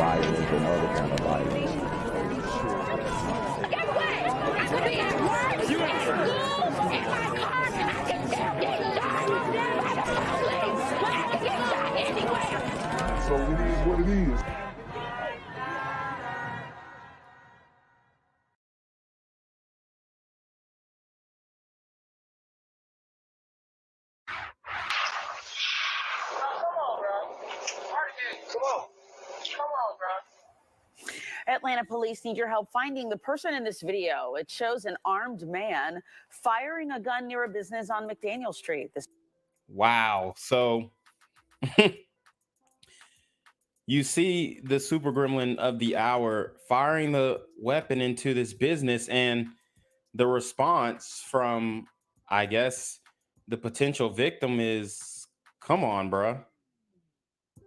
violence and other kind of violence. Get away! I could be at work, at school, in my car, and I can still get shot by the police. But I can get shot anywhere. So it is what it is. Atlanta police need your help finding the person in this video. It shows an armed man firing a gun near a business on McDaniel Street. Wow. So you see the super gremlin of the hour firing the weapon into this business, and the response from, I guess, the potential victim is, come on, bruh.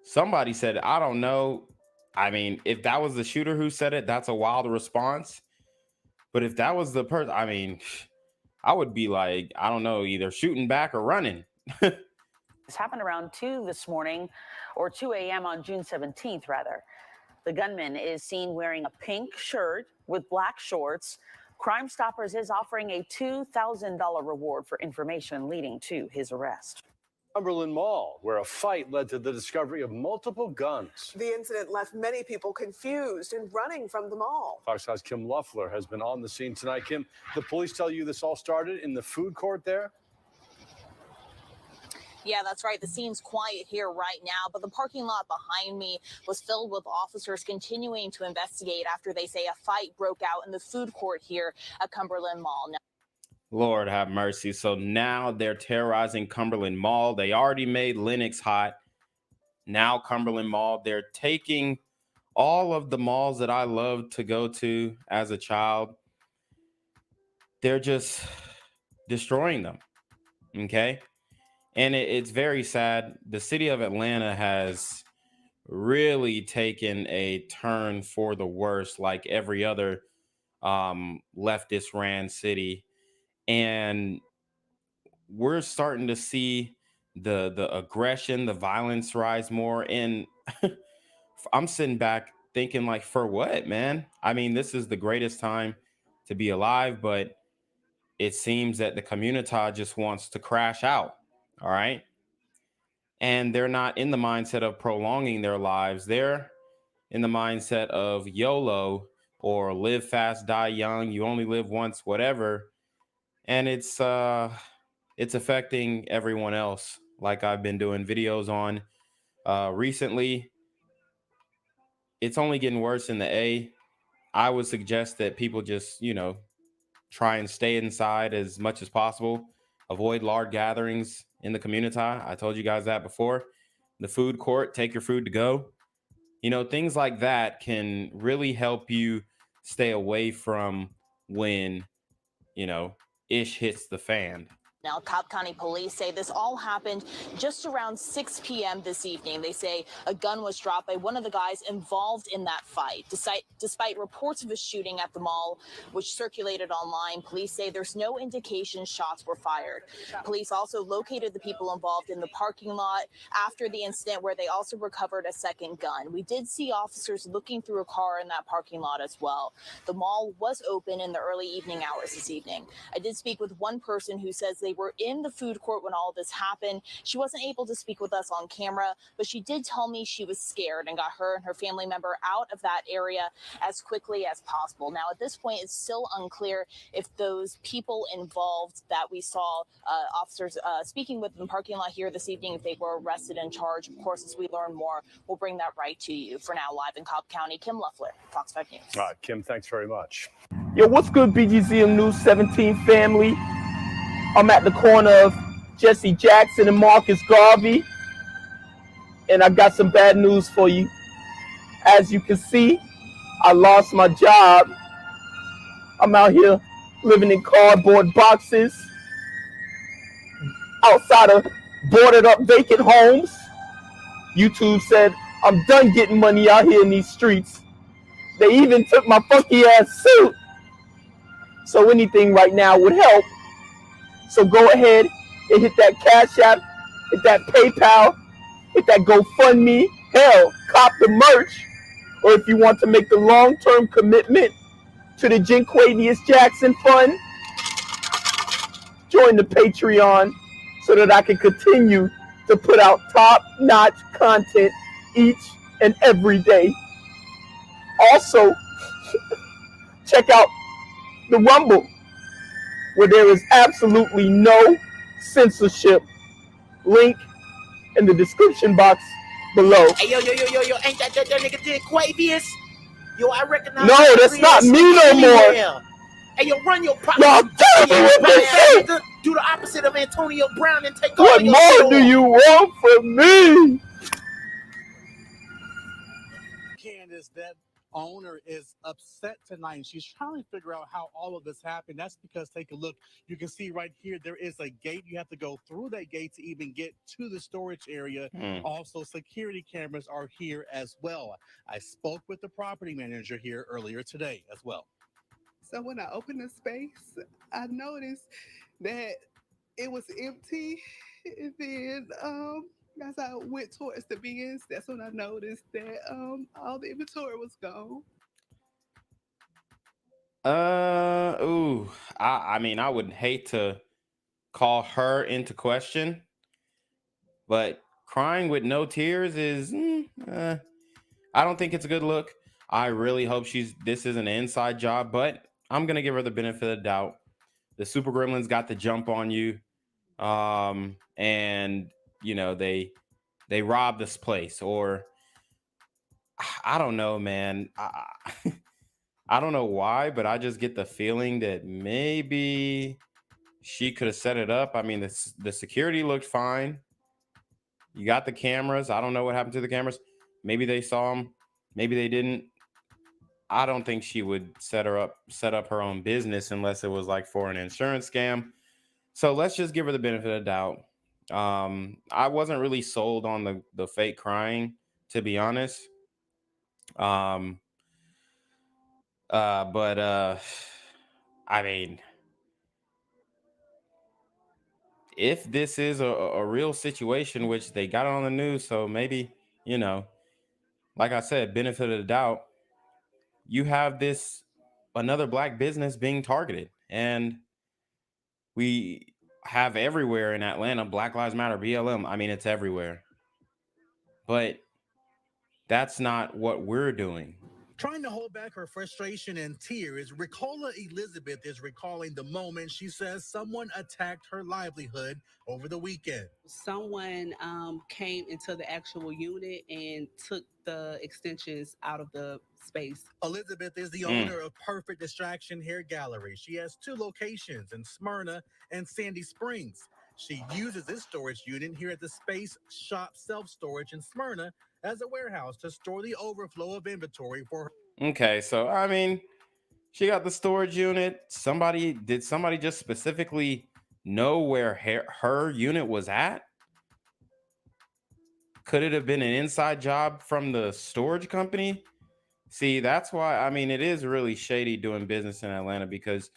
Somebody said, I don't know. I mean, if that was the shooter who said it, that's a wild response. But if that was the person, I mean, I would be like, I don't know, either shooting back or running. This happened around 2 this morning, or 2 a.m. on June 17th, rather. The gunman is seen wearing a pink shirt with black shorts. Crime Stoppers is offering a $2,000 reward for information leading to his arrest. Cumberland Mall, where a fight led to the discovery of multiple guns. The incident left many people confused and running from the mall. Fox 5's Kim Loeffler has been on the scene tonight. Kim, the police tell you this all started in the food court there? Yeah, that's right. The scene's quiet here right now, but the parking lot behind me was filled with officers continuing to investigate after they say a fight broke out in the food court here at Cumberland Mall. Now, Lord have mercy. So now they're terrorizing Cumberland Mall. They already made Lenox hot. Now Cumberland Mall. They're taking all of the malls that I loved to go to as a child. They're just destroying them. Okay. And it's very sad. The city of Atlanta has really taken a turn for the worse, like every other leftist ran city. And we're starting to see the aggression, the violence rise more. And I'm sitting back thinking, like, for what, man? I mean, this is the greatest time to be alive, but it seems that the community just wants to crash out. All right. And they're not in the mindset of prolonging their lives. They're in the mindset of YOLO, or live fast, die young. You only live once, whatever. And it's affecting everyone else, like I've been doing videos on recently. It's only getting worse in the A. I would suggest that people just, try and stay inside as much as possible. Avoid large gatherings in the community. I told you guys that before. The food court, take your food to go. Things like that can really help you stay away from when, ish hits the fan. Now, Cobb County police say this all happened just around 6 p.m. this evening. They say a gun was dropped by one of the guys involved in that fight. Despite reports of a shooting at the mall, which circulated online, police say there's no indication shots were fired. Police also located the people involved in the parking lot after the incident, where they also recovered a second gun. We did see officers looking through a car in that parking lot as well. The mall was open in the early evening hours this evening. I did speak with one person who says they were in the food court when all this happened. She wasn't able to speak with us on camera, but she did tell me she was scared and got her and her family member out of that area as quickly as possible. Now, at this point, it's still unclear if those people involved that we saw officers speaking with in the parking lot here this evening, if they were arrested and charged. Of course, as we learn more, we'll bring that right to you. For now, live in Cobb County, Kim Loeffler, Fox 5 News. All right, Kim, thanks very much. Yo, what's good, BGZM News 17 family? I'm at the corner of Jesse Jackson and Marcus Garvey, and I got some bad news for you. As you can see, I lost my job. I'm out here living in cardboard boxes outside of boarded up vacant homes. YouTube said I'm done getting money out here in these streets. They even took my funky ass suit. So anything right now would help. So go ahead and hit that Cash App, hit that PayPal, hit that GoFundMe. Hell, cop the merch or if you want to make the long-term commitment to the Jinquavius Jackson Fund, join the Patreon so that I can continue to put out top-notch content each and every day. Also, check out the Rumble, where there is absolutely no censorship. Link in the description box below. Hey, yo, ain't that nigga Jinquavius? Yo, I recognize. No, that's not me no more. Hey, yo, run your pocket. Y'all tell me what they say. Do the opposite of Antonio Brown and take What all your more do you want from me? Candace, that owner is upset tonight. She's trying to figure out how all of this happened. That's because, take a look, you can see right here, there is a gate. You have to go through that gate to even get to the storage area. Also, security cameras are here as well. I spoke with the property manager here earlier today as well. So when I opened the space, I noticed that it was empty. And then as I went towards the bins, that's when I noticed that all the inventory was gone. I mean, I would hate to call her into question, but crying with no tears is, I don't think it's a good look. I really hope this is an inside job, but I'm going to give her the benefit of the doubt. The Super Gremlins got the jump on you. And you know, they robbed this place, or I don't know, man. I don't know why, but I just get the feeling that maybe she could have set it up. I mean, the security looked fine. You got the cameras. I don't know what happened to the cameras. Maybe they saw them. Maybe they didn't. I don't think she would set up her own business unless it was like for an insurance scam. So let's just give her the benefit of the doubt. I wasn't really sold on the fake crying, to be honest. But I mean, if this is a real situation, which they got on the news, so maybe, you know, like I said, benefit of the doubt, you have another black business being targeted, and we have everywhere in Atlanta, Black Lives Matter, BLM. I mean, it's everywhere. But that's not what we're doing. Trying to hold back her frustration and tears, Ricola Elizabeth is recalling the moment she says someone attacked her livelihood over the weekend. Someone came into the actual unit and took the extensions out of the space. Elizabeth is the owner of Perfect Distraction Hair Gallery. She has 2 locations in Smyrna and Sandy Springs. She uses this storage unit here at the Space Shop Self-Storage in Smyrna as a warehouse to store the overflow of inventory for her. Okay, so I mean, she got the storage unit. Did somebody just specifically know where her unit was at? Could it have been an inside job from the storage company? See, that's why, I mean, it is really shady doing business in Atlanta, because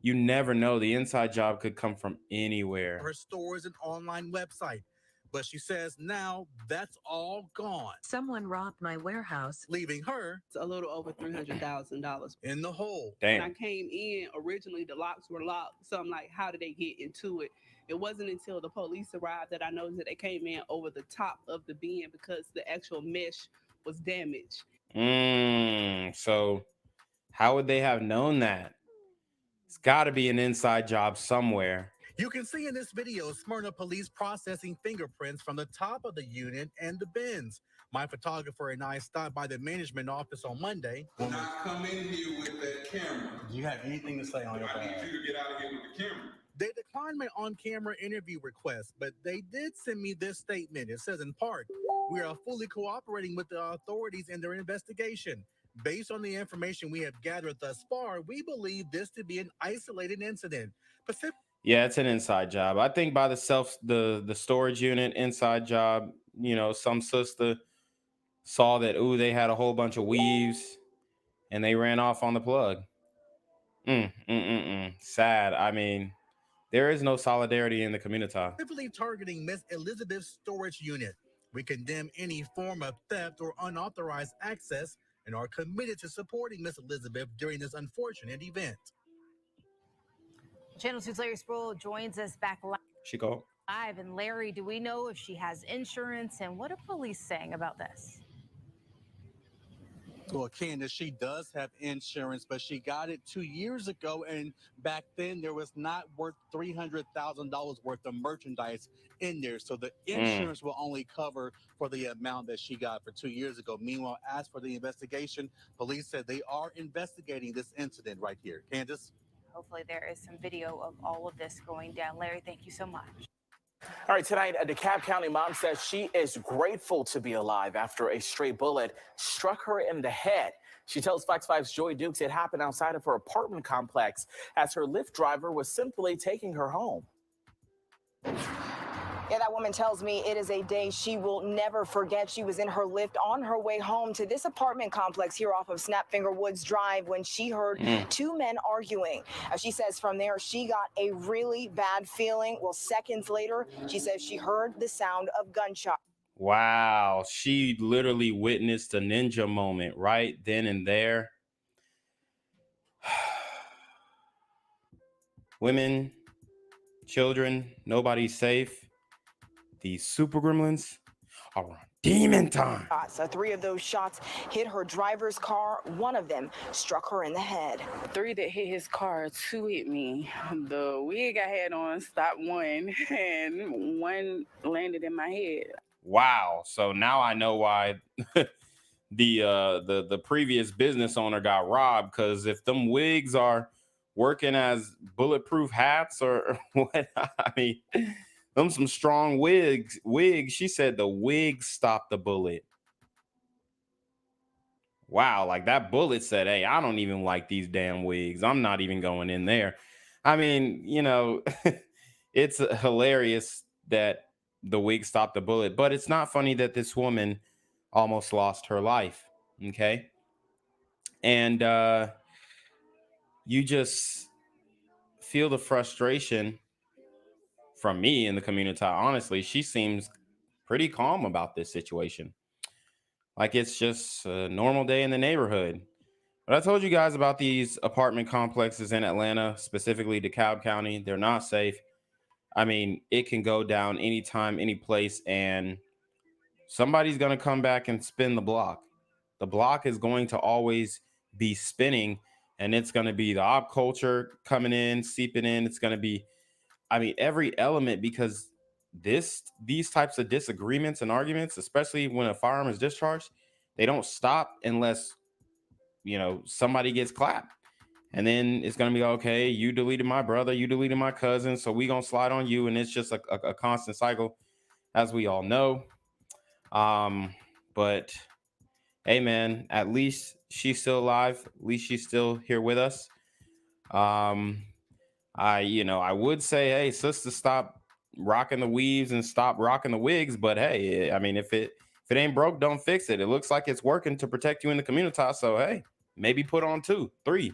you never know. The inside job could come from anywhere. Her stores and online website. But she says now that's all gone. Someone robbed my warehouse, leaving her It's a little over $300,000 in the hole. Damn. When I came in, originally the locks were locked. So I'm like, how did they get into it? It wasn't until the police arrived that I noticed that they came in over the top of the bin because the actual mesh was damaged. So how would they have known that? It's got to be an inside job somewhere. You can see in this video Smyrna police processing fingerprints from the top of the unit and the bins. My photographer and I stopped by the management office on Monday. When I come in here with that camera, do you have anything to say on your behalf? I need you to get out of here with the camera. They declined my on-camera interview request, but they did send me this statement. It says, in part, we are fully cooperating with the authorities in their investigation. Based on the information we have gathered thus far, we believe this to be an isolated incident. Yeah, it's an inside job. I think by the storage unit inside job, you know, some sister saw that, they had a whole bunch of weaves and they ran off on the plug. Sad. I mean, there is no solidarity in the community. Specifically targeting Miss Elizabeth's storage unit. We condemn any form of theft or unauthorized access and are committed to supporting Miss Elizabeth during this unfortunate event. Channel 2's Larry Sproul joins us back She called. live. And Larry, do we know if she has insurance, and what are police saying about this? Well, Candace, she does have insurance, but she got it 2 years ago, and back then there was not worth $300,000 worth of merchandise in there, so the insurance will only cover for the amount that she got for 2 years ago. Meanwhile, as for the investigation, police said they are investigating this incident right here. Candace? Hopefully there is some video of all of this going down. Larry, thank you so much. All right, tonight, a DeKalb County mom says she is grateful to be alive after a stray bullet struck her in the head. She tells Fox 5's Joy Dukes it happened outside of her apartment complex as her Lyft driver was simply taking her home. Yeah, that woman tells me it is a day she will never forget. She was in her Lyft on her way home to this apartment complex here off of Snapfinger Woods Drive when she heard two men arguing. She says from there she got a really bad feeling. Well, seconds later, she says she heard the sound of gunshots. Wow, she literally witnessed a ninja moment right then and there. Women, children, nobody's safe. These super gremlins are on demon time. So 3 of those shots hit her driver's car. One of them struck her in the head. 3 that hit his car, 2 hit me. The wig I had on stopped 1, and 1 landed in my head. Wow. So now I know why the previous business owner got robbed, because if them wigs are working as bulletproof hats or what, I mean, them some strong wigs. She said the wig stopped the bullet. Wow, like that bullet said, hey, I don't even like these damn wigs. I'm not even going in there. I mean, you know, it's hilarious that the wig stopped the bullet, but it's not funny that this woman almost lost her life. Okay. And you just feel the frustration from me in the community. Honestly, she seems pretty calm about this situation. Like it's just a normal day in the neighborhood. But I told you guys about these apartment complexes in Atlanta, specifically DeKalb County. They're not safe. I mean, it can go down anytime, any place, and somebody's going to come back and spin the block. The block is going to always be spinning, and it's going to be the op culture coming in, seeping in. It's going to be, I mean, every element, because these types of disagreements and arguments, especially when a firearm is discharged, they don't stop unless, you know, somebody gets clapped. And then it's going to be, okay, you deleted my brother, you deleted my cousin, so we going to slide on you. And it's just a constant cycle, as we all know. But hey, man, at least she's still alive. At least she's still here with us. I would say, hey, sister, stop rocking the weaves and stop rocking the wigs. But hey, I mean, if it ain't broke, don't fix it. It looks like it's working to protect you in the community. So hey, maybe put on 2, 3.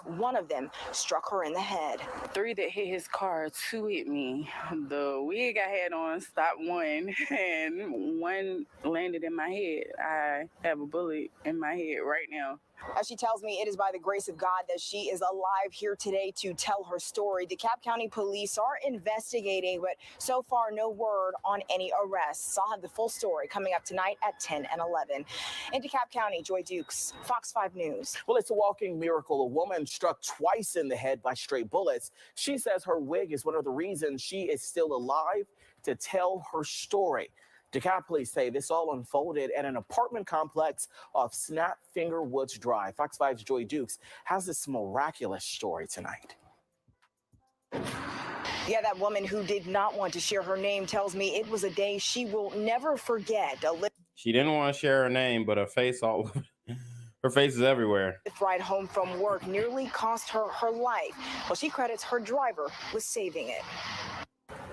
One of them struck her in the head. 3 that hit his car, 2 hit me. The wig I had on stopped 1, and 1 landed in my head. I have a bullet in my head right now. As she tells me, it is by the grace of God that she is alive here today to tell her story. DeKalb County police are investigating, but so far no word on any arrests. I'll have the full story coming up tonight at 10 and 11. In DeKalb County, Joy Dukes, Fox 5 News. Well, it's a walking miracle. A woman struck twice in the head by stray bullets. She says her wig is one of the reasons she is still alive to tell her story. DeKalb police say this all unfolded at an apartment complex off Snapfinger Woods Drive. Fox 5's Joy Dukes has this miraculous story tonight. Yeah, that woman who did not want to share her name tells me it was a day she will never forget. She didn't want to share her name, but her face her face is everywhere. The ride home from work nearly cost her her life. Well, she credits her driver with saving it.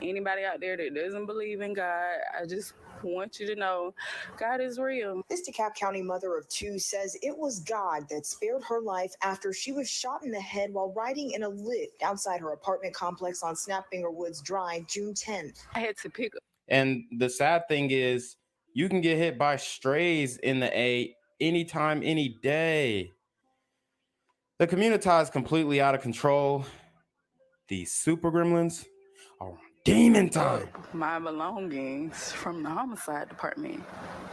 Anybody out there that doesn't believe in God, I just want you to know God is real. This DeKalb County mother of 2 says it was God that spared her life after she was shot in the head while riding in a Lyft outside her apartment complex on Snapfinger Woods Drive, June 10th. I had to pick up. And the sad thing is, you can get hit by strays in the anytime, any day. The Demonetized completely out of control. These super gremlins are demon time. My belongings from the homicide department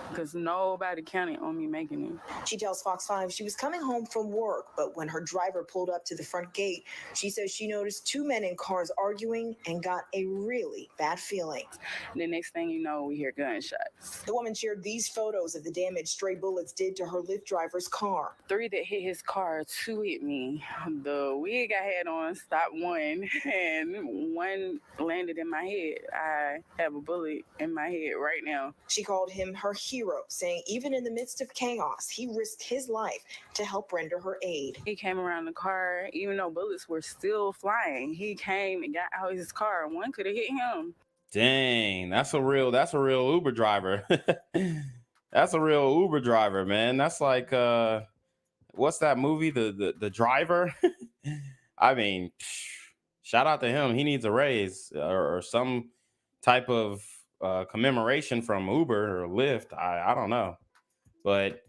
because nobody counted on me making it. She tells Fox 5 she was coming home from work, but when her driver pulled up to the front gate, she says she noticed two men in cars arguing and got a really bad feeling. The next thing you know, we hear gunshots. The woman shared these photos of the damage stray bullets did to her Lyft driver's car. 3 that hit his car, 2 hit me. The wig I had on stopped one, and 1 landed in my head. I have a bullet in my head right now. She called him her hero, saying even in the midst of chaos, he risked his life to help render her aid. He came around the car, even though bullets were still flying. He came and got out of his car. 1 could have hit him. Dang, that's a real Uber driver. That's a real Uber driver, man. That's like what's that movie? The Driver? I mean, shout out to him. He needs a raise or some type of commemoration from Uber or Lyft. I don't know. But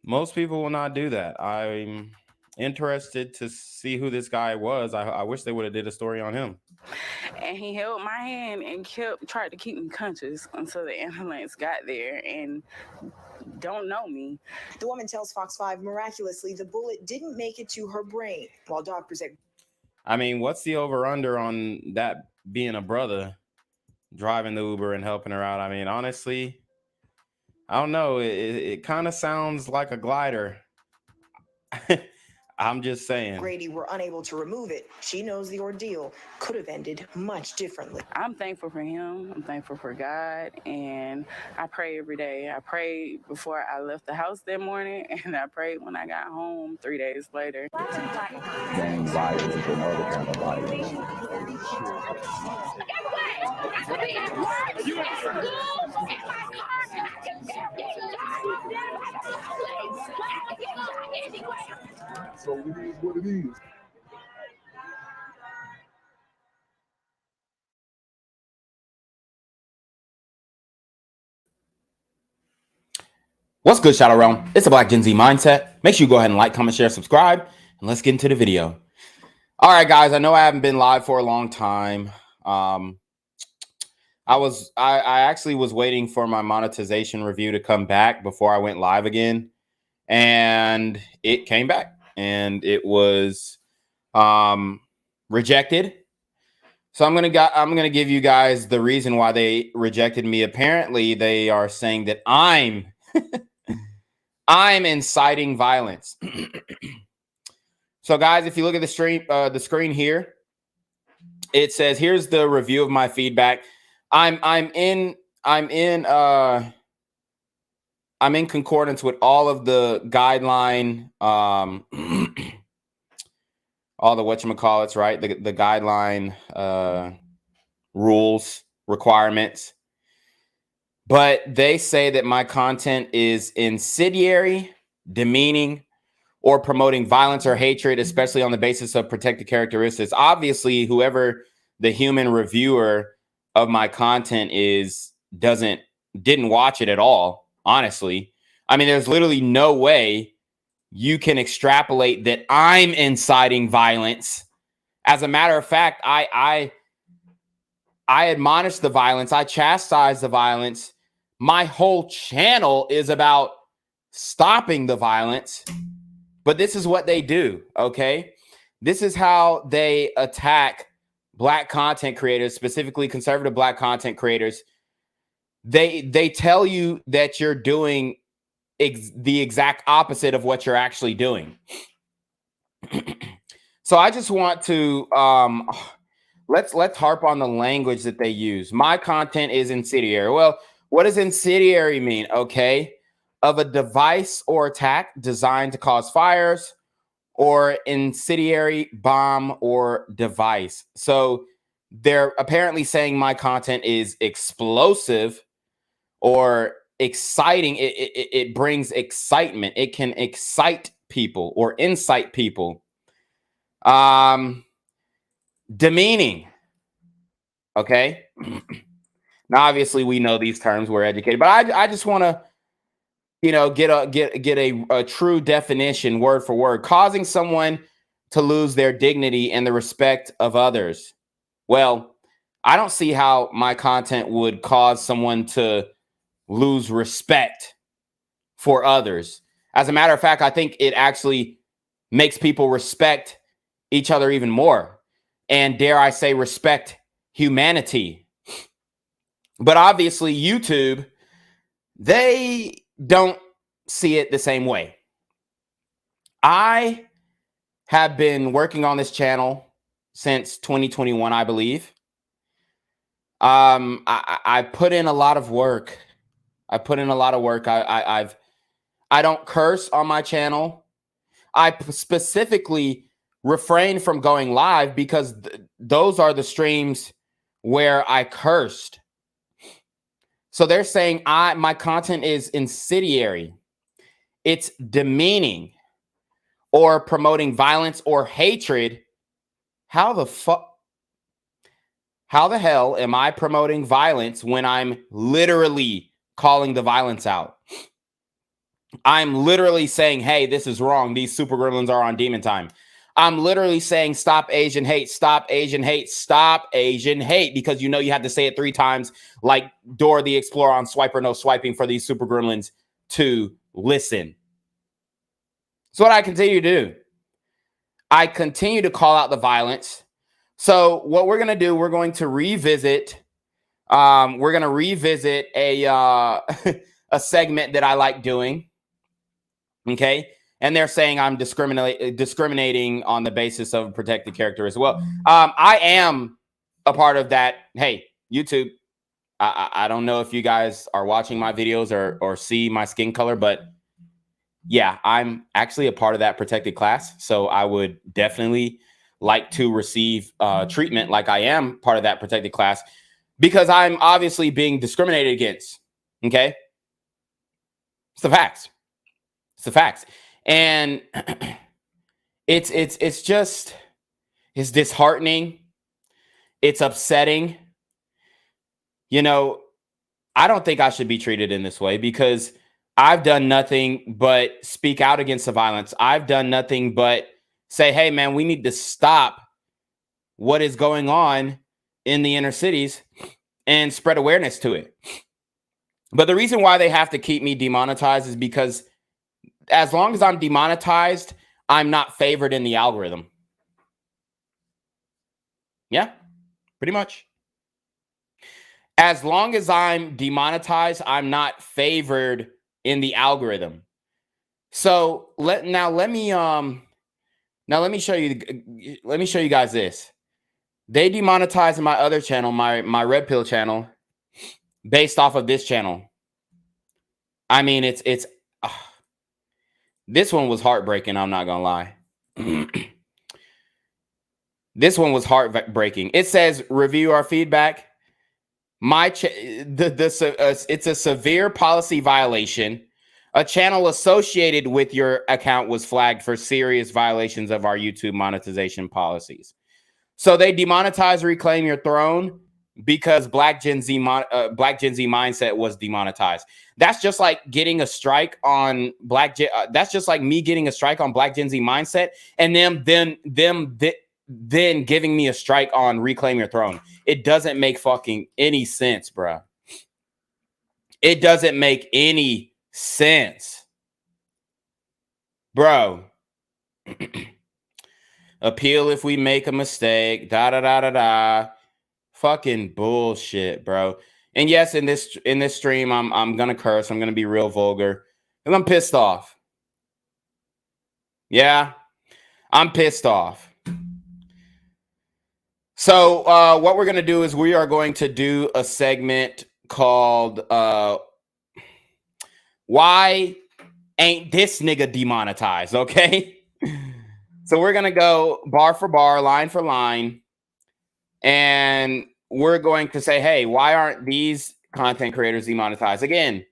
most people will not do that. I'm interested to see who this guy was. I wish they would have did a story on him. And he held my hand and tried to keep me conscious until the ambulance got there and don't know me. The woman tells Fox 5 miraculously the bullet didn't make it to her brain, while doctors... I mean, what's the over-under on that being a brother driving the Uber and helping her out? I mean, honestly, I don't know. It kind of sounds like a glider. I'm just saying. Grady were unable to remove it. She knows the ordeal could have ended much differently. I'm thankful for him. I'm thankful for God. And I pray every day. I prayed before I left the house that morning, and I prayed when I got home 3 days later. Gang violence and other kind of violence. I could be at work, at school, in my car, and I can still get shot dead by the police. I can get shot anywhere. So it is what it is. What's good, Shadow Realm? It's a Black Gen Z Mindset. Make sure you go ahead and like, comment, share, subscribe, and let's get into the video. All right, guys, I know I haven't been live for a long time. I actually was waiting for my monetization review to come back before I went live again, and it came back, and it was rejected. So I'm gonna give you guys the reason why they rejected me. Apparently, they are saying that I'm inciting violence. So, guys, if you look at the screen here, it says, "Here's the review of my feedback. I'm in concordance with all of the guideline, all the whatchamacallits, right? The guideline rules, requirements. But they say that my content is incendiary, demeaning, or promoting violence or hatred, especially on the basis of protected characteristics." Obviously, whoever the human reviewer of my content is didn't watch it at all, honestly. I mean, there's literally no way you can extrapolate that I'm inciting violence. As a matter of fact, I admonish the violence. I chastise the violence. My whole channel is about stopping the violence. But this is what they do, okay? This is how they attack Black content creators, specifically conservative Black content creators. They tell you that you're doing the exact opposite of what you're actually doing. So I just want to let's harp on the language that they use. My content is incendiary. Well, what does incendiary mean? Okay, of a device or attack designed to cause fires, or incendiary bomb or device. So they're apparently saying my content is explosive or exciting. It brings excitement. It can excite people or incite people. Demeaning. Okay. Now, obviously, we know these terms. We're educated, but I just want to get a true definition word for word. Causing someone to lose their dignity and the respect of others. Well, I don't see how my content would cause someone to lose respect for others. As a matter of fact, I think it actually makes people respect each other even more. And dare I say, respect humanity. But obviously, YouTube, they don't see it the same way. I have been working on this channel since 2021, I believe. I put in a lot of work. I don't curse on my channel. I specifically refrain from going live because those are the streams where I cursed. So they're saying my content is incendiary. It's demeaning or promoting violence or hatred. How the hell am I promoting violence when I'm literally calling the violence out? I'm literally saying, hey, this is wrong. These super gremlins are on demon time. I'm literally saying, stop Asian hate, stop Asian hate, stop Asian hate, because you have to say it 3 times like Dora the Explorer on Swipe or No Swiping for these super gremlins to listen. So what I continue to do, I continue to call out the violence. So what we're going to do, we're going to revisit a a segment that I like doing. Okay. And they're saying I'm discriminating on the basis of a protected character as well. I am a part of that. Hey, YouTube, I don't know if you guys are watching my videos or see my skin color, but yeah, I'm actually a part of that protected class. So I would definitely like to receive treatment like I am part of that protected class, because I'm obviously being discriminated against. Okay. It's the facts. It's the facts. And it's disheartening. It's upsetting. I don't think I should be treated in this way, because I've done nothing but speak out against the violence. I've done nothing but say, hey, man, we need to stop what is going on in the inner cities and spread awareness to it. But the reason why they have to keep me demonetized is because as long as I'm demonetized, I'm not favored in the algorithm. Yeah, pretty much. As long as I'm demonetized, I'm not favored in the algorithm. So let me show you guys this. They demonetized my other channel, my Red Pill channel, based off of this channel. I mean, this one was heartbreaking. I'm not gonna lie. This one was heartbreaking. It says review our feedback. It's a severe policy violation. A channel associated with your account was flagged for serious violations of our YouTube monetization policies. So they demonetized Reclaim Your Throne because Black Gen Z Mindset was demonetized. That's just like getting a strike on that's just like me getting a strike on Black Gen Z Mindset, and then giving me a strike on Reclaim Your Throne. It doesn't make fucking any sense, bro. It doesn't make any sense, bro. Appeal if we make a mistake. Da da da da da. Fucking bullshit, bro. And yes, in this stream, I'm gonna curse. I'm gonna be real vulgar, and I'm pissed off. Yeah, I'm pissed off. So what we're going to do is we are going to do a segment called Why Ain't This Nigga Demonetized? Okay. So we're going to go bar for bar, line for line. And we're going to say, hey, why aren't these content creators demonetized? Again,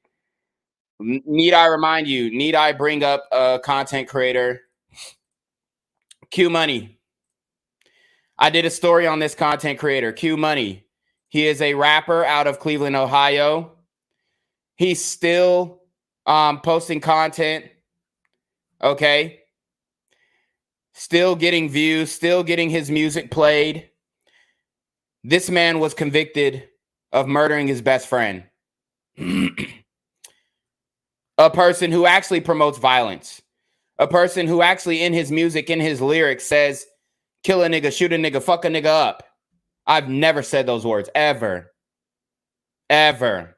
need I remind you, need I bring up a content creator? Q Money. I did a story on this content creator, Q Money. He is a rapper out of Cleveland, Ohio. He's still posting content. Okay. Still getting views, still getting his music played. This man was convicted of murdering his best friend. A person who actually promotes violence. A person who actually in his music, in his lyrics says, kill a nigga, shoot a nigga, fuck a nigga up. I've never said those words, ever. Ever.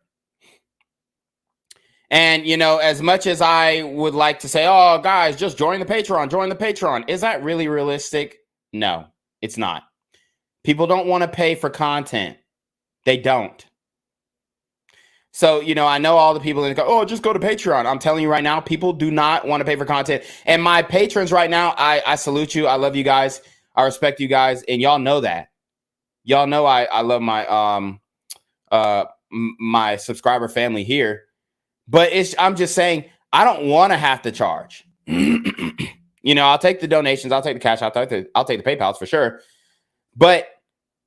And, you know, as much as I would like to say, oh, guys, just join the Patreon, join the Patreon. Is that really realistic? No, it's not. People don't want to pay for content. They don't. So, you know, I know all the people that go, oh, just go to Patreon. I'm telling you right now, people do not want to pay for content. And my patrons right now, I salute you. I love you guys. I respect you guys. And y'all know that. Y'all know I love my my subscriber family here. But I'm just saying, I don't want to have to charge. You know, I'll take the donations. I'll take the cash. I'll take the PayPals for sure. But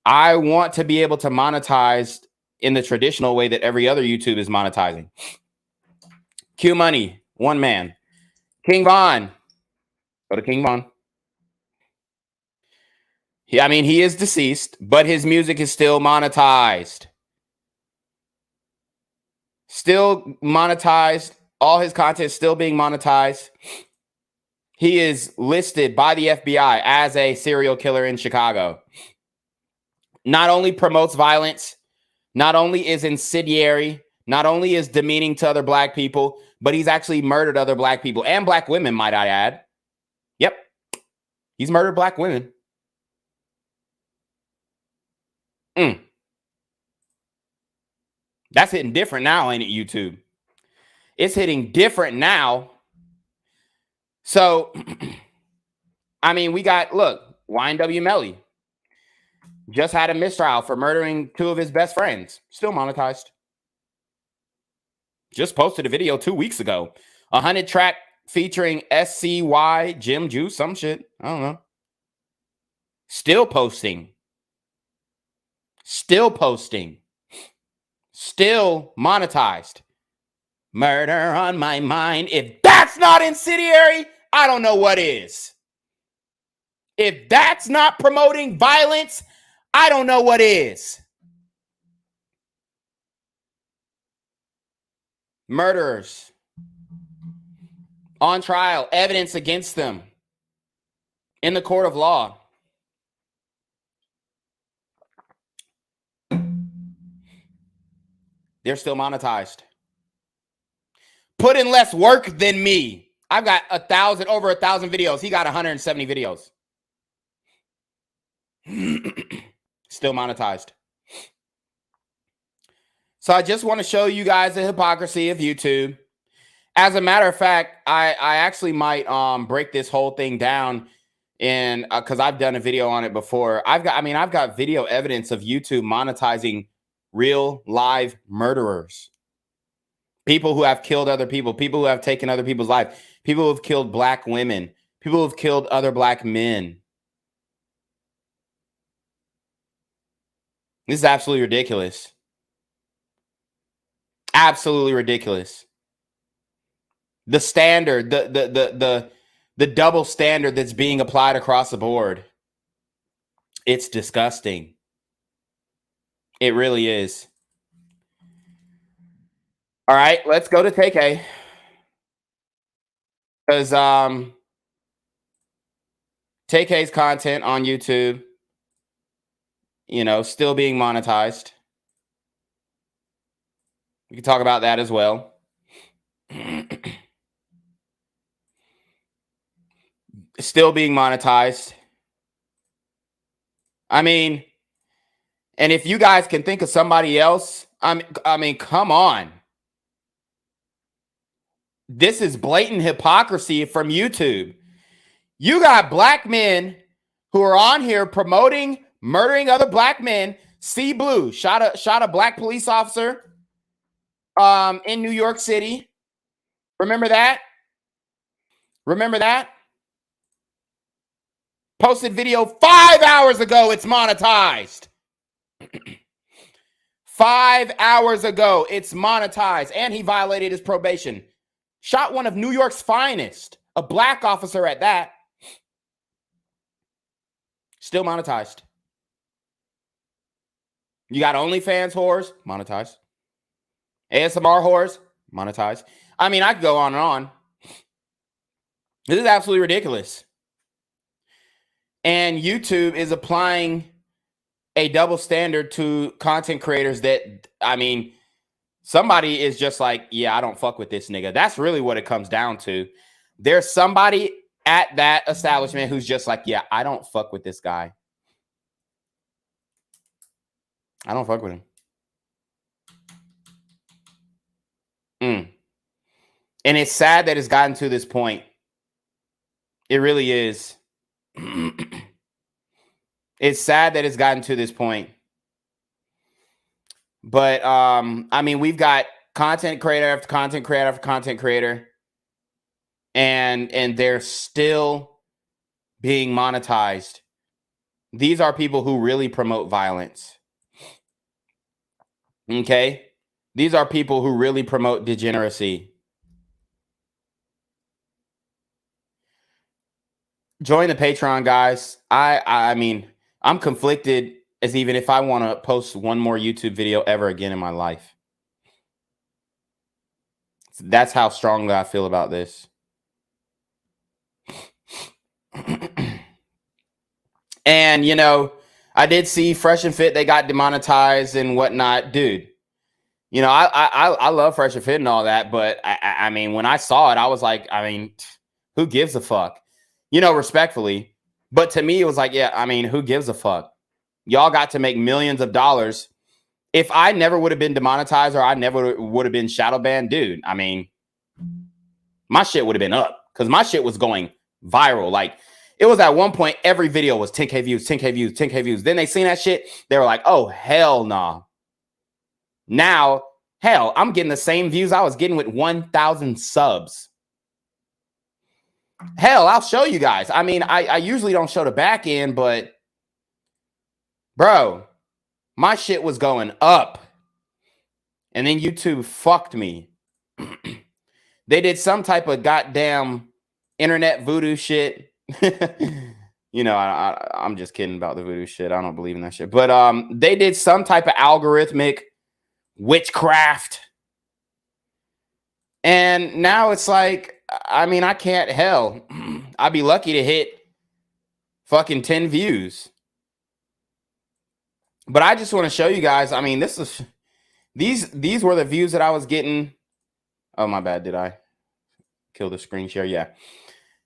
I want to be able to monetize in the traditional way that every other YouTube is monetizing. Q Money, one man. King Von. Go to King Von. I mean, he is deceased, but his music is still monetized. Still monetized. All his content is still being monetized. He is listed by the FBI as a serial killer in Chicago. Not only promotes violence, not only is incendiary, not only is demeaning to other black people, but he's actually murdered other black people and black women, might I add. Yep. He's murdered black women. That's hitting different now, ain't it, YouTube? It's hitting different now. So, I mean, we got, look, YNW Melly just had a mistrial for murdering 2 of his best friends. Still monetized. Just posted a video 2 weeks ago. 100 track featuring SCY, Jim Juice, some shit. I don't know. Still posting. Still posting. Still monetized. Murder on my mind. If that's not incendiary, I don't know what is. If that's not promoting violence, I don't know what is. Murderers on trial, evidence against them in the court of law. They're still monetized. Put in less work than me. I've got over 1,000 videos. He got 170 videos. Still monetized. So I just want to show you guys the hypocrisy of YouTube. As a matter of fact, I actually might break this whole thing down in because I've done a video on it before. I've got video evidence of YouTube monetizing real live murderers. People who have killed other people, people who have taken other people's lives, people who have killed black women, people who have killed other black men. This is absolutely ridiculous. Absolutely ridiculous. The standard, the double standard that's being applied across the board. It's disgusting. It really is. All right, let's go to TK. Because TK's content on YouTube, you know, still being monetized. We can talk about that as well. Still being monetized. I mean, and if you guys can think of somebody else, I mean, come on. This is blatant hypocrisy from YouTube. You got black men who are on here promoting murdering other black men. C Blue shot a black police officer in New York City. Remember that? Remember that? Posted video 5 hours ago. It's monetized. 5 hours ago, it's monetized. And he violated his probation. Shot one of New York's finest, a black officer at that. Still monetized. You got OnlyFans whores, monetized. ASMR whores, monetized. I mean, I could go on and on. This is absolutely ridiculous. And YouTube is applying a double standard to content creators that, I mean, somebody is just like, yeah, I don't fuck with this nigga. That's really what it comes down to. There's somebody at that establishment who's just like, yeah, I don't fuck with this guy. I don't fuck with him. And it's sad that it's gotten to this point. It really is. It's sad that it's gotten to this point. But I mean, we've got content creator after content creator after content creator, and they're still being monetized. These are people who really promote violence. Okay? These are people who really promote degeneracy. Join the Patreon, guys. I mean, I'm conflicted as even if I want to post one more YouTube video ever again in my life. That's how strongly I feel about this. And, you know, I did see Fresh and Fit, they got demonetized and whatnot. Dude, you know, I love Fresh and Fit and all that. But, I mean, when I saw it, I was like, I mean, who gives a fuck? You know, respectfully. But to me, it was like, yeah, I mean, who gives a fuck? Y'all got to make millions of dollars. If I never would have been demonetized or I never would have been shadow banned, dude, I mean, my shit would have been up because my shit was going viral. Like, it was at one point, every video was 10K views, 10K views, 10K views. Then they seen that shit. They were like, oh, hell nah. Now, hell, I'm getting the same views I was getting with 1,000 subs. Hell, I'll show you guys. I mean, I usually don't show the back end, but bro, my shit was going up. And then YouTube fucked me. They did some type of goddamn internet voodoo shit. You know, I'm just kidding about the voodoo shit. I don't believe in that shit. But they did some type of algorithmic witchcraft. And now it's like, I mean, I can't, hell, I'd be lucky to hit fucking 10 views. But I just want to show you guys, I mean, this is, these were the views that I was getting. Oh, my bad. Did I kill the screen share? Yeah.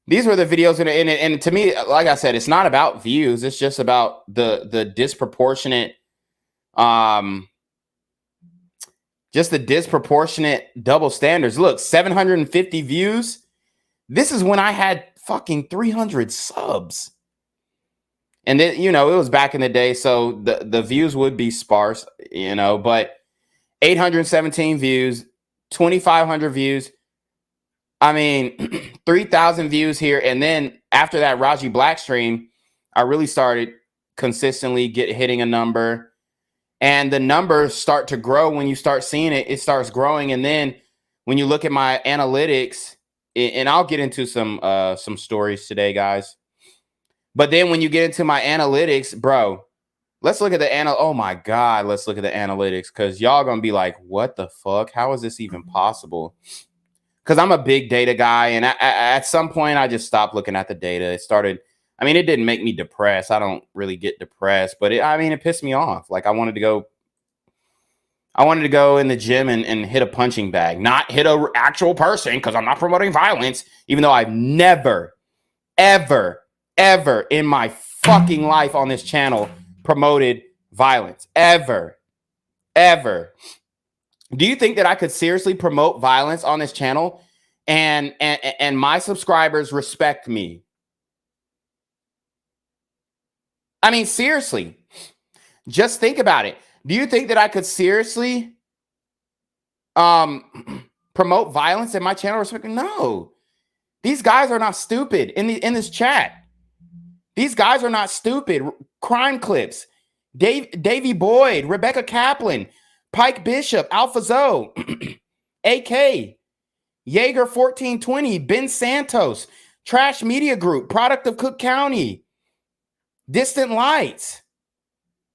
These were the videos, and to me, like I said, it's not about views. It's just about the disproportionate, just the disproportionate double standards. Look, 750 views. This is when I had fucking 300 subs. And then, you know, it was back in the day, so the views would be sparse, you know, but 817 views, 2,500 views. I mean, 3,000 views here. And then after that Raji Black stream, I really started consistently hitting a number. And the numbers start to grow when you start seeing it. It starts growing. And then when you look at my analytics, and I'll get into some stories today, guys. But then when you get into my analytics, bro, let's look at the oh my God, let's look at the analytics, because y'all gonna be like, what the fuck? How is this even possible? Because I'm a big data guy, and at some point I just stopped looking at the data. It started, I mean, it didn't make me depressed. I don't really get depressed, but it pissed me off. Like I wanted to go in the gym and hit a punching bag, not hit a actual person, because I'm not promoting violence, even though I've never, ever in my fucking life on this channel promoted violence. Ever. Do you think that I could seriously promote violence on this channel and my subscribers respect me? I mean, seriously, just think about it. Do you think that I could seriously promote violence in my channel? Respect? No. These guys are not stupid in this chat. These guys are not stupid. Crime clips. Davey Boyd, Rebecca Kaplan, Pike Bishop, Alpha Zoe, AK. Jaeger 1420, Ben Santos, Trash Media Group, product of Cook County, Distant Lights,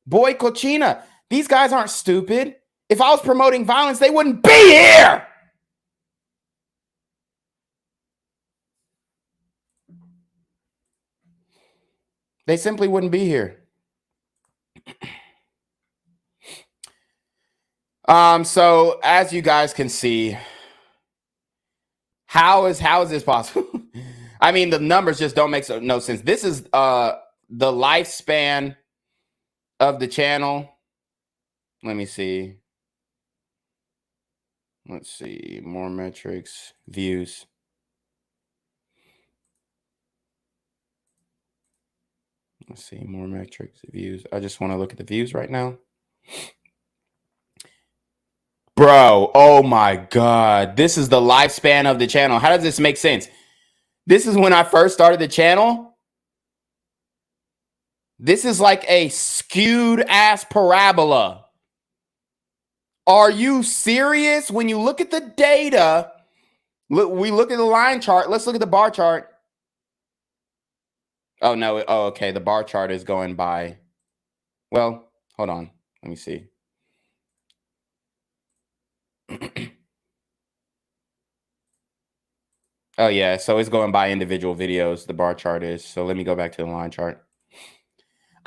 Boy Cochina. These guys aren't stupid. If I was promoting violence, they wouldn't be here. They simply wouldn't be here. So as you guys can see, how is this possible? I mean, the numbers just don't make no sense. This is the lifespan of the channel. Let me see. Let's see. More metrics, views. Let's see. More metrics, views. I just want to look at the views right now. Bro, oh my God. This is the lifespan of the channel. How does this make sense? This is when I first started the channel. This is like a skewed ass parabola. Are you serious? When you look at the data, we look at the line chart. Let's look at the bar chart. Oh, no. Oh, okay. The bar chart is going by. Well, hold on. Let me see. Oh, yeah. So it's going by individual videos. The bar chart is. So let me go back to the line chart.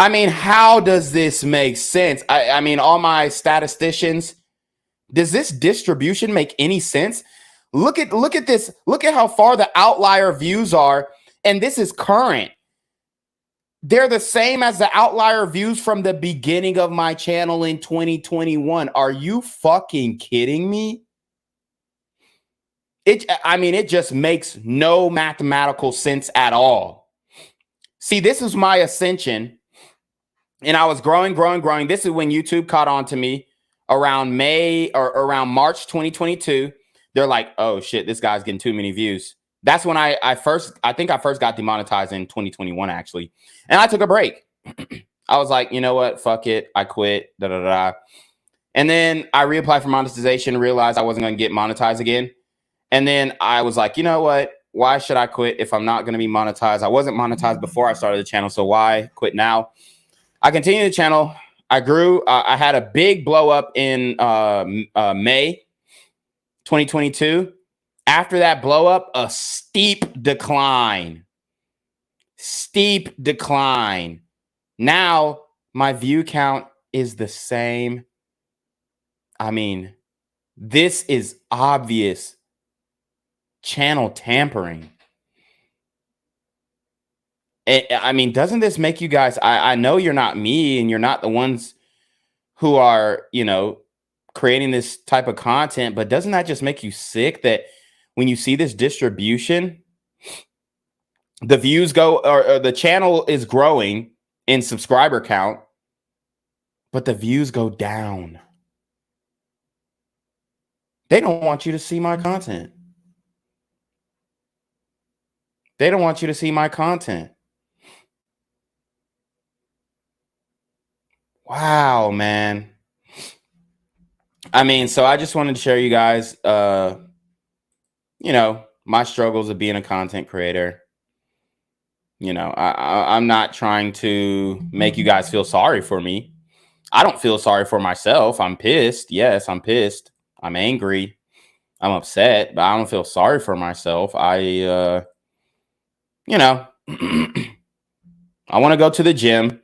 I mean, how does this make sense? I mean, all my statisticians, does this distribution make any sense? Look at this. Look at how far the outlier views are. And this is current. They're the same as the outlier views from the beginning of my channel in 2021. Are you fucking kidding me? It just makes no mathematical sense at all. See, this is my ascension. And I was growing. This is when YouTube caught on to me around May or around March 2022. They're like, oh shit, this guy's getting too many views. That's when I think I first got demonetized in 2021, actually. And I took a break. I was like, you know what? Fuck it. I quit. And then I reapplied for monetization, realized I wasn't going to get monetized again. And then I was like, you know what? Why should I quit if I'm not going to be monetized? I wasn't monetized before I started the channel, so why quit now? I continued the channel. I grew. I had a big blow up in May 2022. After that blow up, a steep decline. Now my view count is the same. I mean, this is obvious channel tampering. I mean, doesn't this make you guys, I know you're not me and you're not the ones who are, creating this type of content, but doesn't that just make you sick that when you see this distribution, the views go, or the channel is growing in subscriber count, but the views go down? They don't want you to see my content. They don't want you to see my content. Wow, man. I mean, so I just wanted to share you guys, my struggles of being a content creator. I'm not trying to make you guys feel sorry for me. I don't feel sorry for myself. I'm pissed. Yes, I'm pissed. I'm angry. I'm upset, but I don't feel sorry for myself. I want to go to the gym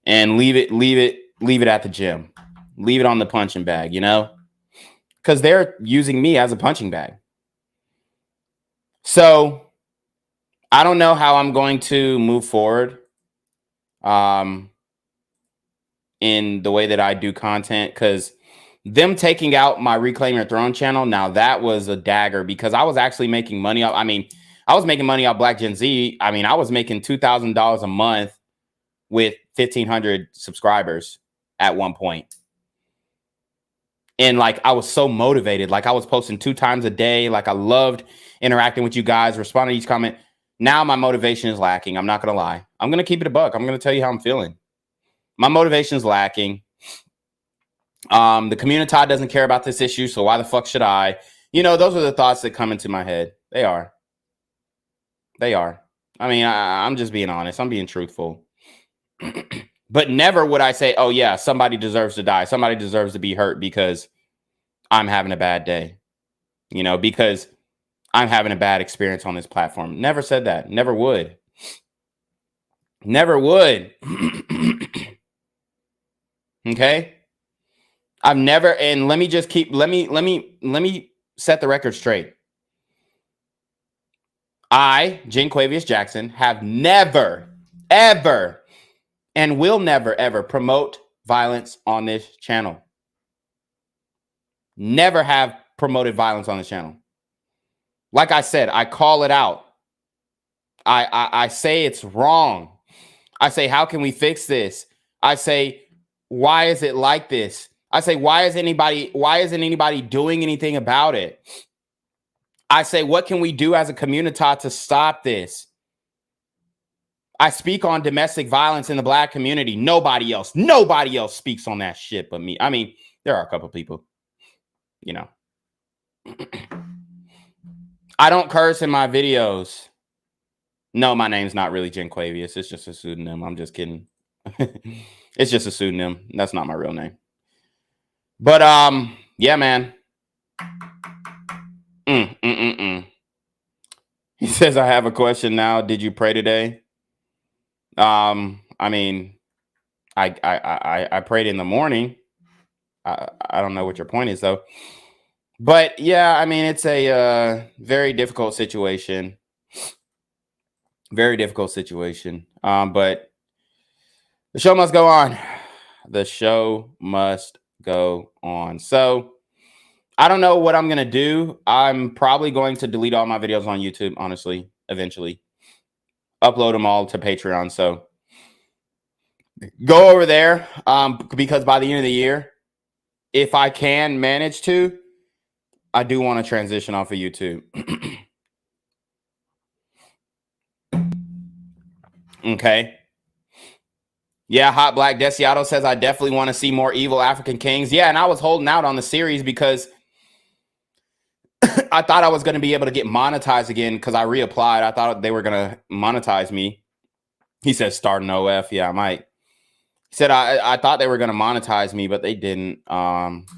and leave it at the gym. Leave it on the punching bag, because they're using me as a punching bag. So I don't know how I'm going to move forward in the way that I do content, because them taking out my Reclaim Your Throne channel, now that was a dagger, because I was actually making money. I was making money off Black Gen Z. I was making $2,000 a month with 1,500 subscribers at one point. And I was so motivated. I was posting 2 times a day. I loved interacting with you guys, responding to each comment. Now my motivation is lacking. I'm not going to lie. I'm going to keep it a buck. I'm going to tell you how I'm feeling. My motivation is lacking. The community doesn't care about this issue, so why the fuck should I? You know, those are the thoughts that come into my head. They are. I mean, I'm just being honest. I'm being truthful. But never would I say, oh, yeah, somebody deserves to die. Somebody deserves to be hurt because I'm having a bad day. You know, because I'm having a bad experience on this platform. Never said that. Never would. Never would. Okay? I've never, and let me just keep, let me set the record straight. I, Jinquavius Jackson, have never, ever, and will never, ever promote violence on this channel. Never have promoted violence on this channel. Like I said, I call it out. I say it's wrong. I say, how can we fix this? I say, why is it like this? I say, why isn't anybody doing anything about it? I say, what can we do as a community to stop this? I speak on domestic violence in the Black community. Nobody else speaks on that shit but me. I mean, there are a couple people, you know. I don't curse in my videos. No, my name's not really Jinquavius. It's just a pseudonym. I'm just kidding. It's just a pseudonym. That's not my real name. But yeah, man. He says, I have a question now. Did you pray today? I mean, I prayed in the morning. I don't know what your point is though. But yeah, I mean, it's a very difficult situation. Very difficult situation. But the show must go on. The show must go on. So I don't know what I'm going to do. I'm probably going to delete all my videos on YouTube, honestly, eventually. Upload them all to Patreon. So go over there because by the end of the year, if I can manage to, I do want to transition off of YouTube. Okay. Yeah, Hot Black Desiato says, I definitely want to see more evil African kings. Yeah, and I was holding out on the series because I thought I was going to be able to get monetized again because I reapplied. I thought they were going to monetize me. He says, start an OF. Yeah, I might. He said, I thought they were going to monetize me, but they didn't. And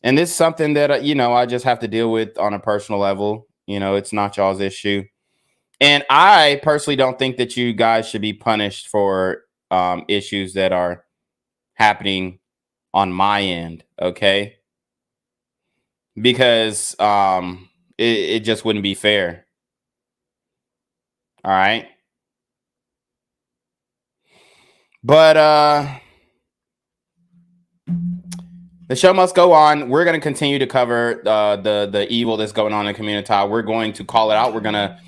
this is something that, you know, I just have to deal with on a personal level. You know, it's not y'all's issue. And I personally don't think that you guys should be punished for issues that are happening on my end. Okay. Because it just wouldn't be fair. All right. But the show must go on. We're going to continue to cover the evil that's going on in the community. We're going to call it out. We're going to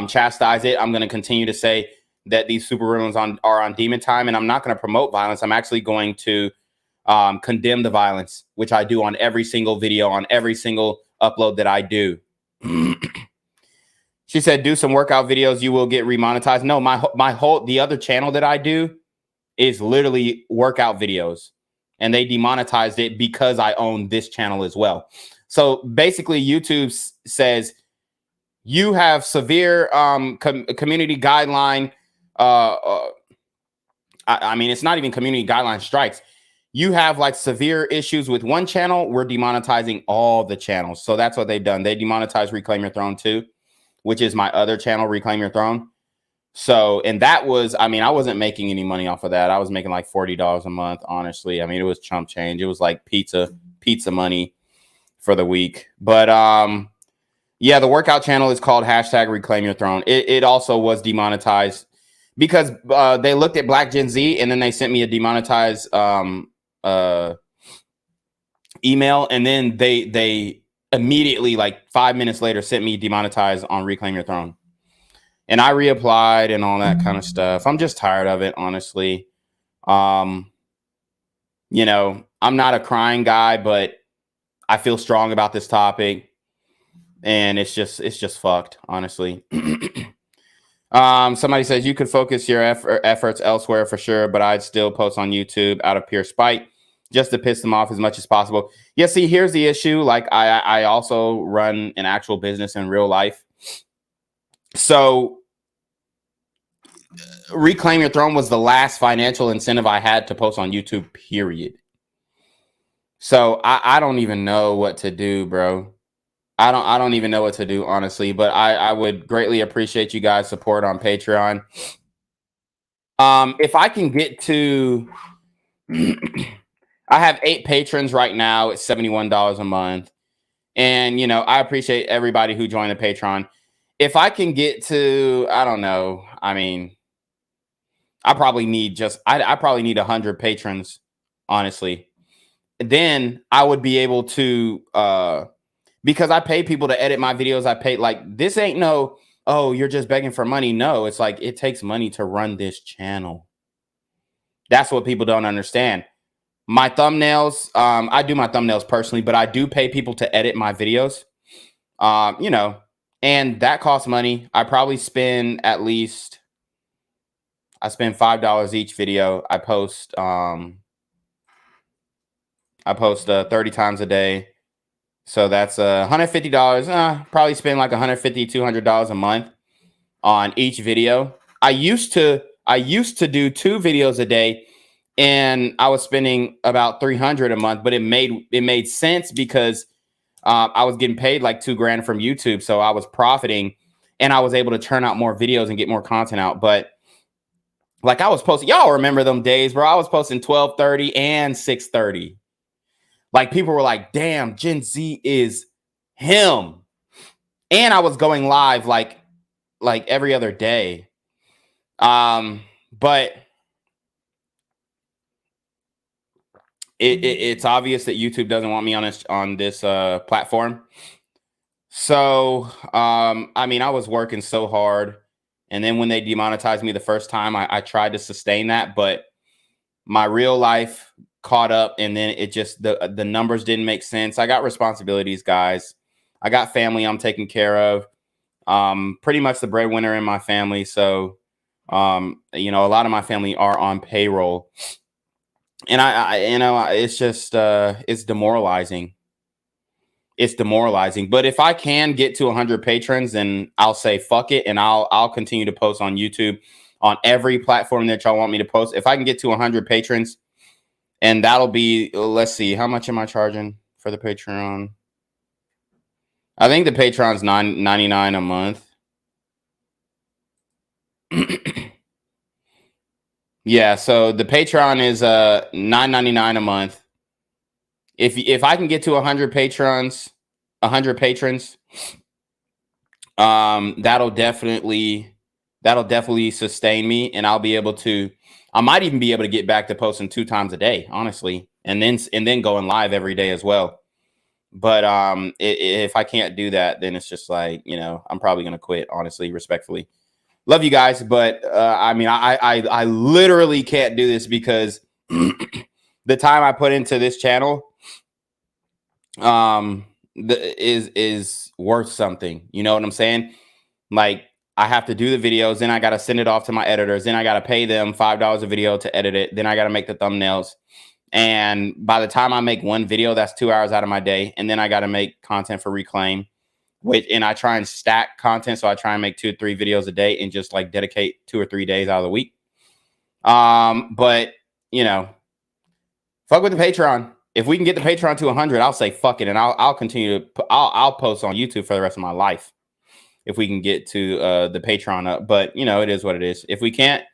chastise it. I'm going to continue to say that these supervillains are on demon time, and I'm not going to promote violence. I'm actually going to condemn the violence, which I do on every single video, on every single upload that I do. She said, do some workout videos. You will get remonetized. No, the other channel that I do is literally workout videos. And they demonetized it because I own this channel as well. So basically, YouTube says you have severe community guideline. I mean, it's not even community guideline strikes. You have like severe issues with one channel. We're demonetizing all the channels. So that's what they've done. They demonetized Reclaim Your Throne too, which is my other channel, Reclaim Your Throne. So, and that was, I mean, I wasn't making any money off of that. I was making like $40 a month, honestly. I mean, it was chump change. It was like pizza money for the week. But yeah, the workout channel is called #Reclaim Your Throne. It also was demonetized because they looked at Black Gen Z and then they sent me a demonetized email. And then they immediately, like 5 minutes later, sent me demonetized on Reclaim Your Throne. And I reapplied and all that kind of stuff. I'm just tired of it, honestly. You know, I'm not a crying guy, but I feel strong about this topic. And it's just fucked, honestly. Somebody says you could focus your efforts elsewhere for sure, but I'd still post on YouTube out of pure spite. just to piss them off as much as possible. Yeah, see, here's the issue. Like, I also run an actual business in real life. So Reclaim Your Throne was the last financial incentive I had to post on YouTube, period. So I don't even know what to do, bro. I don't even know what to do, honestly, but I would greatly appreciate you guys' support on Patreon. If I can get to I have 8 patrons right now. It's $71 a month. And, you know, I appreciate everybody who joined the Patreon. If I can get to, I don't know, I mean, I probably need I probably need 100 patrons, honestly. Then I would be able to, because I pay people to edit my videos. I pay, like, this ain't no, oh, you're just begging for money. No, it's like, it takes money to run this channel. That's what people don't understand. My thumbnails, I do my thumbnails personally, but I do pay people to edit my videos, you know, and that costs money. I probably spend I spend $5 each video. I post 30 times a day. So that's $150. Probably spend like $150, $200 a month on each video. I used to do 2 videos a day, and I was spending about $300 a month, but it made sense because I was getting paid like $2,000 from YouTube. So I was profiting, and I was able to churn out more videos and get more content out. But like, I was posting, y'all remember them days, bro? I was posting 12:30 and 6:30. Like, people were like, damn, Gen Z is him. And I was going live like every other day. But it's obvious that YouTube doesn't want me on this platform. So, I mean, I was working so hard. And then when they demonetized me the first time, I tried to sustain that, but my real life caught up, and then it just, the numbers didn't make sense. I got responsibilities, guys. I got family I'm taking care of. Pretty much the breadwinner in my family. So, you know, a lot of my family are on payroll, and I you know, it's just, it's demoralizing. It's demoralizing. But if I can get to 100 patrons, then I'll say fuck it, and I'll continue to post on YouTube, on every platform that y'all want me to post. If I can get to 100 patrons, and that'll be, let's see, how much am I charging for the Patreon? I think the Patreon's $9.99 a month. Yeah, so the Patreon is $9.99 a month. If I can get to 100 patrons, that'll definitely sustain me, and I'll be able to, I might even be able to get back to posting 2 times a day, honestly, and then going live every day as well. But if I can't do that, then it's just like, you know, I'm probably gonna quit, honestly, respectfully. Love you guys, but I mean, I literally can't do this because the time I put into this channel is worth something. You know what I'm saying? Like, I have to do the videos, then I got to send it off to my editors, then I got to pay them $5 a video to edit it, then I got to make the thumbnails. And by the time I make one video, that's 2 hours out of my day, and then I got to make content for Reclaim, and I try and stack content, so I try and make 2 or 3 videos a day and just like dedicate 2 or 3 days out of the week. But you know, fuck with the Patreon. If we can get the Patreon to 100, I'll say fuck it, and I'll continue to I'll post on YouTube for the rest of my life if we can get to the Patreon up. But you know, it is what it is. If we can't,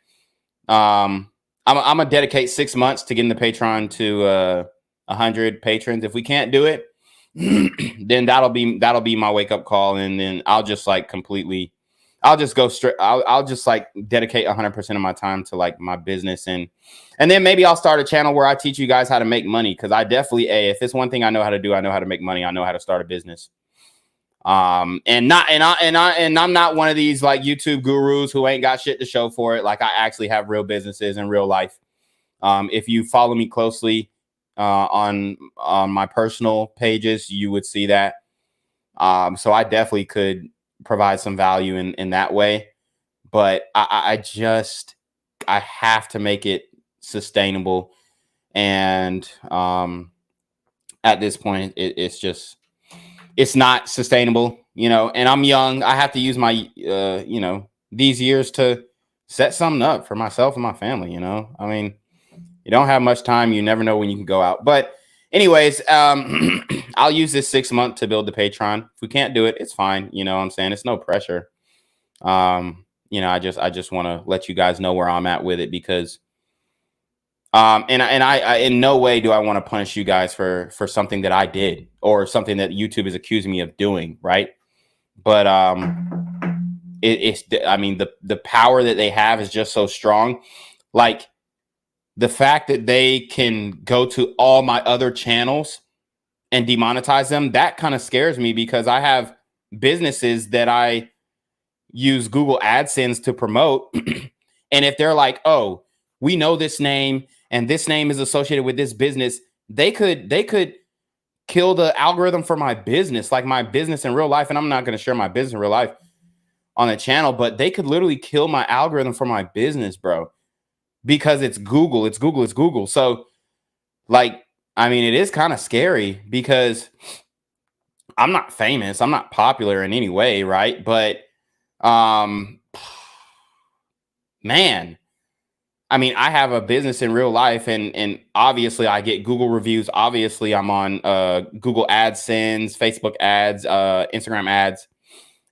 I'm gonna dedicate 6 months to getting the Patreon to 100 patrons. If we can't do it, then that'll be my wake up call, and then I'll just like completely, I'll just go straight. I'll just like dedicate 100% of my time to like my business, and then maybe I'll start a channel where I teach you guys how to make money, because I definitely, if it's one thing I know how to do, I know how to make money. I know how to start a business. And I'm not one of these like YouTube gurus who ain't got shit to show for it. Like, I actually have real businesses in real life. If you follow me closely on my personal pages, you would see that. So I definitely could provide some value in that way, but I have to make it sustainable. And at this point, it's not sustainable, you know, and I'm young. I have to use my, you know, these years to set something up for myself and my family, you know. I mean, you don't have much time. You never know when you can go out. But anyways, I'll use this 6 month to build the Patreon. If we can't do it, it's fine. You know what I'm saying? It's no pressure. You know, I just want to let you guys know where I'm at with it, because and I in no way do I want to punish you guys for something that I did or something that YouTube is accusing me of doing, right? But it's I mean, the power that they have is just so strong. Like, the fact that they can go to all my other channels and demonetize them, that kind of scares me, because I have businesses that I use Google AdSense to promote. And if they're like, oh, we know this name and this name is associated with this business, they could kill the algorithm for my business, like my business in real life. And I'm not going to share my business in real life on the channel, but they could literally kill my algorithm for my business, bro, because it's Google. It's Google. It's Google. So, like, I mean, it is kind of scary, because I'm not famous. I'm not popular in any way, right? But man, I mean, I have a business in real life, and obviously I get Google reviews. Obviously, I'm on Google AdSense, Facebook ads, Instagram ads,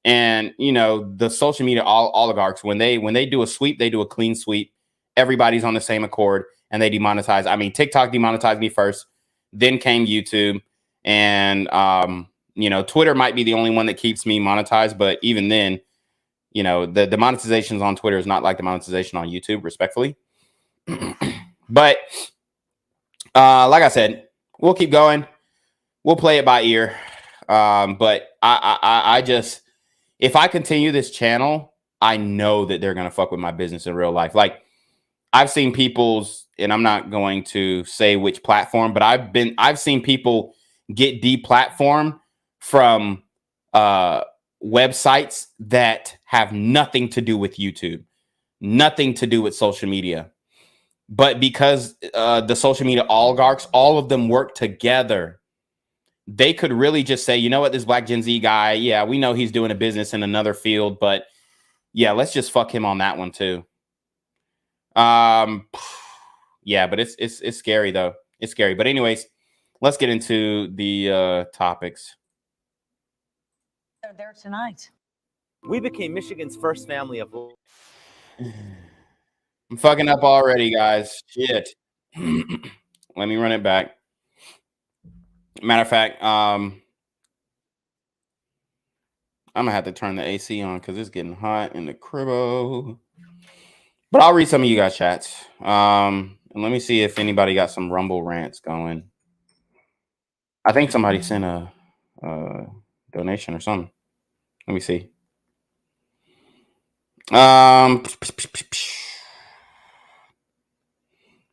and you know, the social media oligarchs, when they do a sweep, they do a clean sweep. Everybody's on the same accord, and they demonetize. I mean, TikTok demonetized me first, then came YouTube, and you know, Twitter might be the only one that keeps me monetized, but even then, you know, the monetizations on Twitter is not like the monetization on YouTube, respectfully. But like I said, we'll keep going. We'll play it by ear. But I just, if I continue this channel, I know that they're gonna fuck with my business in real life. Like, I've seen people's, and I'm not going to say which platform, but I've seen people get deplatformed from websites that have nothing to do with YouTube, nothing to do with social media. But because the social media oligarchs, all of them work together, they could really just say, you know what, this Black Gen Z guy, yeah, we know he's doing a business in another field, but yeah, let's just fuck him on that one too. Yeah, but it's scary though. It's scary. But anyways, let's get into the topics. They're there tonight. We became Michigan's first family of. I'm fucking up already, guys. Shit. Let me run it back. Matter of fact, I'm gonna have to turn the AC on because it's getting hot in the cribbo. But I'll read some of you guys' chats. And let me see if anybody got some Rumble rants going. I think somebody sent a donation or something. Let me see.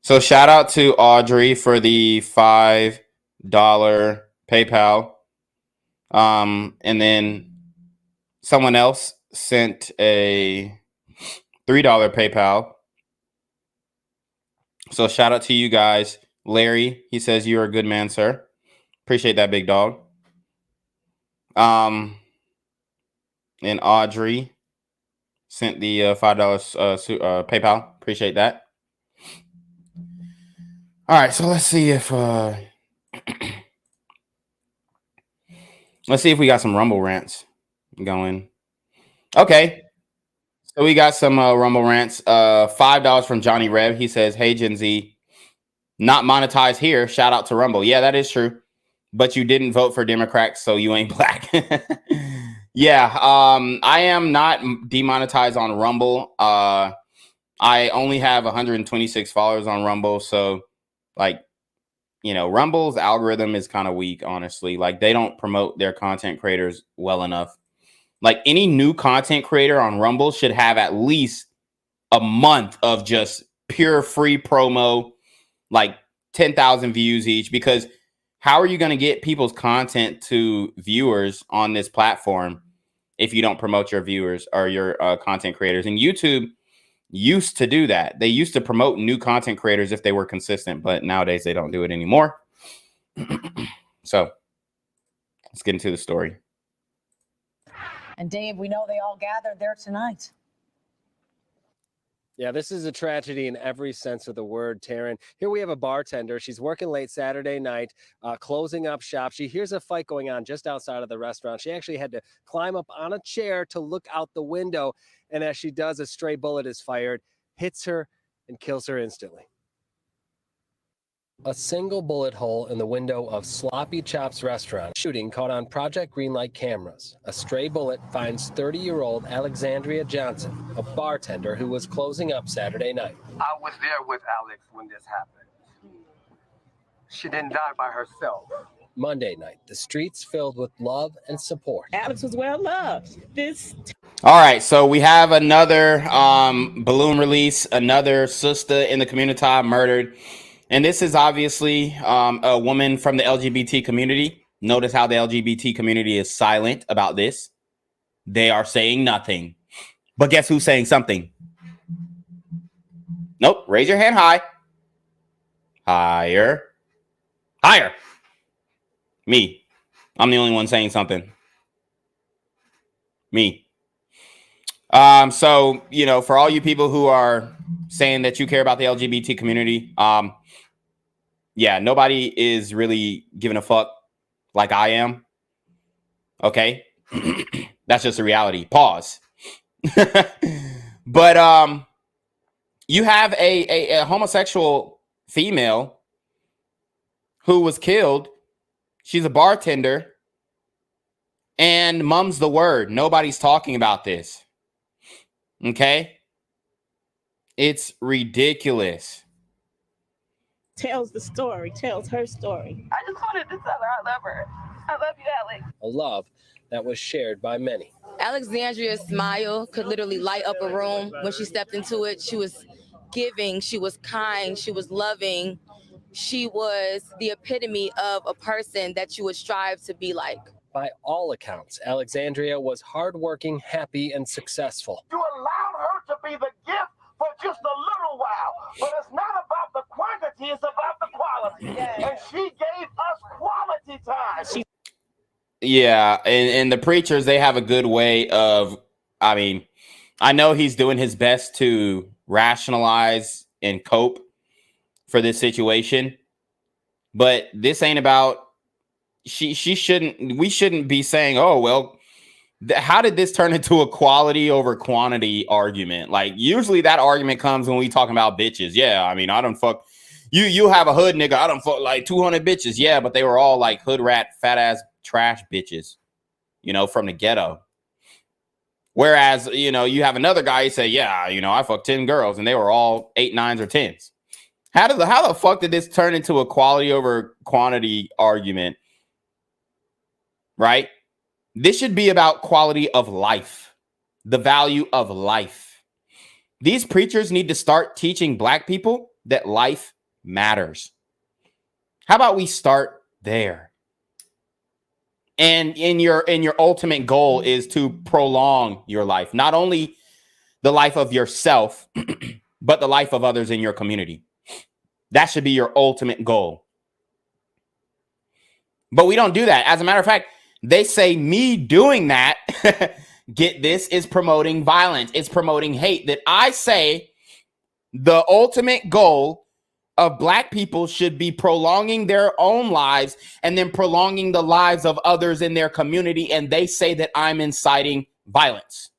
So shout out to Audrey for the $5 PayPal. And then someone else sent a $3 PayPal. So shout out to you guys. Larry, he says you're a good man, sir. Appreciate that, big dog. And Audrey sent the $5 PayPal. Appreciate that. All right, so let's see if we got some Rumble rants going. Okay. So we got some Rumble rants. $5 from Johnny Rev. He says, "Hey Gen Z, not monetized here. Shout out to Rumble." Yeah, that is true. But you didn't vote for Democrats, so you ain't black. Yeah, I am not demonetized on Rumble. I only have 126 followers on Rumble, so like, you know, Rumble's algorithm is kind of weak, honestly. Like, they don't promote their content creators well enough. Like, any new content creator on Rumble should have at least a month of just pure free promo, like 10,000 views each, because how are you going to get people's content to viewers on this platform if you don't promote your viewers or your content creators? And YouTube used to do that. They used to promote new content creators if they were consistent, but nowadays they don't do it anymore. So let's get into the story. And Dave, we know they all gathered there tonight. Yeah, this is a tragedy in every sense of the word, Taryn. Here we have a bartender. She's working late Saturday night, closing up shop. She hears a fight going on just outside of the restaurant. She actually had to climb up on a chair to look out the window. And as she does, a stray bullet is fired, hits her, and kills her instantly. A single bullet hole in the window of Sloppy Chops restaurant. Shooting caught on Project Greenlight cameras. A stray bullet finds 30-year-old Alexandria Johnson, a bartender who was closing up Saturday night. I was there with Alex when this happened. She didn't die by herself. Monday night, the streets filled with love and support. Alex was well loved. All right, so we have another balloon release, another sister in the community murdered. And this is obviously a woman from the LGBT community. Notice how the LGBT community is silent about this. They are saying nothing. But guess who's saying something? Nope. Raise your hand high. Higher. Higher. Me. I'm the only one saying something. Me. So, you know, for all you people who are saying that you care about the LGBT community, yeah, nobody is really giving a fuck like I am. Okay. That's just a reality. Pause. But you have a homosexual female who was killed. She's a bartender. And mum's the word. Nobody's talking about this. Okay. It's ridiculous. Tells the story, tells her story. I just wanted to tell her I love her. I love you, Alex. A love that was shared by many. Alexandria's smile could literally light up a room. When she stepped into it, she was giving, she was kind, she was loving. She was the epitome of a person that you would strive to be like. By all accounts, Alexandria was hardworking, happy, and successful. You allowed her to be the gift for just a little while. But it's not about the quantity, it's about the quality. And she gave us quality time. Yeah, and the preachers, they have a good way of, I mean, I know he's doing his best to rationalize and cope for this situation, but this ain't about, we shouldn't be saying, oh, well, how did this turn into a quality over quantity argument? Like, usually that argument comes when we talking about bitches. Yeah, I mean, I don't fuck, you have a hood nigga, I don't fuck like 200 bitches. Yeah, but they were all like hood rat, fat ass, trash bitches, you know, from the ghetto. Whereas, you know, you have another guy, he say, yeah, you know, I fucked 10 girls and they were all 8, 9s, or 10s. How the fuck did this turn into a quality over quantity argument? Right? This should be about quality of life, the value of life. These preachers need to start teaching black people that life matters. How about we start there? And in your ultimate goal is to prolong your life, not only the life of yourself, but the life of others in your community. That should be your ultimate goal. But we don't do that. As a matter of fact, they say me doing that, get this, is promoting violence. It's promoting hate. That I say the ultimate goal of black people should be prolonging their own lives and then prolonging the lives of others in their community. And they say that I'm inciting violence.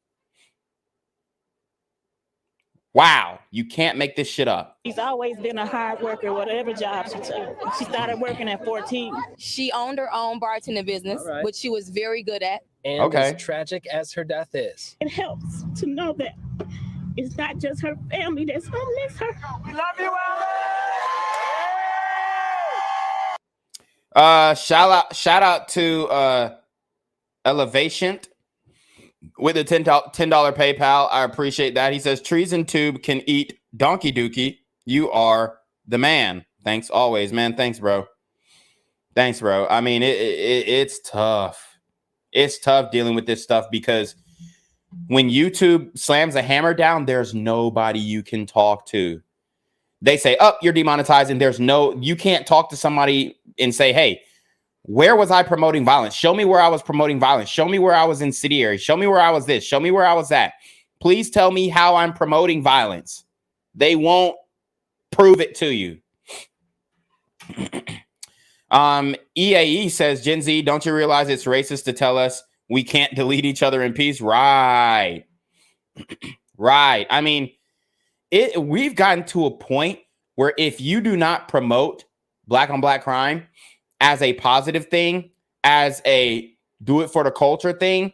Wow, you can't make this shit up. She's always been a hard worker, whatever job she took. She started working at 14. She owned her own bartending business, which she was very good at. And as tragic as her death is, it helps to know that it's not just her family that's gonna miss her. We love you, Shout out to Elevation with a $10 PayPal. I appreciate that. He says, Treason Tube can eat donkey dookie. You are the man. Thanks always, man. Thanks, bro. Thanks, bro. I mean, it's tough. It's tough dealing with this stuff because When YouTube slams a hammer down, there's nobody you can talk to. They say, oh, you're demonetized, and you can't talk to somebody and say, hey, where was I promoting violence? Show me where I was promoting violence. Show me where I was incendiary. Show me where I was this. Show me where I was that. Please tell me how I'm promoting violence. They won't prove it to you. EAE says, Gen Z, don't you realize it's racist to tell us we can't delete each other in peace? Right. Right. I mean, we've gotten to a point where if you do not promote black on black crime as a positive thing, as a do it for the culture thing,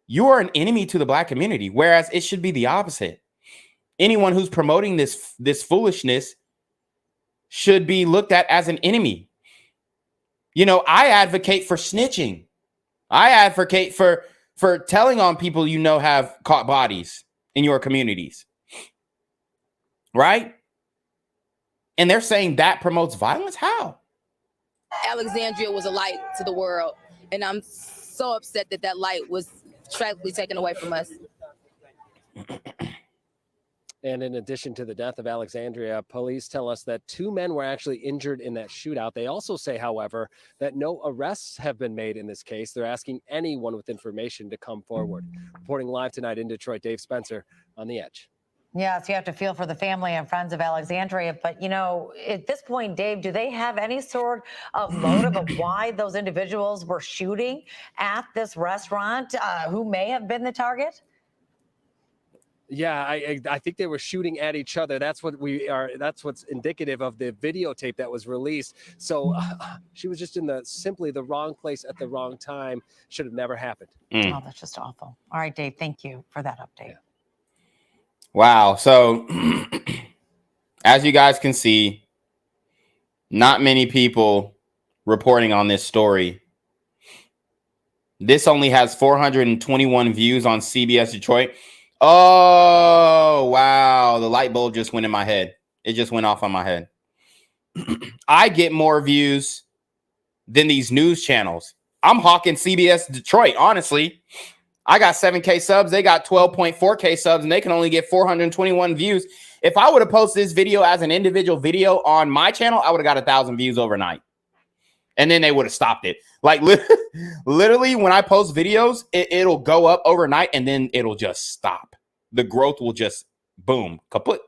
you are an enemy to the black community, whereas it should be the opposite. Anyone who's promoting this foolishness should be looked at as an enemy. You know, I advocate for snitching. I advocate for telling on people have caught bodies in your communities. Right? And they're saying that promotes violence? How? Alexandria was a light to the world, and I'm so upset that that light was tragically taken away from us. And in addition to the death of Alexandria, police tell us that 2 men were actually injured in that shootout. They also say, however, that no arrests have been made in this case. They're asking anyone with information to come forward. Reporting live tonight in Detroit, Dave Spencer on The Edge. Yes, you have to feel for the family and friends of Alexandria. But, at this point, Dave, do they have any sort of motive of why those individuals were shooting at this restaurant? Who may have been the target? Yeah, I think they were shooting at each other. That's what's indicative of the videotape that was released. So she was just in simply the wrong place at the wrong time. Should have never happened. Oh, that's just awful. All right, Dave, thank you for that update. Yeah. Wow. So as you guys can see, not many people reporting on this story. This only has 421 views on CBS Detroit. Oh, wow. The light bulb just went in my head. It just went off on my head. I get more views than these news channels. I'm hawking CBS Detroit, honestly. I got 7K subs. They got 12.4K subs, and they can only get 421 views. If I would have posted this video as an individual video on my channel, I would have got 1,000 views overnight. And then they would have stopped it. Like, literally, when I post videos, it'll go up overnight, and then it'll just stop. The growth will just, boom, kaput.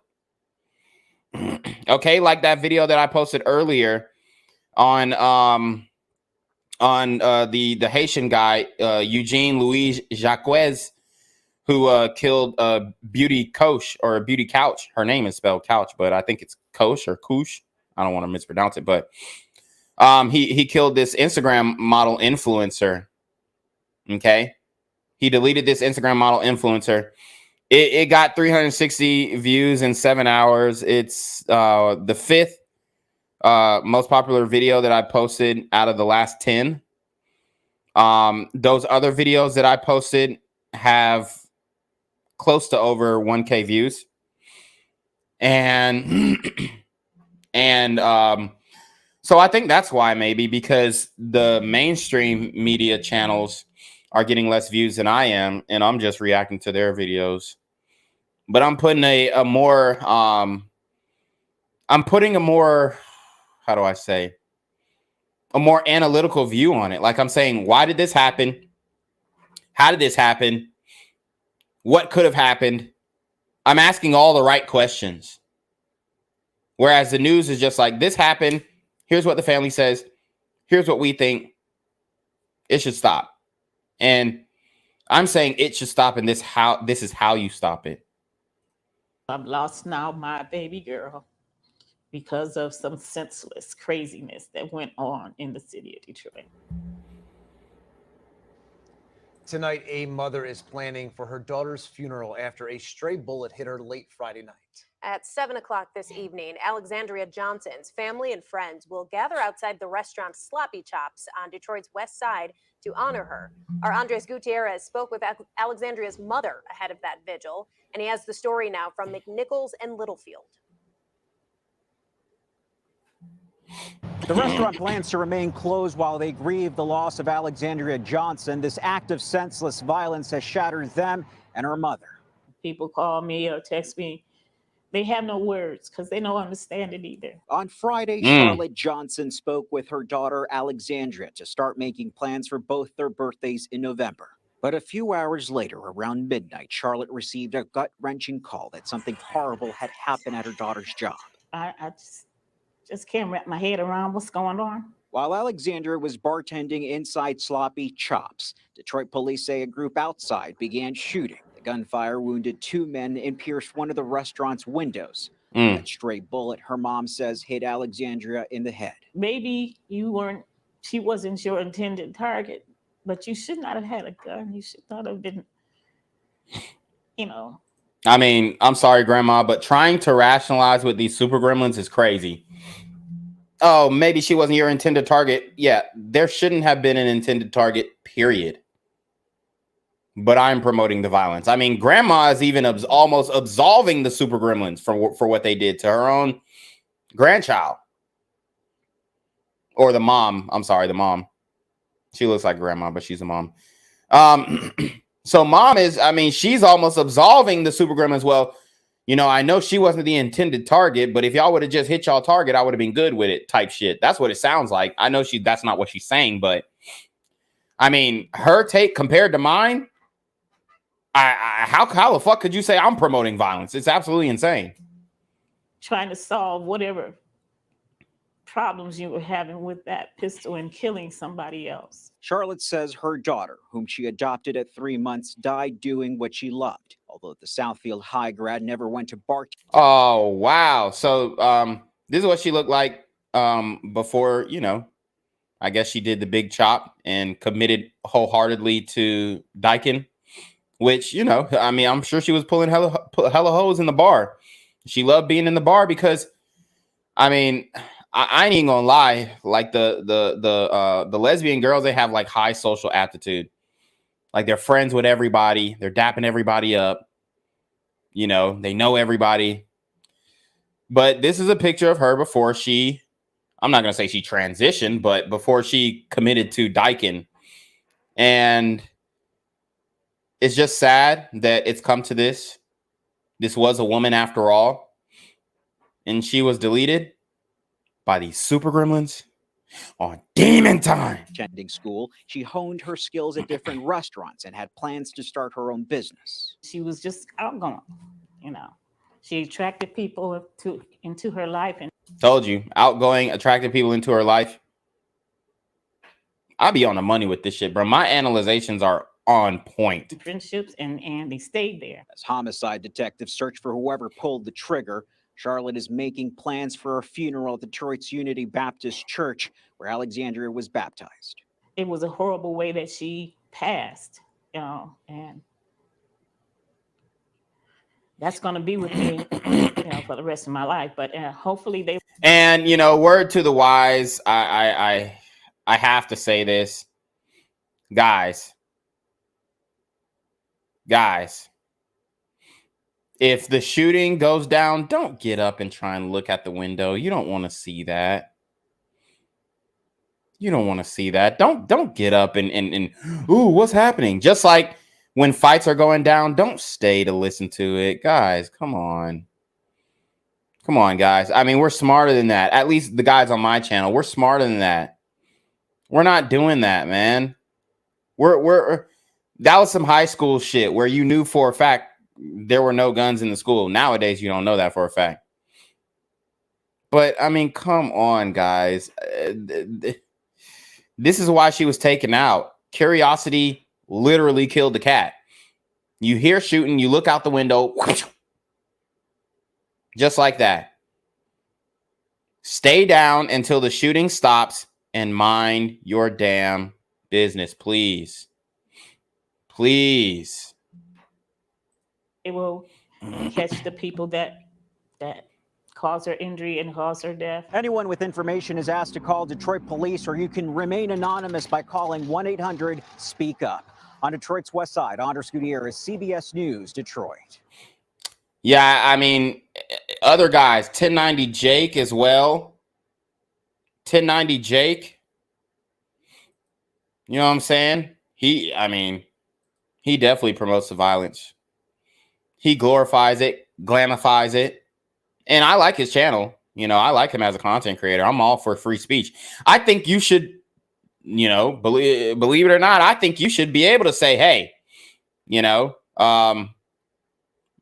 Okay, like that video that I posted earlier on the Haitian guy, Eugene Louis Jacques, who killed Beauty Couch or Beauty Couch. Her name is spelled Couch, but I think it's Couch or Couche. I don't want to mispronounce it, but he killed this Instagram model influencer. Okay, he deleted this Instagram model influencer. It got 360 views in 7 hours. It's the 5th most popular video that I posted out of the last 10. Those other videos that I posted have close to over 1K views. And so I think that's why, maybe because the mainstream media channels are getting less views than I am, and I'm just reacting to their videos. But I'm putting a more how do I say, a more analytical view on it. Like, I'm saying, why did this happen? How did this happen? What could have happened? I'm asking all the right questions. Whereas the news is just like, this happened. Here's what the family says. Here's what we think. It should stop. And I'm saying it should stop, and this is how you stop it. I've lost now my baby girl because of some senseless craziness that went on in the city of Detroit. Tonight, a mother is planning for her daughter's funeral after a stray bullet hit her late Friday night. At 7 o'clock this evening, Alexandria Johnson's family and friends will gather outside the restaurant Sloppy Chops on Detroit's west side to honor her. Our Andres Gutierrez spoke with Alexandria's mother ahead of that vigil, and he has the story now from McNichols and Littlefield. The restaurant plans to remain closed while they grieve the loss of Alexandria Johnson. This act of senseless violence has shattered them and her mother. People call me or text me. They have no words because they don't understand it either. On Friday, Charlotte Johnson spoke with her daughter Alexandria to start making plans for both their birthdays in November. But a few hours later, around midnight, Charlotte received a gut-wrenching call that something horrible had happened at her daughter's job. I just can't wrap my head around what's going on. While Alexandria was bartending inside Sloppy Chops, Detroit police say a group outside began shooting. The gunfire wounded 2 men and pierced one of the restaurant's windows. That stray bullet, her mom says, hit Alexandria in the head. Maybe she wasn't your intended target, but you should not have had a gun. You should not have been, I mean, I'm sorry, Grandma, but trying to rationalize with these super gremlins is crazy. Oh, maybe she wasn't your intended target. Yeah, there shouldn't have been an intended target, period. But I'm promoting the violence. I mean, Grandma is even almost absolving the super gremlins for what they did to her own grandchild. Or the mom. I'm sorry, the mom. She looks like Grandma, but she's a mom. So mom is, I mean, she's almost absolving the super gremlins. Well, I know she wasn't the intended target, but if y'all would have just hit y'all target, I would have been good with it type shit. That's what it sounds like. I know that's not what she's saying, but I mean, her take compared to mine, how the fuck could you say I'm promoting violence? It's absolutely insane. Trying to solve whatever problems you were having with that pistol and killing somebody else. Charlotte says her daughter, whom she adopted at 3 months, died doing what she loved. Although the Southfield High grad never went to bar. Oh, wow. So this is what she looked like before, I guess she did the big chop and committed wholeheartedly to Dykin, which, I mean, I'm sure she was pulling hella hoes in the bar. She loved being in the bar because, I mean, I ain't gonna lie. Like the lesbian girls, they have like high social aptitude. Like they're friends with everybody. They're dapping everybody up. They know everybody. But this is a picture of her before I'm not gonna say she transitioned, but before she committed to Dykin. And it's just sad that it's come to this. This was a woman after all. And she was deleted by these super gremlins on demon time. Attending school, she honed her skills at different restaurants and had plans to start her own business. She was just outgoing, She attracted people into her life. And told you, outgoing, attracted people into her life. I'll be on the money with this shit, bro. My analyzations are on point. Friendships, and they stayed there. As homicide detectives search for whoever pulled the trigger, Charlotte is making plans for a funeral at Detroit's Unity Baptist Church, where Alexandria was baptized. It was a horrible way that she passed, and that's going to be with me, for the rest of my life. But hopefully they. And word to the wise, I have to say this, guys. If the shooting goes down, don't get up and try and look at the window. You don't want to see that. Don't get up and ooh, what's happening? Just like when fights are going down, don't stay to listen to it. Guys, come on. Come on, guys. I mean, we're smarter than that. At least the guys on my channel, we're smarter than that. We're not doing that, man. That was some high school shit where you knew for a fact there were no guns in the school. Nowadays, you don't know that for a fact. But, I mean, come on, guys. This is why she was taken out. Curiosity literally killed the cat. You hear shooting, you look out the window. Just like that. Stay down until the shooting stops and mind your damn business, please. Please. It will catch the people that cause her injury and cause her death. Anyone with information is asked to call Detroit police, or you can remain anonymous by calling 1-800-SPEAK UP. On Detroit's West Side, Andres Gutierrez, CBS News, Detroit. Yeah, I mean, other guys, 1090 Jake as well. 1090 Jake, you know what I'm saying? He definitely promotes the violence. He glorifies it, glamifies it. And I like his channel. You know, I like him as a content creator. I'm all for free speech. I think you should, you know, believe it or not, I think you should be able to say, hey, you know,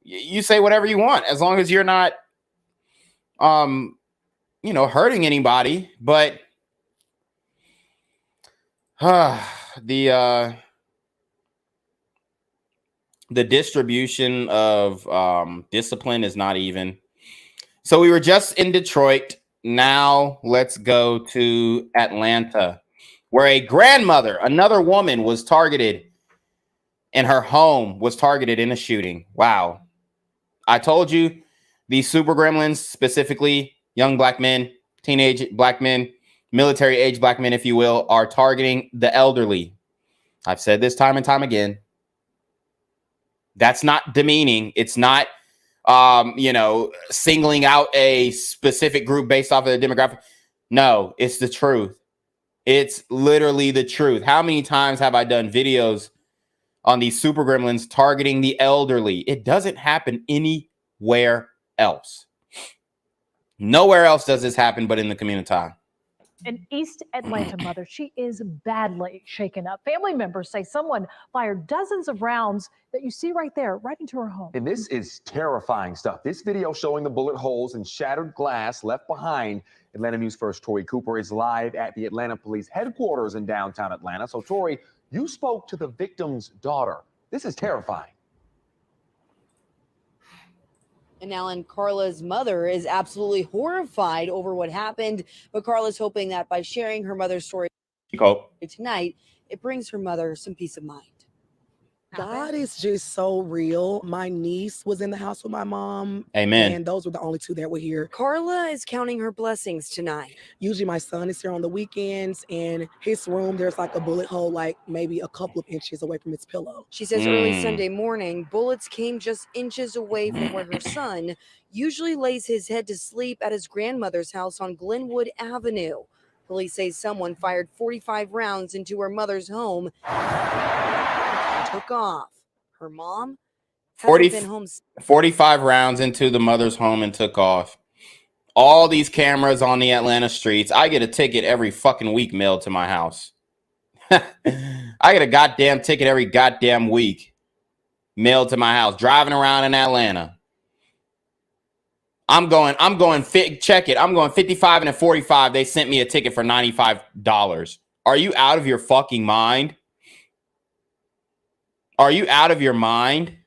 you say whatever you want as long as you're not, you know, hurting anybody. But the distribution of discipline is not even. So we were just in Detroit. Now let's go to Atlanta, where a grandmother, another woman, was targeted, and her home was targeted in a shooting. Wow. I told you these super gremlins, specifically young black men, teenage black men, military age black men, if you will, are targeting the elderly. I've said this time and time again. That's not demeaning. It's not, you know, singling out a specific group based off of the demographic. No, it's the truth. It's literally the truth. How many times have I done videos on these super gremlins targeting the elderly? It doesn't happen anywhere else. Nowhere else does this happen but in the community. An East Atlanta mother, she is badly shaken up. Family members say someone fired dozens of rounds that you see right there, right into her home. And this is terrifying stuff. This video showing the bullet holes and shattered glass left behind. Atlanta News First Tori Cooper is live at the Atlanta Police headquarters in downtown Atlanta. So, Tori, you spoke to the victim's daughter. This is terrifying. And Alan, Carla's mother is absolutely horrified over what happened, but Carla's hoping that by sharing her mother's story tonight, it brings her mother some peace of mind. God is just so real. My niece was in the house with my mom. Amen. And those were the only two that were here. Carla is counting her blessings tonight. Usually my son is here on the weekends, and his room, there's like a bullet hole, like maybe a couple of inches away from his pillow. She says early Sunday morning, bullets came just inches away from where her son usually lays his head to sleep at his grandmother's house on Glenwood Avenue. Police say someone fired 45 rounds into her mother's home and took off. Her mom hasn't been home. 45 rounds into the mother's home and took off. All these cameras on the Atlanta streets. I get a ticket every fucking week mailed to my house. I get a goddamn ticket every goddamn week mailed to my house. Driving around in Atlanta. I'm going check it. I'm going 55 and a 45. They sent me a ticket for $95. Are you out of your fucking mind? Are you out of your mind?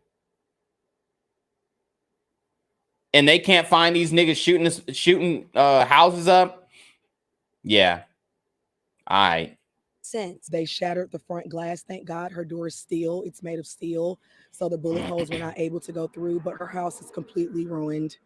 And they can't find these niggas shooting houses up? Yeah. All right. Since they shattered the front glass, thank God her door is steel. It's made of steel. So the bullet holes were not able to go through, but her house is completely ruined.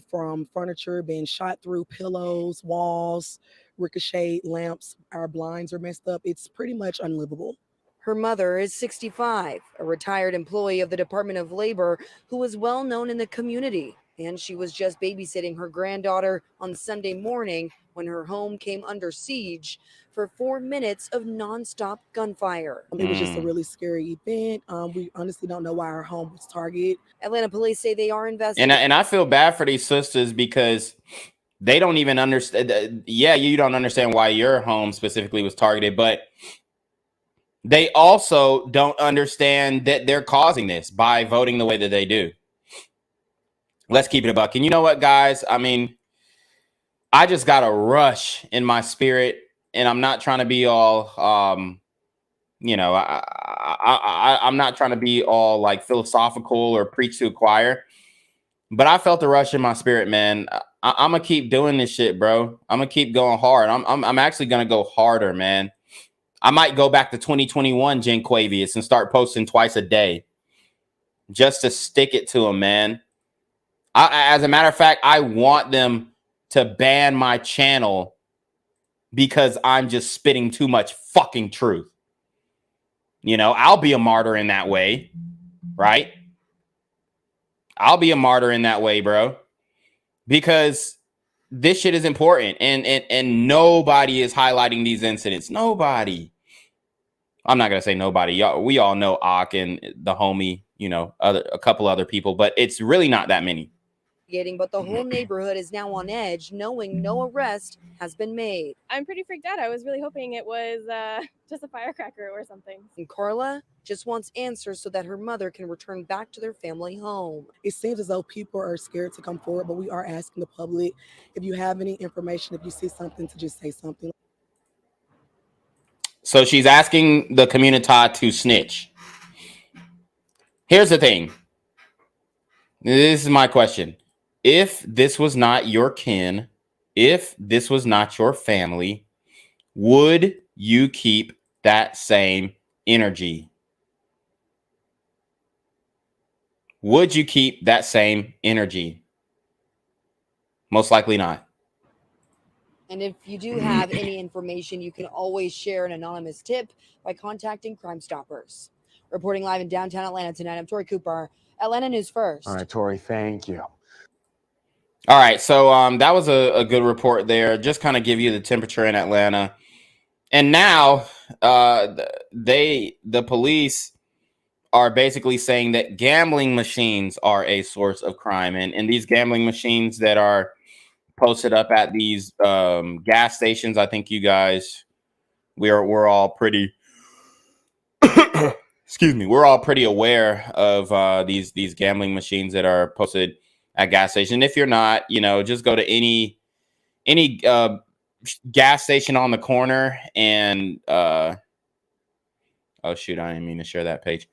From furniture being shot through, pillows, walls, ricochet lamps. Our blinds are messed up. It's pretty much unlivable. Her mother is 65, a retired employee of the Department of Labor who is well known in the community. And she was just babysitting her granddaughter on Sunday morning when her home came under siege for 4 minutes of nonstop gunfire. It was just a really scary event. We honestly don't know why our home was targeted. Atlanta police say they are investigating. And I feel bad for these sisters because they don't even understand. Yeah, you don't understand why your home specifically was targeted, but they also don't understand that they're causing this by voting the way that they do. Let's keep it a buck. And you know what, guys? I mean, I just got a rush in my spirit, and I'm not trying to be all, you know, I'm not trying to be all like philosophical or preach to a choir, but I felt a rush in my spirit, man. I'm gonna keep doing this shit, bro. I'm gonna keep going hard. I'm actually gonna go harder, man. I might go back to 2021 Jen Quavius and start posting twice a day just to stick it to them, man. As a matter of fact, I want them to ban my channel because I'm just spitting too much fucking truth. You know, I'll be a martyr in that way, right? I'll be a martyr in that way, bro. Because this shit is important, and nobody is highlighting these incidents. Nobody. I'm not gonna say nobody. Y'all, we all know Ak and the homie, you know, a couple other people, but it's really not that many. But the whole neighborhood is now on edge, knowing no arrest has been made. I'm pretty freaked out. I was really hoping it was just a firecracker or something. And Carla just wants answers so that her mother can return back to their family home. It seems as though people are scared to come forward, but we are asking the public, if you have any information, if you see something, to just say something. So she's asking the community to snitch. Here's the thing. This is my question. If this was not your kin, if this was not your family, would you keep that same energy? Would you keep that same energy? Most likely not. And if you do have any information, you can always share an anonymous tip by contacting Crime Stoppers. Reporting live in downtown Atlanta tonight, I'm Tori Cooper, Atlanta News First. All right, Tori, thank you. All right, so that was a good report there. Just kind of give you the temperature in Atlanta. And now the police are basically saying that gambling machines are a source of crime. And these gambling machines that are posted up at these gas stations, I think you guys, we're all pretty excuse me, we're all pretty aware of these gambling machines that are posted at gas station. If you're not, you know, just go to any gas station on the corner and oh shoot, I didn't mean to share that page.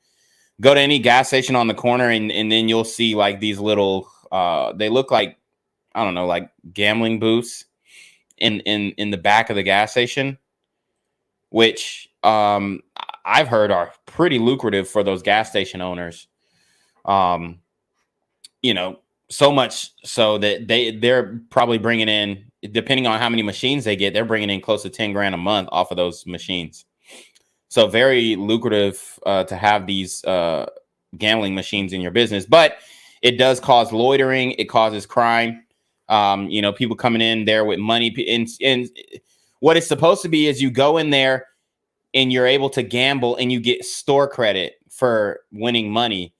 Go to any gas station on the corner and then you'll see like these little they look like, I don't know, like gambling booths in the back of the gas station, which I've heard are pretty lucrative for those gas station owners. You know, so much so that they're probably bringing in, depending on how many machines they get, they're bringing in close to 10 grand a month off of those machines. So very lucrative to have these gambling machines in your business, but it does cause loitering. It causes crime. You know, people coming in there with money, and what it's supposed to be is you go in there and you're able to gamble and you get store credit for winning money.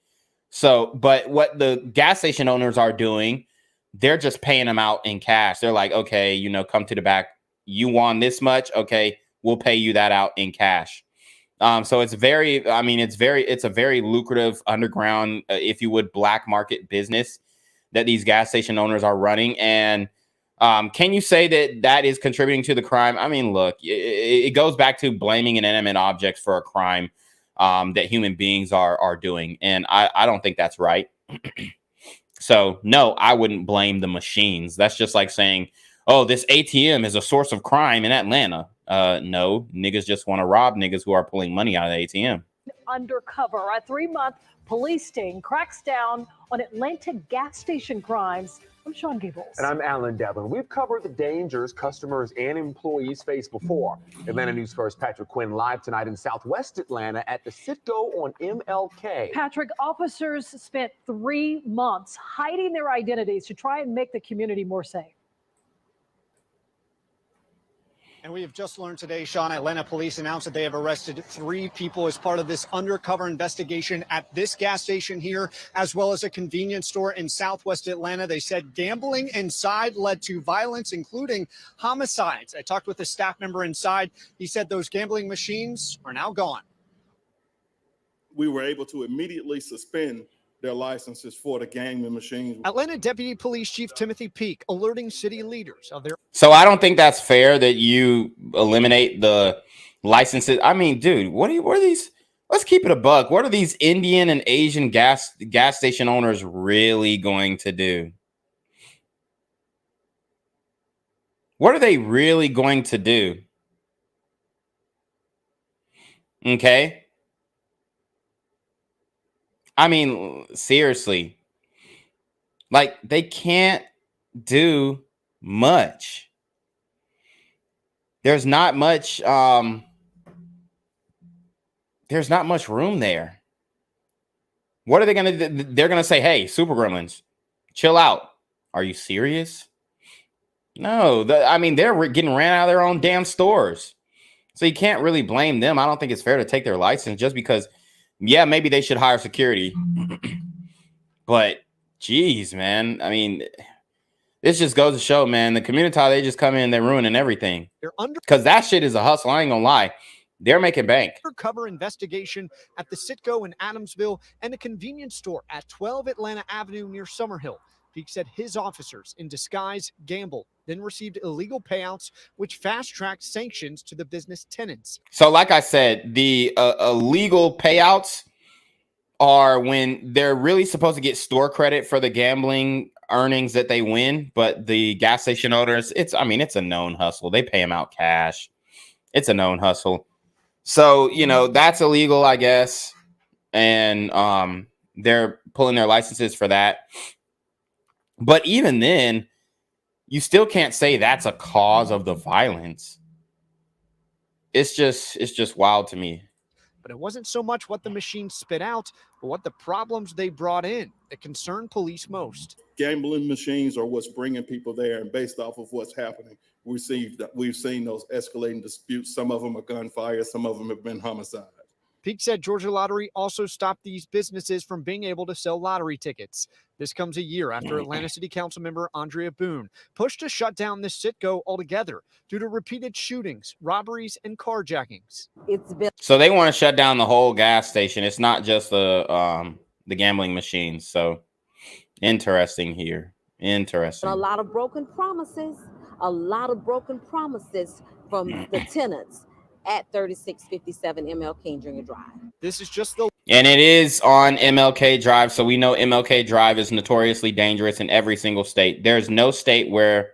So, but what the gas station owners are doing, they're just paying them out in cash. They're like, okay, you know, come to the back. You won this much. Okay, we'll pay you that out in cash. So it's very, I mean, it's a very lucrative underground, if you would, black market business that these gas station owners are running. And can you say that that is contributing to the crime? I mean, look, it goes back to blaming inanimate objects for a crime that human beings are doing. And I don't think that's right. So, no, I wouldn't blame the machines. That's just like saying, oh, this ATM is a source of crime in Atlanta. No, niggas just want to rob niggas who are pulling money out of the ATM. Undercover, a 3-month police sting cracks down on Atlanta gas station crimes. I'm Sean Gables. And I'm Alan Devlin. We've covered the dangers customers and employees face before. Atlanta News First Patrick Quinn live tonight in Southwest Atlanta at the Citgo on MLK. Patrick, officers spent 3 months hiding their identities to try and make the community more safe. And we have just learned today, Sean, Atlanta police announced that they have arrested 3 people as part of this undercover investigation at this gas station here, as well as a convenience store in Southwest Atlanta. They said gambling inside led to violence, including homicides. I talked with a staff member inside. He said those gambling machines are now gone. We were able to immediately suspend their licenses for the gambling machines. Atlanta Deputy Police Chief Timothy Peake alerting city leaders of their... So I don't think that's fair that you eliminate the licenses. I mean, dude, what are these? Let's keep it a buck. What are these Indian and Asian gas station owners really going to do? What are they really going to do? Okay. I mean, seriously, like they can't do much. There's not much room there. What are they going to do? They're going to say, hey, Super Gremlins, chill out. Are you serious? No, I mean, they're getting ran out of their own damn stores. So you can't really blame them. I don't think it's fair to take their license just because, yeah, maybe they should hire security. But, geez, man. I mean, this just goes to show, man, the community, they just come in, they're ruining everything. Because that shit is a hustle. I ain't gonna lie. They're making bank. Undercover investigation at the Citgo in Adamsville and a convenience store at 12 Atlanta Avenue near Summerhill. Peak said his officers, in disguise, gambled, then received illegal payouts, which fast-tracked sanctions to the business tenants. So, like I said, the illegal payouts are when they're really supposed to get store credit for the gambling earnings that they win, but the gas station owners, it's a known hustle. They pay them out cash. It's a known hustle. So, that's illegal, I guess. And they're pulling their licenses for that. But even then, you still can't say that's a cause of the violence. It's just wild to me. But it wasn't so much what the machine spit out, but what the problems they brought in that concerned police most. Gambling machines are what's bringing people there, and based off of what's happening, we've seen those escalating disputes. Some of them are gunfire, some of them have been homicide. Peak said Georgia Lottery also stopped these businesses from being able to sell lottery tickets. This comes a year after Atlanta City Council member Andrea Boone pushed to shut down the Citgo altogether due to repeated shootings, robberies, and carjackings. So they want to shut down the whole gas station. It's not just the gambling machines. So interesting here. Interesting. A lot of broken promises from the tenants at 3657 MLK Junior Drive. This is just the... And it is on MLK Drive, so we know MLK Drive is notoriously dangerous in every single state. There's no state where...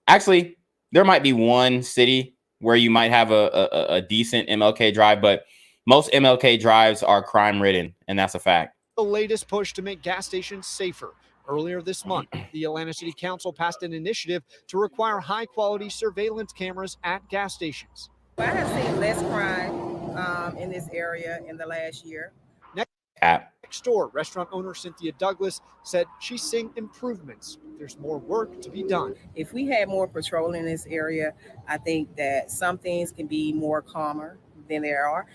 Actually, there might be one city where you might have a decent MLK Drive, but most MLK Drives are crime-ridden, and that's a fact. The latest push to make gas stations safer. Earlier this month, the Atlanta City Council passed an initiative to require high-quality surveillance cameras at gas stations. I have seen less crime in this area in the last year. Next door, restaurant owner Cynthia Douglas said she's seeing improvements. There's more work to be done. If we had more patrol in this area, I think that some things can be more calmer than there are.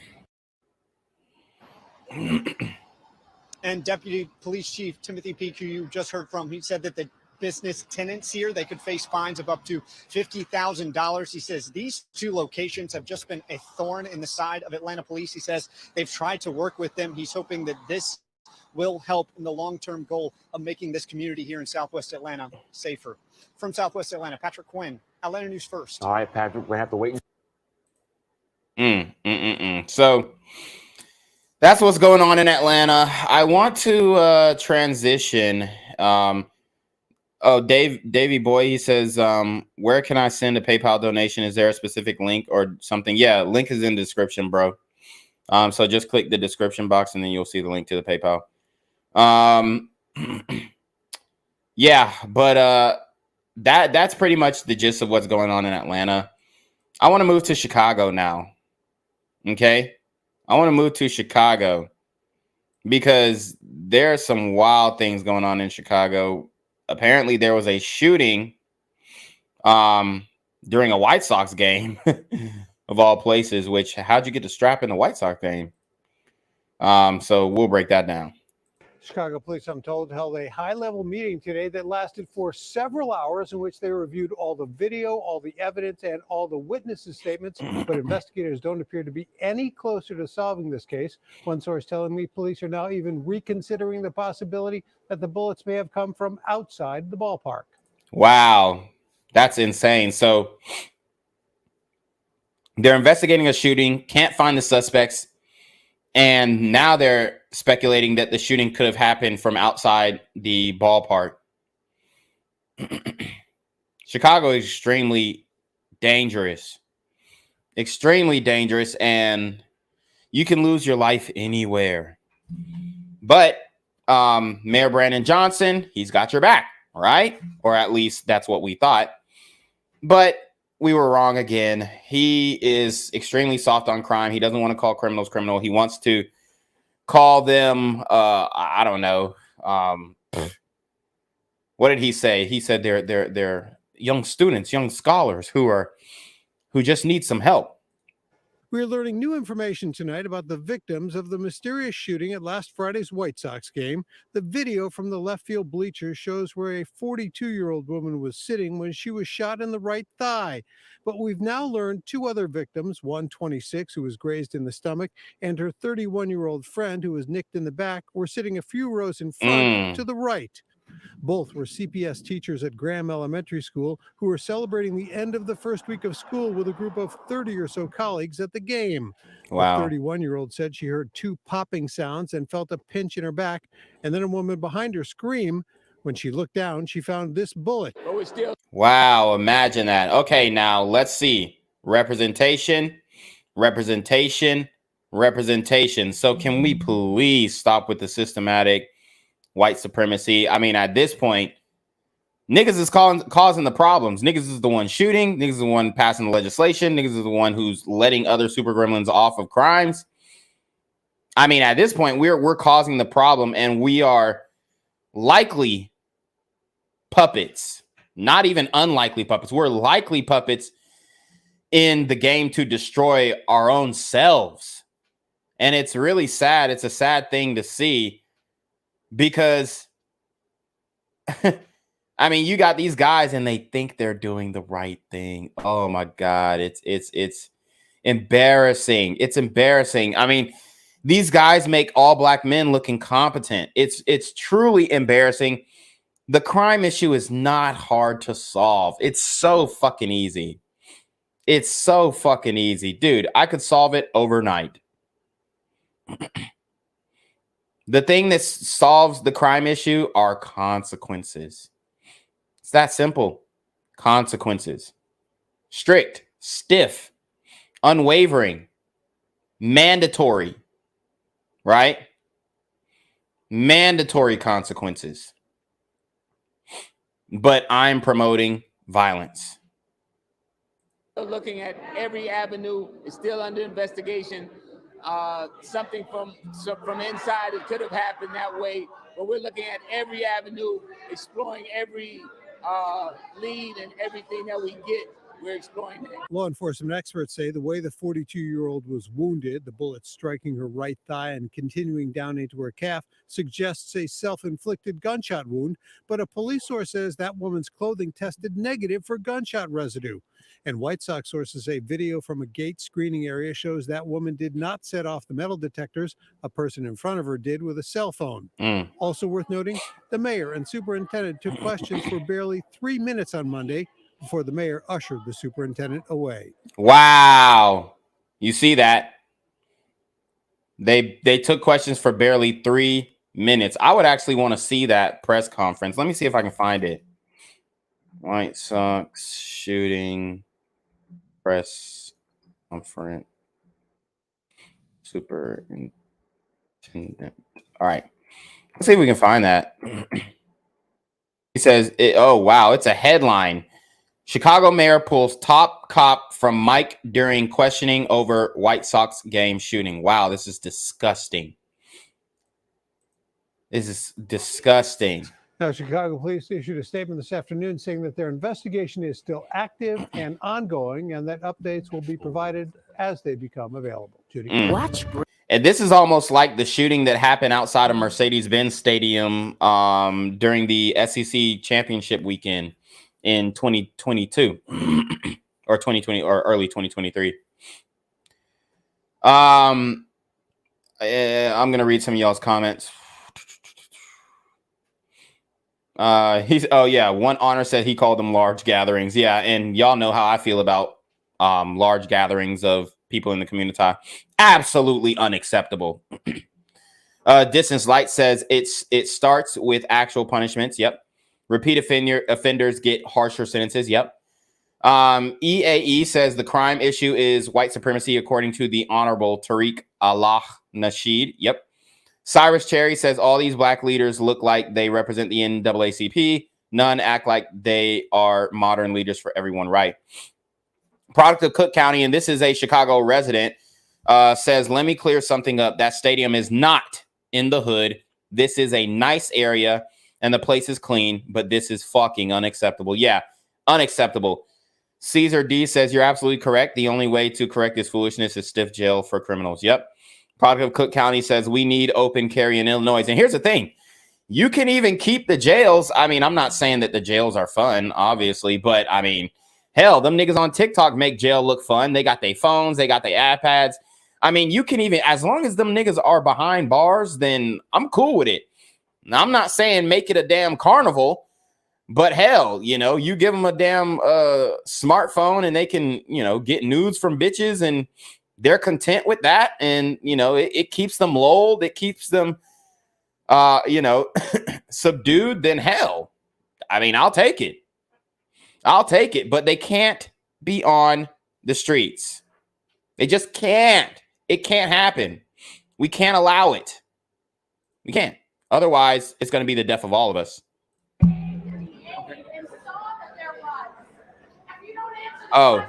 And Deputy Police Chief Timothy Peak, who you just heard from, he said that the business tenants here, they could face fines of up to $50,000. He says these two locations have just been a thorn in the side of Atlanta police. He says they've tried to work with them. He's hoping that this will help in the long-term goal of making this community here in Southwest Atlanta safer. From Southwest Atlanta, Patrick Quinn, Atlanta News First. All right, Patrick, we have to wait. So that's what's going on in Atlanta. I want to transition. Davey Boy, he says, where can I send a PayPal donation? Is there a specific link or something? Yeah, link is in the description, bro. So just click the description box and then you'll see the link to the PayPal. Yeah, but that's pretty much the gist of what's going on in Atlanta. I want to move to Chicago now. Okay? I want to move to Chicago because there are some wild things going on in Chicago. Apparently, there was a shooting during a White Sox game, of all places, which, how'd you get the strap in the White Sox game? So we'll break that down. Chicago police, I'm told, held a high-level meeting today that lasted for several hours in which they reviewed all the video, all the evidence, and all the witnesses' statements, but investigators don't appear to be any closer to solving this case. One source telling me police are now even reconsidering the possibility that the bullets may have come from outside the ballpark. Wow, that's insane. So they're investigating a shooting, can't find the suspects, and now they're speculating that the shooting could have happened from outside the ballpark. Chicago is extremely dangerous, and you can lose your life anywhere. But Mayor Brandon Johnson, he's got your back, right? Or at least that's what we thought. But we were wrong again. He is extremely soft on crime. He doesn't want to call criminals criminal. He wants to call them, I don't know. What did he say? He said they're young students, young scholars who just need some help. We're learning new information tonight about the victims of the mysterious shooting at last Friday's White Sox game. The video from the left field bleachers shows where a 42-year-old woman was sitting when she was shot in the right thigh. But we've now learned two other victims, one 26 who was grazed in the stomach, and her 31-year-old friend who was nicked in the back, were sitting a few rows in front to the right. Both were CPS teachers at Graham Elementary School who were celebrating the end of the first week of school with a group of 30 or so colleagues at the game. Wow. The 31-year-old said she heard two popping sounds and felt a pinch in her back, and then a woman behind her scream. When she looked down, she found this bullet. Wow, imagine that. Okay, now let's see. Representation, representation, representation. So can we please stop with the systematic white supremacy? I mean, at this point, niggas is causing the problems. Niggas is the one shooting. Niggas is the one passing the legislation. Niggas is the one who's letting other super gremlins off of crimes. I mean, at this point, we're causing the problem, and we are likely puppets. Not even unlikely puppets. We're likely puppets in the game to destroy our own selves. And it's really sad. It's a sad thing to see. Because, I mean, you got these guys and they think they're doing the right thing. Oh my God, it's embarrassing. It's embarrassing. I mean, these guys make all black men look incompetent. It's truly embarrassing. The crime issue is not hard to solve. It's so fucking easy. It's so fucking easy. Dude, I could solve it overnight. The thing that solves the crime issue are consequences. It's that simple. Consequences. Strict, stiff, unwavering, mandatory, right? Mandatory consequences. But I'm promoting violence. Looking at every avenue is still under investigation. Something from inside, it could have happened that way, but we're looking at every avenue, exploring every lead and everything that we get. We're exploring it. Law enforcement experts say the way the 42-year-old was wounded, the bullet striking her right thigh and continuing down into her calf, suggests a self-inflicted gunshot wound, but a police source says that woman's clothing tested negative for gunshot residue. And White Sox sources say video from a gate screening area shows that woman did not set off the metal detectors. A person in front of her did with a cell phone. Also worth noting, the mayor and superintendent took questions for barely 3 minutes on Monday before the mayor ushered the superintendent away. Wow. You see that? They took questions for barely 3 minutes. I would actually want to see that press conference. Let me see if I can find it. White Sox shooting press conference. Superintendent. All right. Let's see if we can find that. He says, oh, wow, it's a headline. Chicago mayor pulls top cop from mic during questioning over White Sox game shooting. Wow, this is disgusting. This is disgusting. Now, Chicago police issued a statement this afternoon saying that their investigation is still active and ongoing and that updates will be provided as they become available. Judy. Watch. And this is almost like the shooting that happened outside of Mercedes-Benz Stadium during the SEC championship weekend in 2022 or 2020 or early 2023. I'm going to read some of y'all's comments. One honor said he called them large gatherings. Yeah, and y'all know how I feel about large gatherings of people in the community. Absolutely unacceptable. Distance Light says it starts with actual punishments. Yep. Repeat offenders get harsher sentences. Yep. EAE says the crime issue is white supremacy, according to the Honorable Tariq Allah Nasheed. Yep. Cyrus Cherry says all these black leaders look like they represent the NAACP. None act like they are modern leaders for everyone, right? Product of Cook County, and this is a Chicago resident, says, let me clear something up. That stadium is not in the hood. This is a nice area, and the place is clean, but this is fucking unacceptable. Yeah, Unacceptable. Caesar D says you're absolutely correct. The only way to correct this foolishness is stiff jail for criminals. Yep. Product of Cook County says we need open carry in Illinois. And here's the thing. You can even keep the jails. I mean, I'm not saying that the jails are fun, obviously, but I mean, hell, them niggas on TikTok make jail look fun. They got their phones, they got their iPads. I mean, you can even, as long as them niggas are behind bars, then I'm cool with it. Now, I'm not saying make it a damn carnival, but hell, you know, you give them a damn smartphone and they can, you know, get nudes from bitches and they're content with that. And, you know, it keeps them lulled. It keeps them, you know, subdued. Then hell, I mean, I'll take it. I'll take it. But they can't be on the streets. They just can't. It can't happen. We can't allow it. We can't. Otherwise, it's going to be the death of all of us. Oh,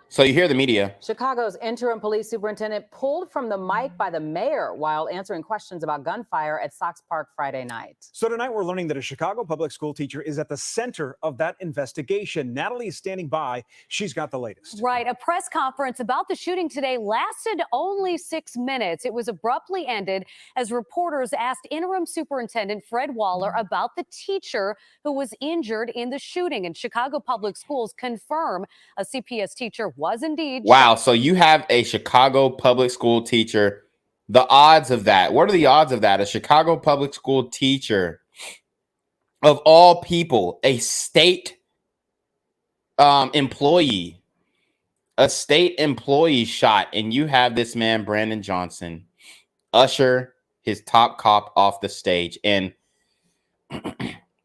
so you hear the media. Chicago's interim police superintendent pulled from the mic by the mayor while answering questions about gunfire at Sox Park Friday night. So tonight we're learning that a Chicago public school teacher is at the center of that investigation. Natalie is standing by. She's got the latest. Right. A press conference about the shooting today lasted only 6 minutes. It was abruptly ended as reporters asked interim superintendent Fred Waller about the teacher who was injured in the shooting. And Chicago Public Schools confirm a CPS teacher was indeed. Wow. So you have a Chicago public school teacher. The odds of that. What are the odds of that? A Chicago public school teacher, of all people, a state employee, shot, and you have this man, Brandon Johnson, usher his top cop off the stage. And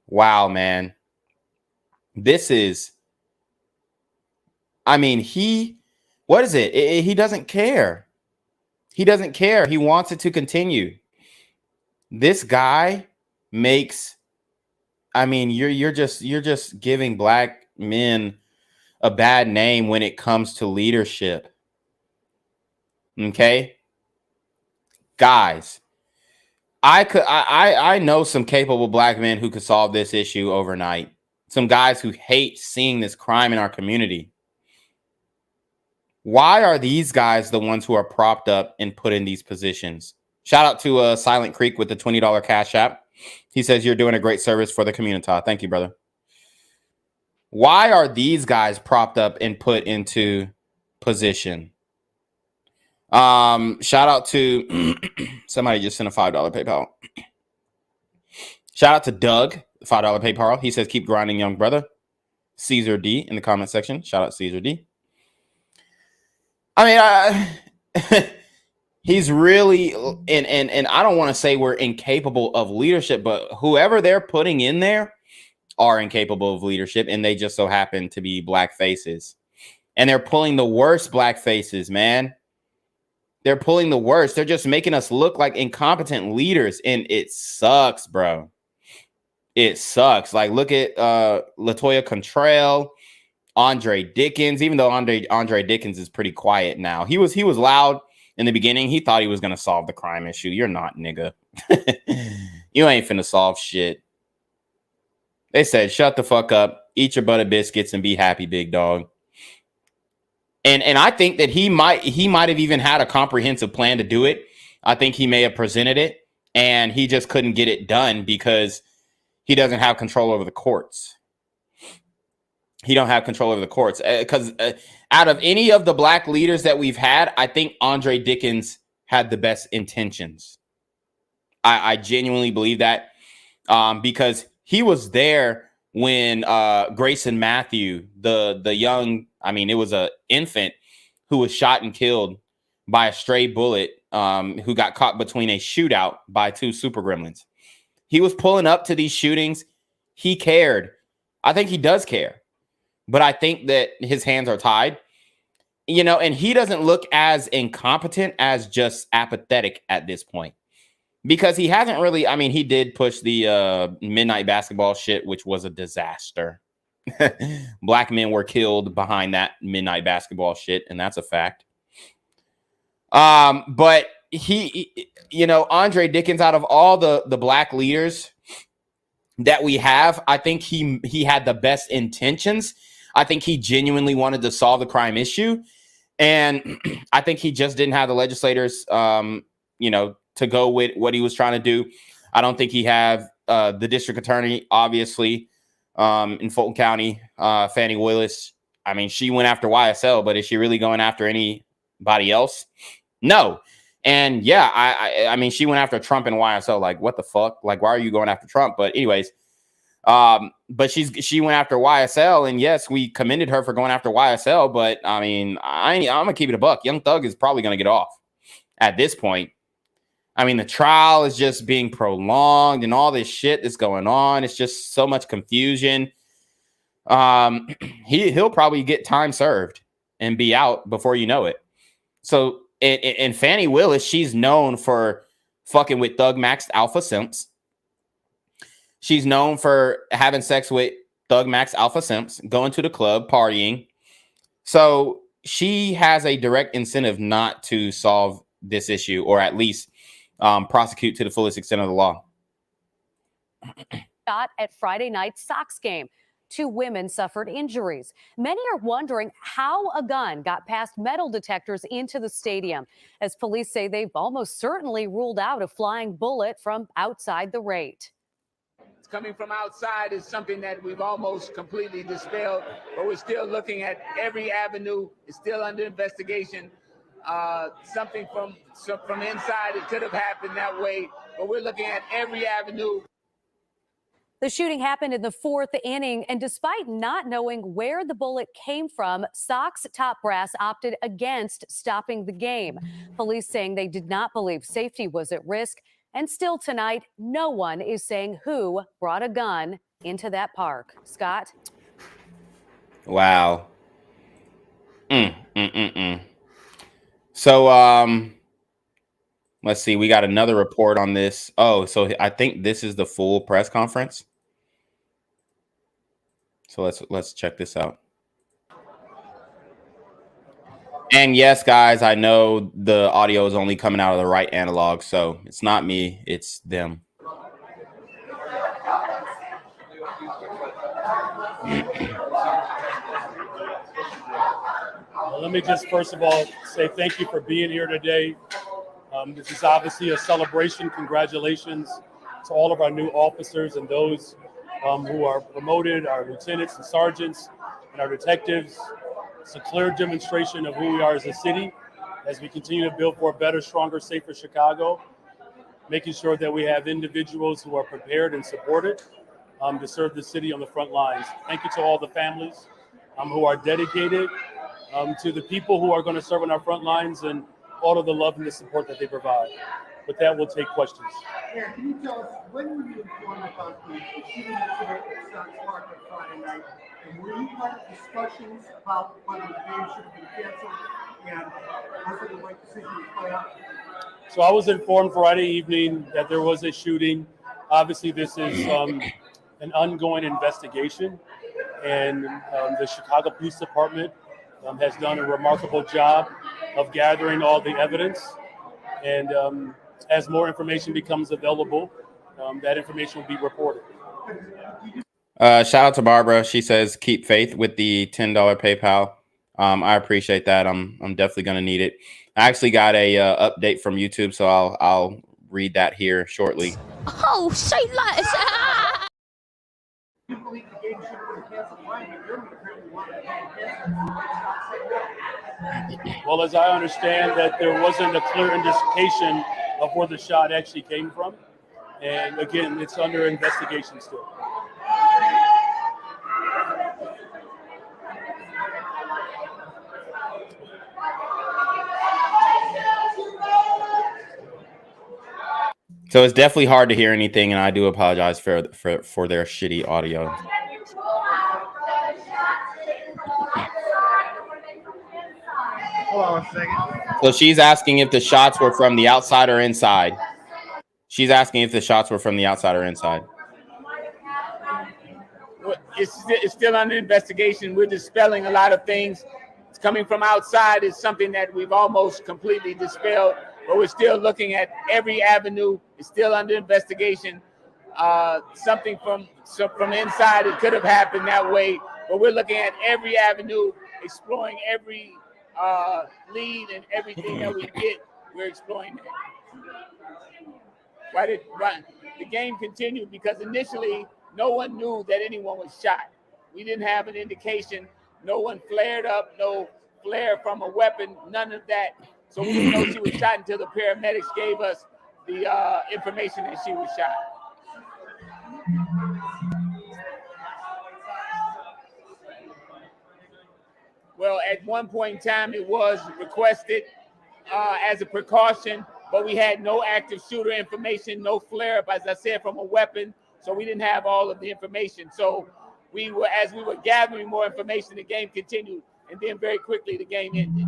wow, man, this is, I mean, what is it? He doesn't care. He doesn't care. He wants it to continue. This guy makes, I mean, you're just giving black men a bad name when it comes to leadership. Okay? Guys, I know some capable black men who could solve this issue overnight. Some guys who hate seeing this crime in our community. Why are these guys the ones who are propped up and put in these positions? Shout out to Silent Creek with the $20 Cash App. He says, you're doing a great service for the community. Thank you, brother. Why are these guys propped up and put into position? Shout out to somebody just sent a $5 PayPal. Shout out to Doug, $5 PayPal. He says, keep grinding, young brother. Caesar D in the comment section. Shout out Caesar D. I mean, he's really, and I don't want to say we're incapable of leadership, but whoever they're putting in there are incapable of leadership, and they just so happen to be black faces. And they're pulling the worst black faces, man. They're pulling the worst. They're just making us look like incompetent leaders, and it sucks, bro. It sucks. Like, look at LaToya Contrail, Andre Dickens, even though Andre Dickens is pretty quiet now. He was loud in the beginning. He thought he was going to solve the crime issue. You're not, nigga. You ain't finna solve shit. They said, shut the fuck up, eat your butter biscuits, and be happy, big dog. And I think that he might have even had a comprehensive plan to do it. I think he may have presented it, and he just couldn't get it done because he doesn't have control over the courts. He don't have control over the courts because out of any of the black leaders that we've had, I think Andre Dickens had the best intentions. I genuinely believe that because he was there when Grayson Matthew, the young, I mean, it was an infant who was shot and killed by a stray bullet who got caught between a shootout by two super gremlins. He was pulling up to these shootings. He cared. I think he does care. But I think that his hands are tied, you know, and he doesn't look as incompetent as just apathetic at this point because he hasn't really, I mean, he did push the midnight basketball shit, which was a disaster. Black men were killed behind that midnight basketball shit, and that's a fact. But he, you know, Andre Dickens, out of all the black leaders, that we have, I think he had the best intentions. I think he genuinely wanted to solve the crime issue. And I think he just didn't have the legislators, to go with what he was trying to do. I don't think he had the district attorney, obviously, in Fulton County, Fannie Willis. I mean, she went after YSL, but is she really going after anybody else? No. And yeah, I mean, she went after Trump and YSL. Like, what the fuck? Like, why are you going after Trump? But anyways, but she went after YSL, and yes, we commended her for going after YSL. But I mean, I'm gonna keep it a buck. Young Thug is probably gonna get off at this point. I mean, the trial is just being prolonged, and all this shit that's going on. It's just so much confusion. He'll probably get time served and be out before you know it. So, and Fannie Willis, she's known for fucking with Thug Max Alpha Simps. She's known for having sex with Thug Max Alpha Simps, going to the club, partying. So she has a direct incentive not to solve this issue, or at least prosecute to the fullest extent of the law. Shot at Friday night's Sox game. 2 women suffered injuries. Many are wondering how a gun got past metal detectors into the stadium, as police say they've almost certainly ruled out a flying bullet from outside the rate. Coming from outside is something that we've almost completely dispelled, but we're still looking at every avenue. It's still under investigation. Something from inside, it could have happened that way, but we're looking at every avenue. The shooting happened in the 4th inning, and despite not knowing where the bullet came from, Sox top brass opted against stopping the game. Police saying they did not believe safety was at risk. And still tonight, no one is saying who brought a gun into that park. Scott? Wow. So, let's see. We got another report on this. Oh, so I think this is the full press conference. So let's check this out. And yes, guys, I know the audio is only coming out of the right analog, so it's not me, it's them. Let me just first of all say thank you for being here today. This is obviously a celebration. Congratulations to all of our new officers and those who are promoted, our lieutenants and sergeants and our detectives. It's a clear demonstration of who we are as a city as we continue to build for a better, stronger, safer Chicago, making sure that we have individuals who are prepared and supported to serve the city on the front lines. Thank you to all the families who are dedicated, to the people who are going to serve on our front lines, and all of the love and the support that they provide. With that, we'll take questions. Yeah, can you tell us, when were you informed about the shooting incident at Sox Park on Friday night? And were you part of discussions about whether the game should have been canceled? And was it the right decision to play out? So I was informed Friday evening that there was a shooting. Obviously, this is an ongoing investigation, and the Chicago Police Department has done a remarkable job of gathering all the evidence. And as more information becomes available, that information will be reported. Shout out to Barbara. She says, keep faith with the $10 PayPal. I appreciate that. I'm definitely going to need it. I actually got a update from YouTube, so I'll read that here shortly. Oh, say less. You believe the game should have been canceled? Why? You're apparently wanting the game canceled. Well, as I understand that there wasn't a clear indication of where the shot actually came from. And again, it's under investigation still. So it's definitely hard to hear anything, and I do apologize for their shitty audio. Hold on a second. So she's asking if the shots were from the outside or inside. She's asking if the shots were from the outside or inside. It's still under investigation. We're dispelling a lot of things. It's coming from outside is something that we've almost completely dispelled, but we're still looking at every avenue. It's still under investigation. something from inside. It could have happened that way, but we're looking at every avenue, exploring every lead and everything that we get. We're exploring that. Why the game continued? Because initially no one knew that anyone was shot. We didn't have an indication. No one flared up, no flare from a weapon, none of that. So we didn't know she was shot until the paramedics gave us the information that she was shot. Well, at one point in time, it was requested as a precaution, but we had no active shooter information, no flare up, as I said, from a weapon. So we didn't have all of the information. So as we were gathering more information, the game continued, and then very quickly the game ended.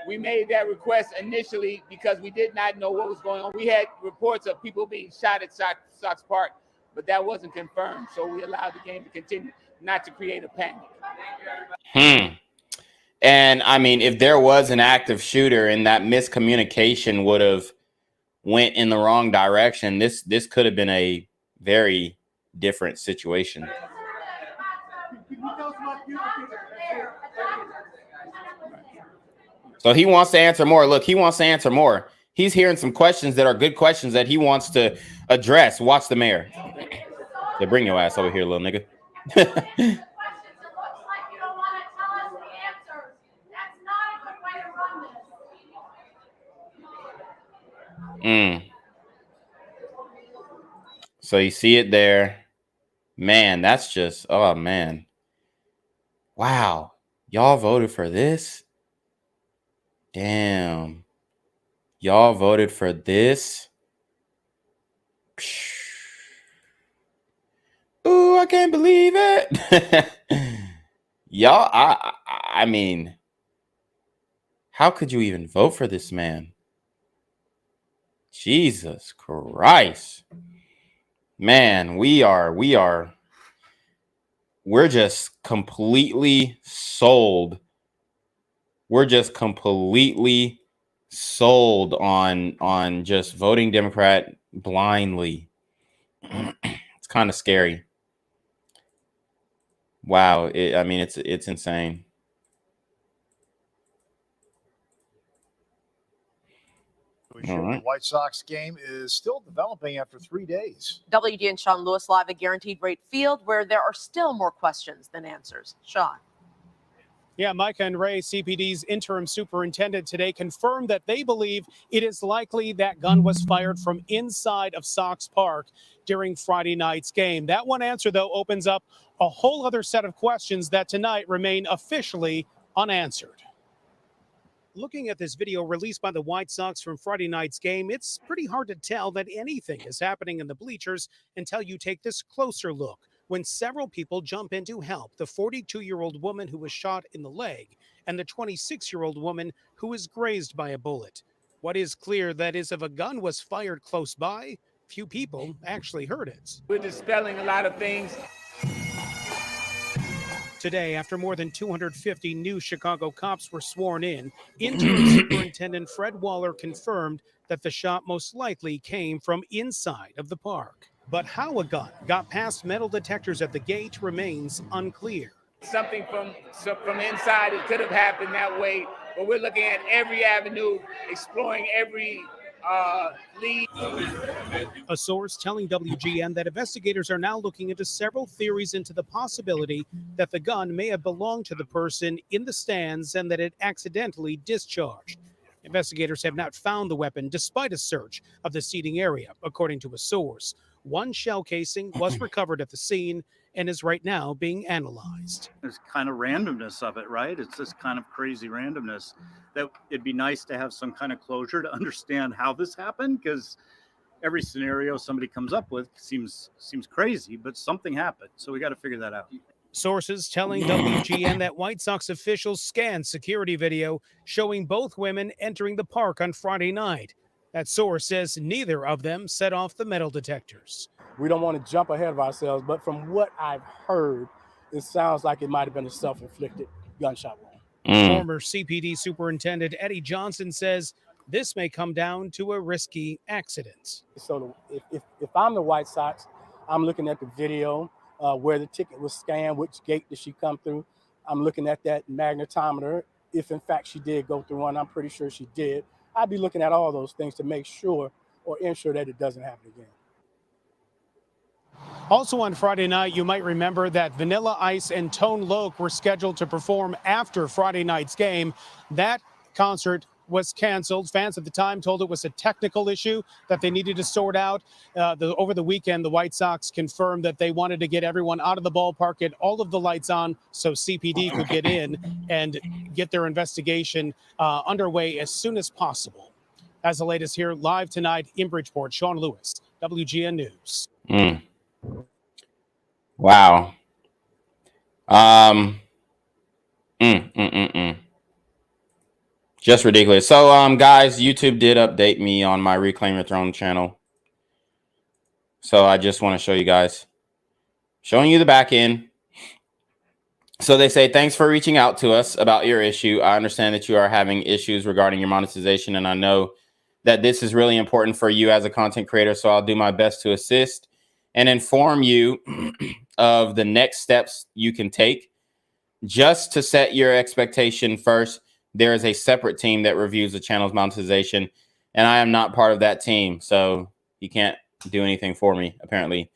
We made that request initially because we did not know what was going on. We had reports of people being shot at Sox Park, but that wasn't confirmed. So we allowed the game to continue, not to create a panic. And I mean, if there was an active shooter and that miscommunication would have went in the wrong direction, this could have been a very different situation. So he wants to answer more. Look, he wants to answer more. He's hearing some questions that are good questions that he wants to address. Watch the mayor. They bring your ass over here, little nigga. So you see it there. Man, that's just, oh man. Wow. Y'all voted for this? Damn. Y'all voted for this? Ooh, I can't believe it. Y'all, I mean, how could you even vote for this man? Jesus Christ. Man, we're just completely sold. We're just completely sold on just voting Democrat blindly. It's kind of scary. Wow, I mean, it's insane. The White Sox game is still developing after 3 days. WD and Sean Lewis live at Guaranteed Rate Field, where there are still more questions than answers. Sean. Yeah, Micah and Ray, CPD's interim superintendent today, confirmed that they believe it is likely that gun was fired from inside of Sox Park during Friday night's game. That one answer, though, opens up a whole other set of questions that tonight remain officially unanswered. Looking at this video released by the White Sox from Friday night's game, it's pretty hard to tell that anything is happening in the bleachers until you take this closer look, when several people jump in to help the 42-year-old woman who was shot in the leg and the 26-year-old woman who was grazed by a bullet. What is clear, that is, if a gun was fired close by, few people actually heard it. We're dispelling a lot of things. Today, after more than 250 new Chicago cops were sworn in, interim superintendent Fred Waller confirmed that the shot most likely came from inside of the park. But how a gun got past metal detectors at the gate remains unclear. Something from inside, it could have happened that way, but we're looking at every avenue, exploring every lead. A source telling WGN that investigators are now looking into several theories into the possibility that the gun may have belonged to the person in the stands and that it accidentally discharged. Investigators have not found the weapon despite a search of the seating area, according to a source. One shell casing was recovered at the scene and is right now being analyzed. There's kind of randomness of it, right? It's this kind of crazy randomness that it'd be nice to have some kind of closure to understand how this happened, because every scenario somebody comes up with seems crazy, but something happened. So we got to figure that out. Sources telling WGN that White Sox officials scanned security video showing both women entering the park on Friday night. That source says neither of them set off the metal detectors. We don't want to jump ahead of ourselves, but from what I've heard, it sounds like it might have been a self-inflicted gunshot wound. Former CPD Superintendent Eddie Johnson says this may come down to a risky accident. So if I'm the White Sox, I'm looking at the video where the ticket was scanned, which gate did she come through. I'm looking at that magnetometer. If in fact she did go through one, I'm pretty sure she did. I'd be looking at all those things to make sure or ensure that it doesn't happen again. Also on Friday night, you might remember that Vanilla Ice and Tone Loc were scheduled to perform after Friday night's game. That concert was canceled. Fans at the time told it was a technical issue that they needed to sort out. Over the weekend, the White Sox confirmed that they wanted to get everyone out of the ballpark, get all of the lights on so CPD could get in and get their investigation underway as soon as possible. As the latest here, live tonight in Bridgeport, Sean Lewis, WGN News. Wow. Just ridiculous. So, guys, YouTube did update me on my Reclaim Your Throne channel. So I just want to show you guys. Showing you the back end. So they say, thanks for reaching out to us about your issue. I understand that you are having issues regarding your monetization, and I know that this is really important for you as a content creator. So I'll do my best to assist and inform you of the next steps you can take. Just to set your expectation first, there is a separate team that reviews the channel's monetization, and I am not part of that team. So you can't do anything for me, apparently.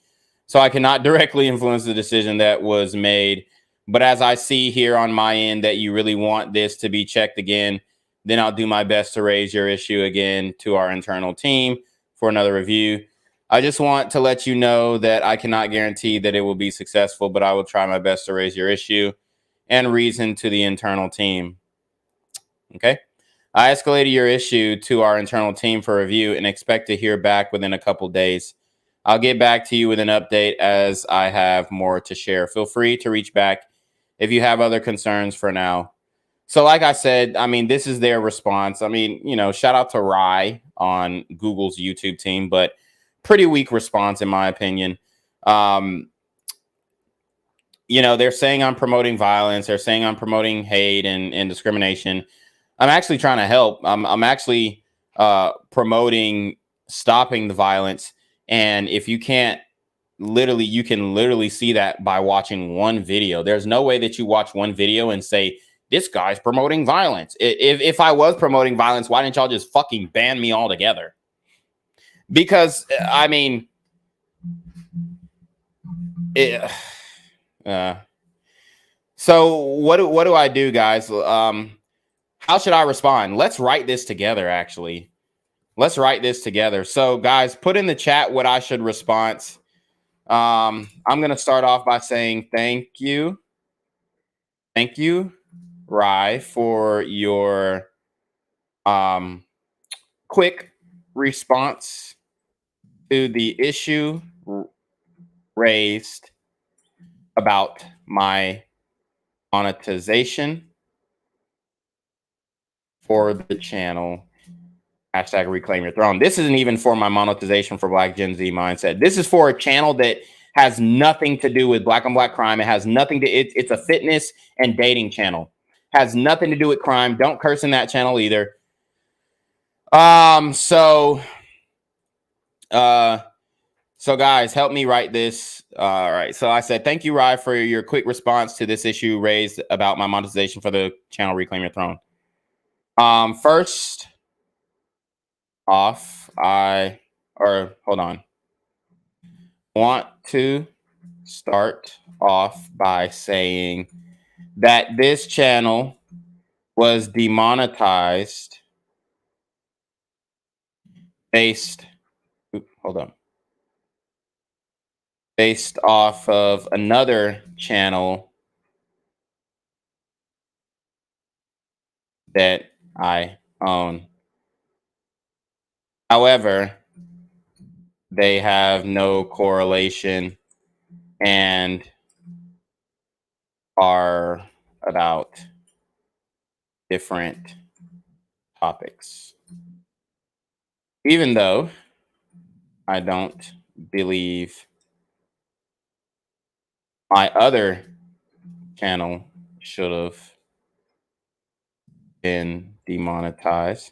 So I cannot directly influence the decision that was made. But as I see here on my end that you really want this to be checked again, then I'll do my best to raise your issue again to our internal team for another review. I just want to let you know that I cannot guarantee that it will be successful, but I will try my best to raise your issue and reason to the internal team. Okay. I escalated your issue to our internal team for review and expect to hear back within a couple days. I'll get back to you with an update as I have more to share. Feel free to reach back if you have other concerns for now. So like I said, I mean, this is their response. I mean, you know, shout out to Rye on Google's YouTube team, but pretty weak response in my opinion. You know, they're saying I'm promoting violence. They're saying I'm promoting hate and discrimination. I'm actually trying to help. I'm actually promoting stopping the violence. And if you can't you can literally see that by watching one video. There's no way that you watch one video and say, this guy's promoting violence. If I was promoting violence, why didn't y'all just fucking ban me altogether? Because, I mean, so what do I do, guys? How should I respond? Let's write this together, actually. Let's write this together. So, guys, put in the chat what I should respond. I'm going to start off by saying thank you. Thank you, Rye, for your quick response to the issue raised about my monetization for the channel. Hashtag Reclaim Your Throne. This isn't even for my monetization for Black Gen Z Mindset. This is for a channel that has nothing to do with black on black crime. It has nothing to, it's a fitness and dating channel. Has nothing to do with crime. Don't curse in that channel either. So guys, help me write this. All right. So I said, thank you, Rye, for your quick response to this issue raised about my monetization for the channel Reclaim Your Throne. First off, hold on. Want to start off by saying that this channel was demonetized based off of another channel that I own. However, they have no correlation and are about different topics. Even though I don't believe my other channel should have been demonetized,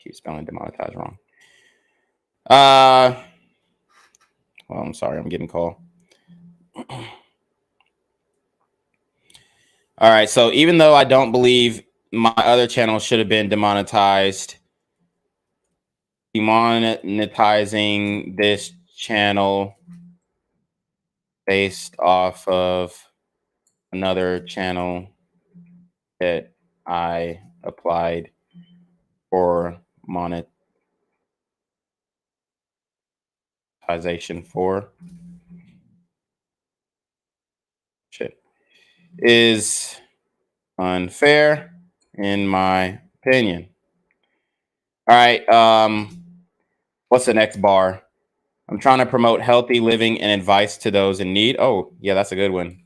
keep spelling demonetized wrong. Well, I'm sorry, I'm getting called. All right, so even though I don't believe my other channel should have been demonetized, demonetizing this channel based off of another channel that I applied for monetization for is unfair in my opinion. All right, what's the next bar? I'm trying to promote healthy living and advice to those in need. Oh, yeah, that's a good one.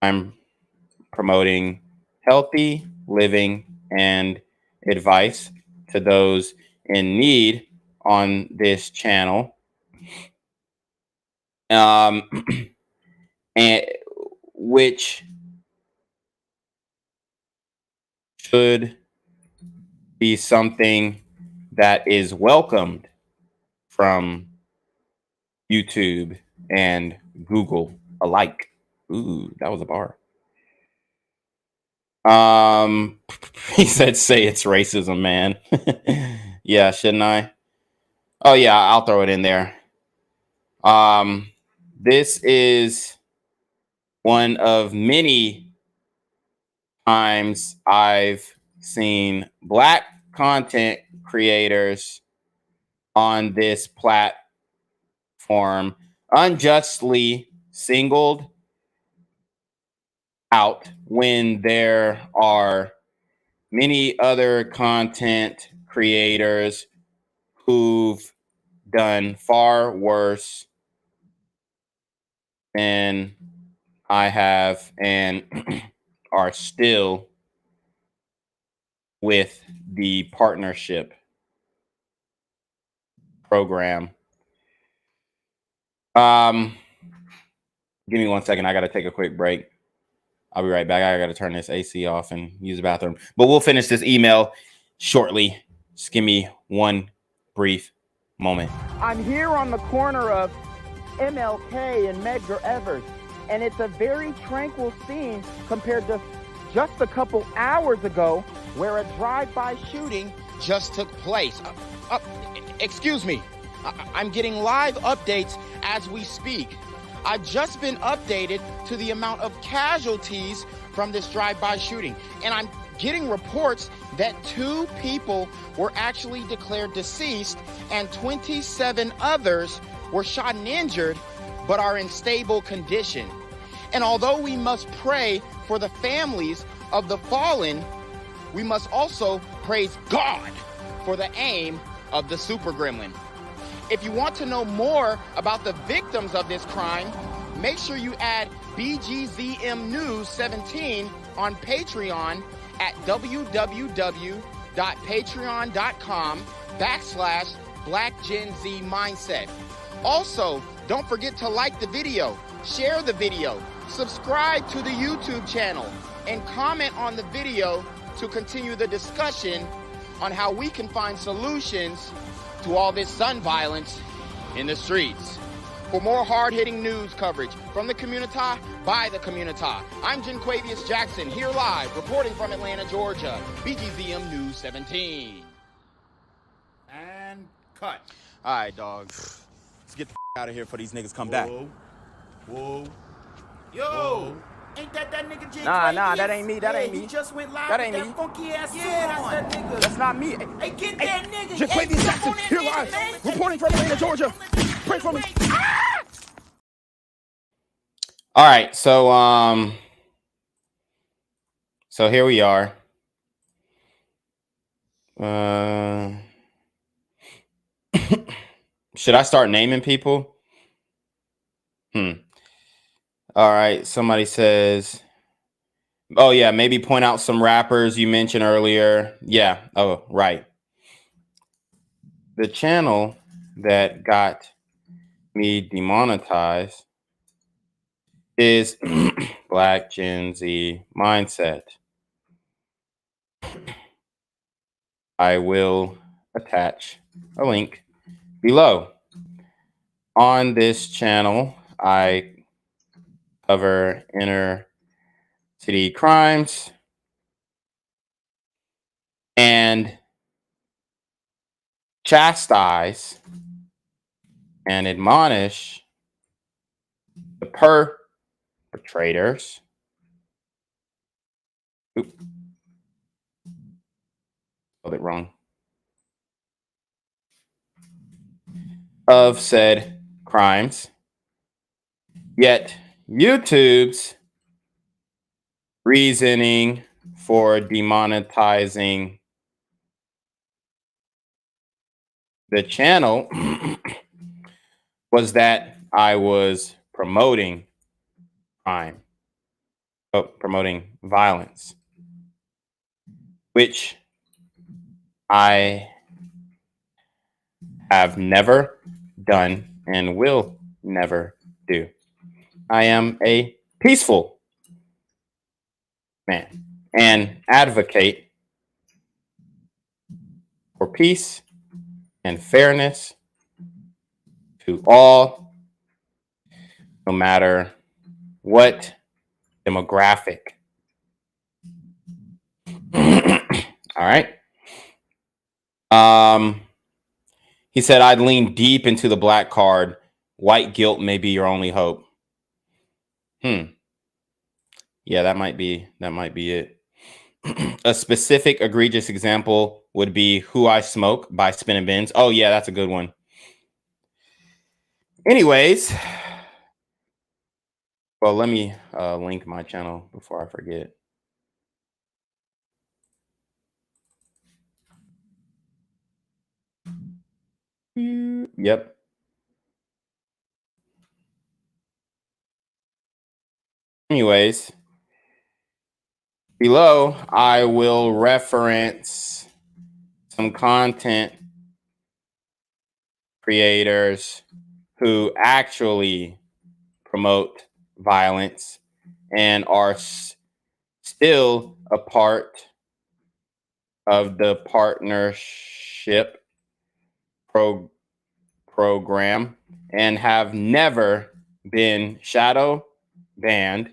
I'm promoting healthy living and advice to those in need on this channel. And which should be something that is welcomed from YouTube and Google alike. Ooh, that was a bar. He said, say it's racism, man. Yeah, shouldn't I? Oh yeah, I'll throw it in there. This is one of many times I've seen Black content creators on this platform unjustly singled out when there are many other content creators who've done far worse than I have and are still with the partnership program. Give me 1 second. I got to take a quick break. I'll be right back. I got to turn this AC off and use the bathroom. But we'll finish this email shortly. Just give me one brief moment. I'm here on the corner of MLK and Medgar Evers, and it's a very tranquil scene compared to just a couple hours ago where a drive-by shooting just took place. Excuse me, I'm getting live updates as we speak. I've just been updated to the amount of casualties from this drive-by shooting, and I'm getting reports that 2 people were actually declared deceased and 27 others were shot and injured but are in stable condition. And although we must pray for the families of the fallen, we must also praise God for the aim of the super gremlin. If you want to know more about the victims of this crime, make sure you add BGZM News 17 on Patreon at www.patreon.com/blackgenzmindset. Also, don't forget to like the video, share the video, subscribe to the YouTube channel, and comment on the video to continue the discussion on how we can find solutions to all this gun violence in the streets. For more hard-hitting news coverage from the community, by the community, I'm Janquavius Jackson, here live, reporting from Atlanta, Georgia, BGZM News 17. And cut. All right, dog. Let's get the out of here before these niggas come back. Whoa. Yo. Ain't that nigga J? Nah, that ain't me. That ain't me. He just went live That with ain't that me. funky ass suit on. That's that nigga. That's not me. Hey, get that nigga. Janquavius Jackson, here live, reporting from Atlanta, Georgia. Pray for me. All right, so here we are. Should I start naming people? All right, somebody says, oh yeah, maybe point out some rappers you mentioned earlier. Yeah, oh, right. The channel that got me demonetized is Black Gen Z Mindset. I will attach a link below. On this channel, I cover inner city crimes and chastise and admonish the perpetrators. Oop, spelled it wrong. Of said crimes. Yet YouTube's reasoning for demonetizing the channel was that I was promoting crime, promoting violence, which I have never done and will never do. I am a peaceful man and advocate for peace and fairness to all, no matter what demographic. All right. He said, I'd lean deep into the black card. White guilt may be your only hope. Yeah, that might be it. A specific egregious example would be Who I Smoke by Spin & Bins. Oh, yeah, that's a good one. Anyways, well, let me link my channel before I forget. Yep. Anyways, below, I will reference some content creators who actually promote violence and are still a part of the partnership program and have never been shadow banned,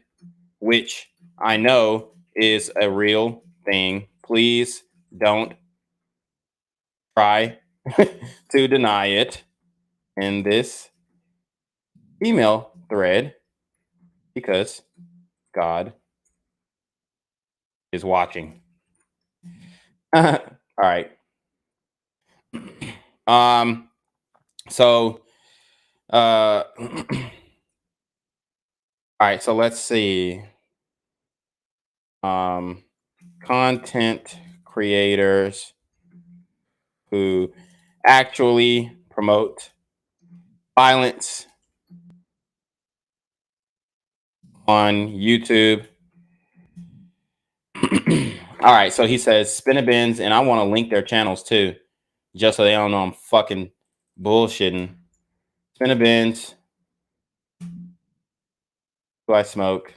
which I know is a real thing. Please don't try to deny it in this email thread, because God is watching. All right. So all right, so let's see. Content creators who actually promote violence on YouTube. All right, so he says Spin & Bins, and I want to link their channels too, just so they don't know I'm fucking bullshitting. Spin & Bins, Who I Smoke.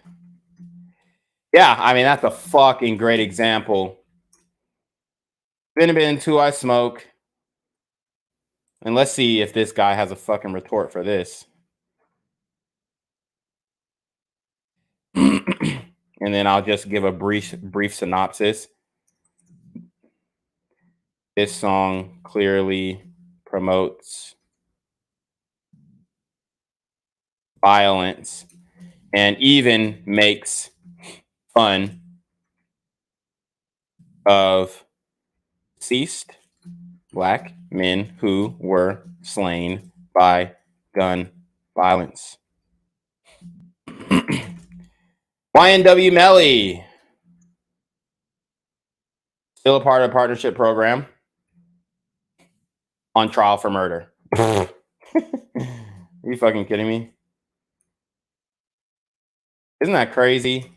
Yeah, I mean, that's a fucking great example. Spin & Bins, Who I Smoke. And let's see if this guy has a fucking retort for this. And then I'll just give a brief synopsis. This song clearly promotes violence and even makes fun of deceased Black men who were slain by gun violence. YNW Melly, still a part of the partnership program, on trial for murder. Are you fucking kidding me? Isn't that crazy?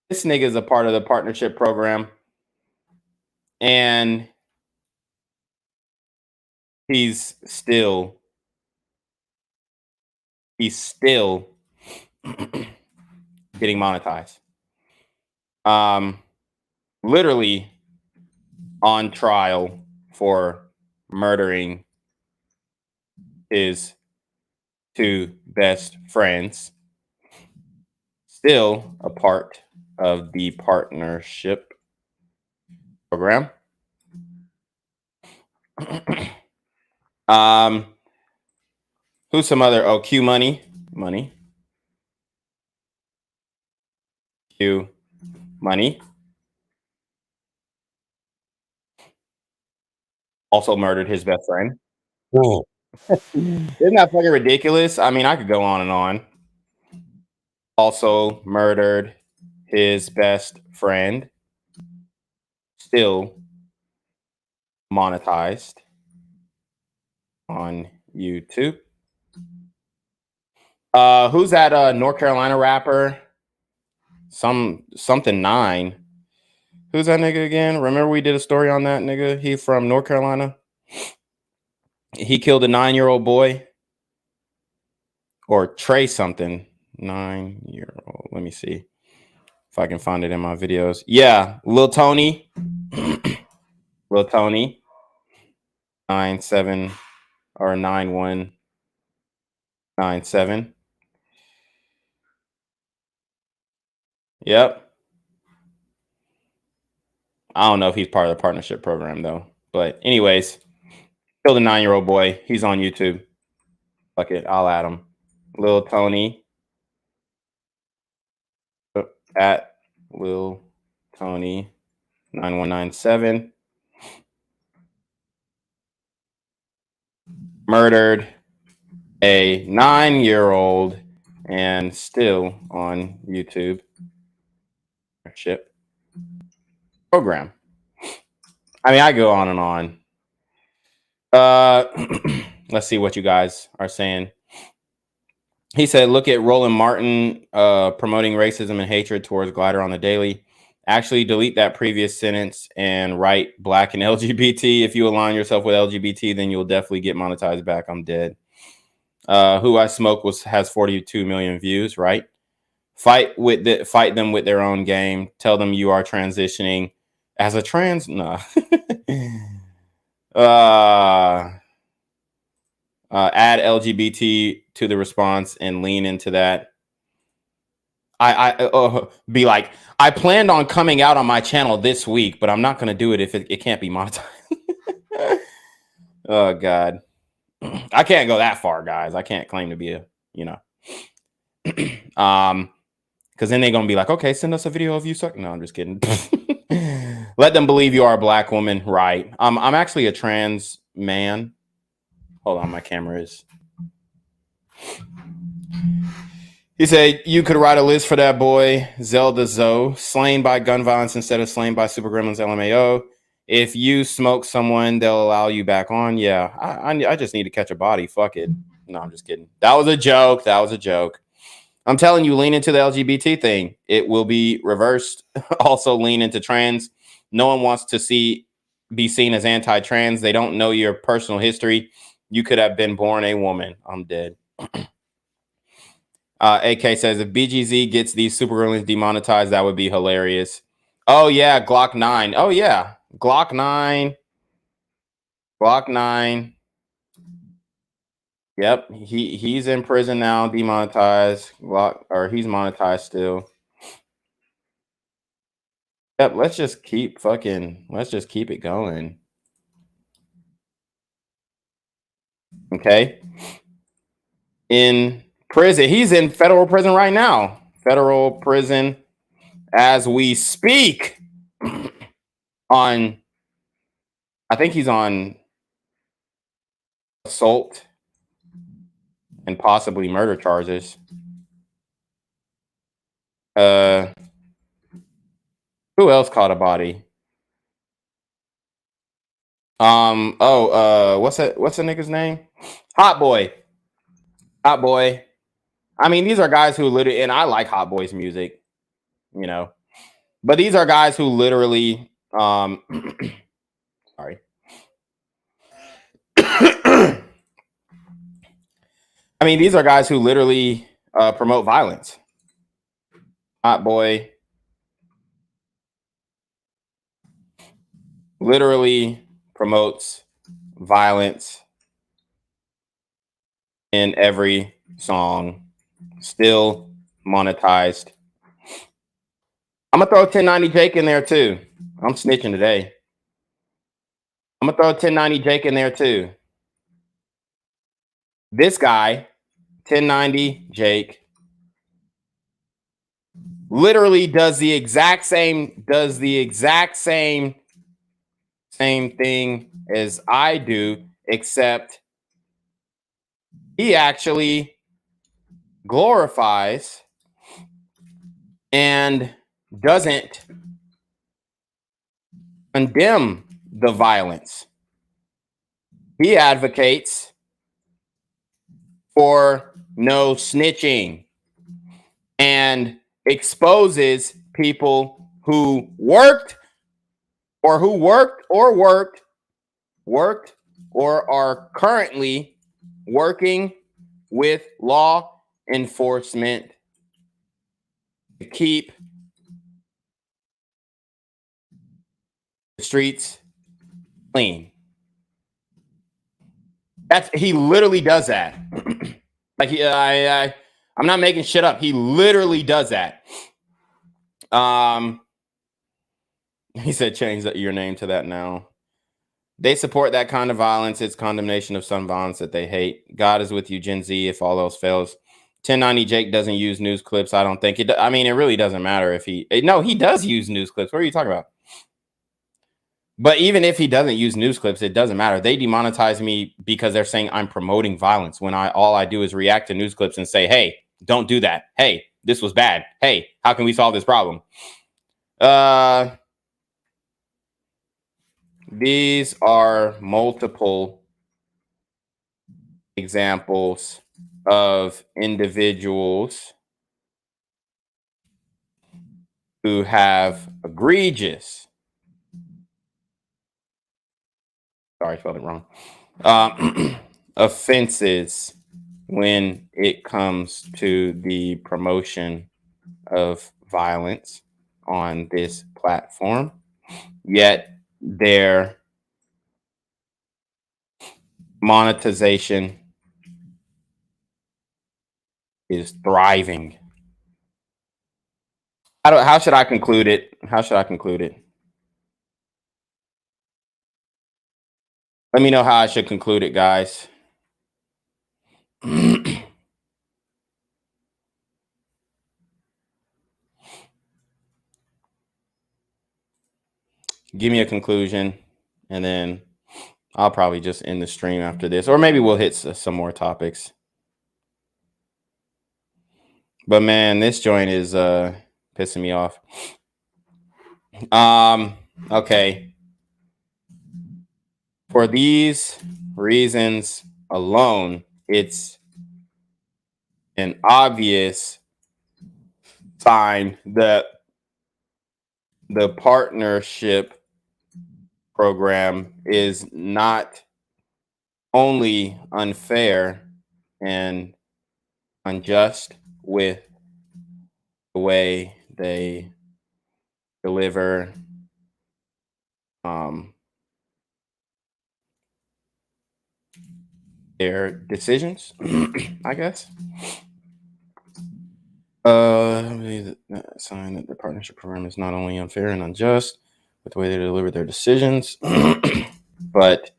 This nigga is a part of the partnership program, and he's still getting monetized. Literally on trial for murdering his two best friends. Still a part of the partnership program. Who's some other? Oh, Q Money. Q Money. Also murdered his best friend. Isn't that fucking ridiculous? I mean, I could go on and on. Also murdered his best friend. Still monetized on YouTube. Who's that North Carolina rapper? Something 9. Who's that nigga again? Remember we did a story on that nigga? He from North Carolina. He killed a 9-year-old boy. Or Trey something. 9-year-old. Let me see if I can find it in my videos. Yeah, Lil Tony. Lil Tony. 97 or 9197. Yep. I don't know if he's part of the partnership program though. But anyways, killed a 9-year-old boy. He's on YouTube. Fuck it, I'll add him. Lil Tony. At Lil Tony 9197. Murdered a 9-year-old and still on YouTube partnership program. I mean, I go on and on. Let's see what you guys are saying. He said, look at Roland Martin promoting racism and hatred towards Glider on the daily. Actually, delete that previous sentence and write black and LGBT. If you align yourself with LGBT, then you'll definitely get monetized back. I'm dead. Who I Smoke has 42 million views, right? Fight them with their own game. Tell them you are transitioning as a trans. Nah. Add LGBT to the response and lean into that. Be like, I planned on coming out on my channel this week, but I'm not going to do it if it can't be monetized. Oh God, I can't go that far, guys. I can't claim to be a, because then they're gonna be like, okay, send us a video of you sucking. No, I'm just kidding. Let them believe you are a black woman, right? I'm actually a trans man. Hold on, my camera is. He said, you could write a list for that boy, Zelda Zoe, slain by gun violence instead of slain by Super Gremlins LMAO. If you smoke someone, they'll allow you back on. Yeah, I just need to catch a body. Fuck it. No, I'm just kidding. That was a joke. That was a joke. I'm telling you, lean into the LGBT thing. It will be reversed. Also, lean into trans. No one wants to be seen as anti-trans. They don't know your personal history. You could have been born a woman. I'm dead. AK says, if BGZ gets these super gremlins demonetized, that would be hilarious. Oh, yeah, Glock 9. Oh, yeah, Glock 9. Glock 9. Yep, he's in prison now, demonetized. He's monetized still. Yep, let's just keep it going. Okay. In prison. He's in federal prison right now. Federal prison as we speak. I think he's on assault and possibly murder charges. Who else caught a body? What's the nigga's name? Hot Boy. Hot Boy. I mean, these are guys who literally, and I like Hot Boy's music, but these are guys who literally, sorry. I mean, these are guys who literally promote violence. Hot Boy. literally promotes violence in every song, still monetized. I'm gonna throw 1090 Jake in there too. I'm snitching today. I'm gonna throw 1090 Jake in there too. This guy, 1090 Jake, literally does the exact same thing as I do, except he actually glorifies and doesn't condemn the violence. He advocates for no snitching and exposes people who worked or are currently working with law enforcement to keep the streets clean. He literally does that. Like I'm not making shit up. He literally does that. He said change your name to that now. They support that kind of violence. It's condemnation of some violence that they hate. God is with you, Gen Z, if all else fails. 1090 Jake doesn't use news clips. I don't think it. I mean, it really doesn't matter if he. No, he does use news clips. What are you talking about? But even if he doesn't use news clips, it doesn't matter. They demonetize me because they're saying I'm promoting violence when all I do is react to news clips and say, hey, don't do that. Hey, this was bad. Hey, how can we solve this problem? These are multiple examples of individuals who have egregious, sorry, I spelled it wrong, offenses when it comes to the promotion of violence on this platform, yet their monetization is thriving. How should I conclude it? How should I conclude it? Let me know how I should conclude it, guys. Give me a conclusion, and then I'll probably just end the stream after this, or maybe we'll hit some more topics. But man, this joint is pissing me off. Okay. For these reasons alone, it's an obvious sign that the partnership program is not only unfair and unjust with the way they deliver their decisions, I guess. Sign that the partnership program is not only unfair and unjust with the way they deliver their decisions, but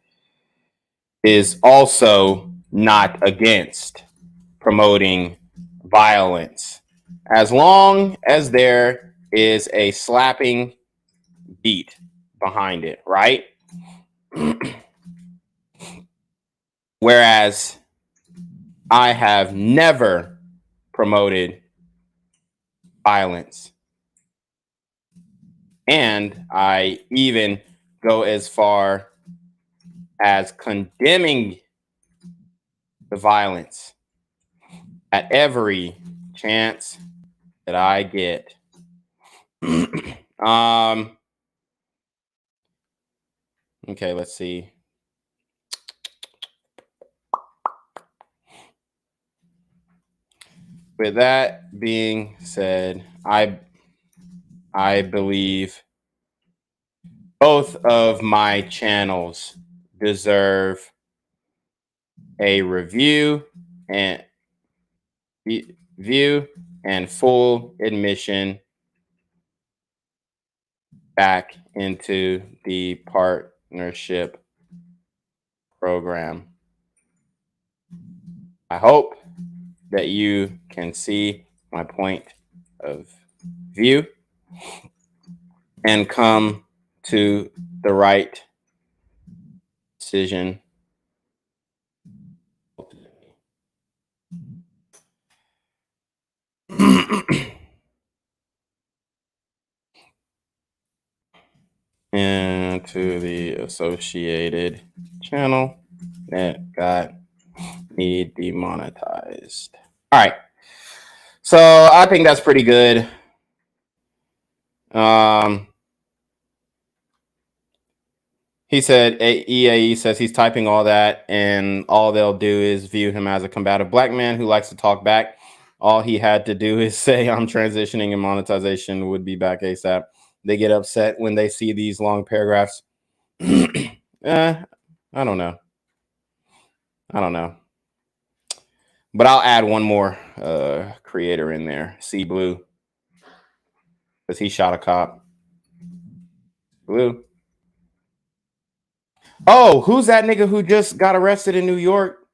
is also not against promoting violence, as long as there is a slapping beat behind it, right? Whereas I have never promoted violence, and I even go as far as condemning the violence at every chance that I get. Okay, let's see. With that being said, I believe Both of my channels deserve a review and view and full admission back into the partnership program. I hope that you can see my point of view and come to the right decision. And to the associated channel that got me demonetized. All right. So I think that's pretty good. He said EAE says he's typing all that and all they'll do is view him as a combative black man who likes to talk back. All he had to do is say I'm transitioning and monetization would be back ASAP. They get upset when they see these long paragraphs. I don't know. But I'll add one more creator in there, C Blue, because he shot a cop. Blue. Oh, who's that nigga who just got arrested in New York?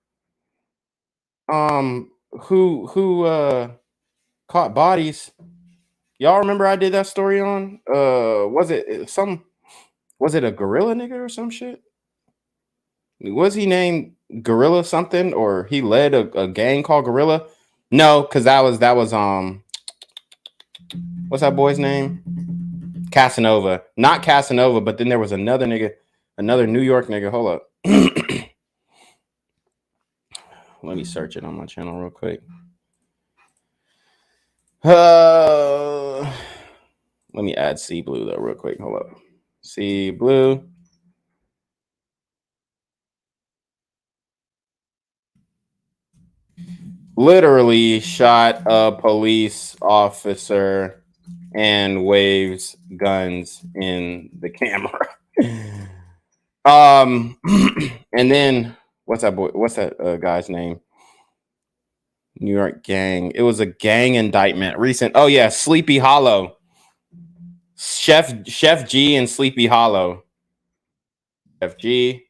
Who caught bodies? Y'all remember I did that story on? Was it a gorilla nigga or some shit? Was he named Gorilla something, or he led a gang called Gorilla? No, because that was what's that boy's name? Casanova. Not Casanova, but then there was another nigga, another New York nigga. Hold up. Let me search it on my channel real quick. Let me add C Blue though real quick. Hold up. C Blue. Literally shot a police officer and waves guns in the camera. And then what's that guy's name? New York gang. It was a gang indictment recent. Oh yeah, Sleepy Hollow. Chef G and Sleepy Hollow. Chef G.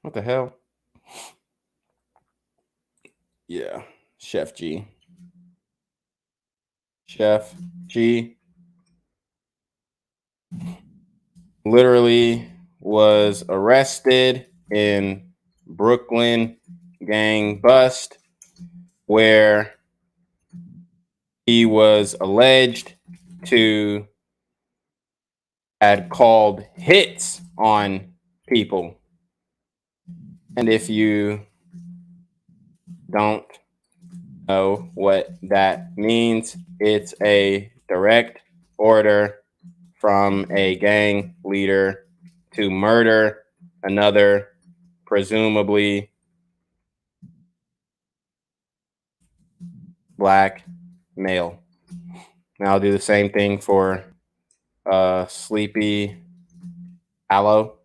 What the hell? Yeah, Chef G. Chef G literally was arrested in Brooklyn gang bust where he was alleged to had called hits on people. And if you don't know what that means, it's a direct order from a gang leader to murder another, presumably black male. Now I'll do the same thing for Sleepy Hollow.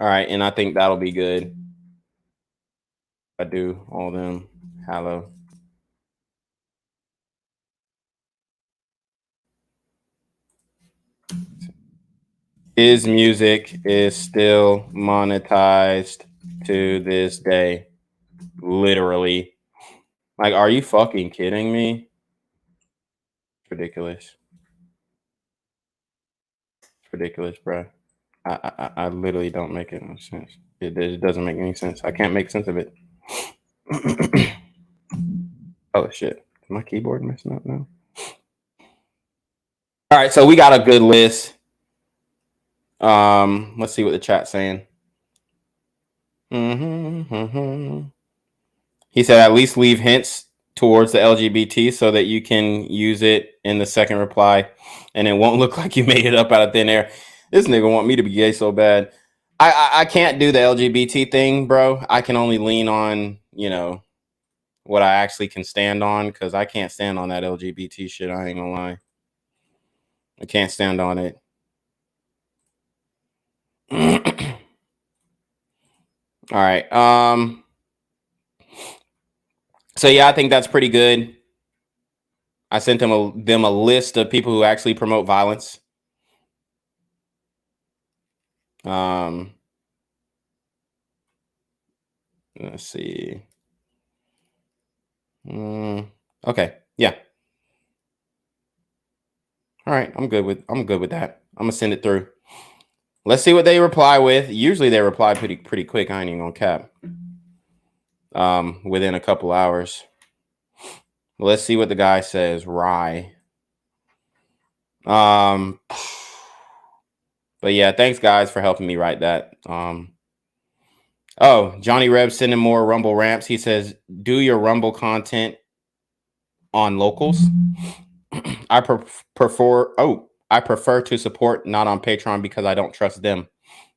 All right, and I think that'll be good. I do all them. Hello. His music is still monetized to this day. Literally. Like, are you fucking kidding me? It's ridiculous. It's ridiculous, bro. I literally don't make it no sense. It doesn't make any sense. I can't make sense of it. Oh shit. Is my keyboard messing up now? All right, so we got a good list. Let's see what the chat's saying. He said at least leave hints towards the LGBT so that you can use it in the second reply and it won't look like you made it up out of thin air. This nigga want me to be gay so bad. I can't do the LGBT thing, bro. I can only lean on, you know, what I actually can stand on, because I can't stand on that LGBT shit. I ain't gonna lie. I can't stand on it. All right. So yeah, I think that's pretty good. I sent them a list of people who actually promote violence. Let's see. Okay. Yeah. All right. I'm good with that. I'm gonna send it through. Let's see what they reply with. Usually they reply pretty quick. I ain't even gonna cap. Within a couple hours. Let's see what the guy says. Rye. But yeah, thanks guys for helping me write that. Oh, Johnny Reb sending more Rumble ramps. He says, do your Rumble content on locals. I prefer to support not on Patreon because I don't trust them.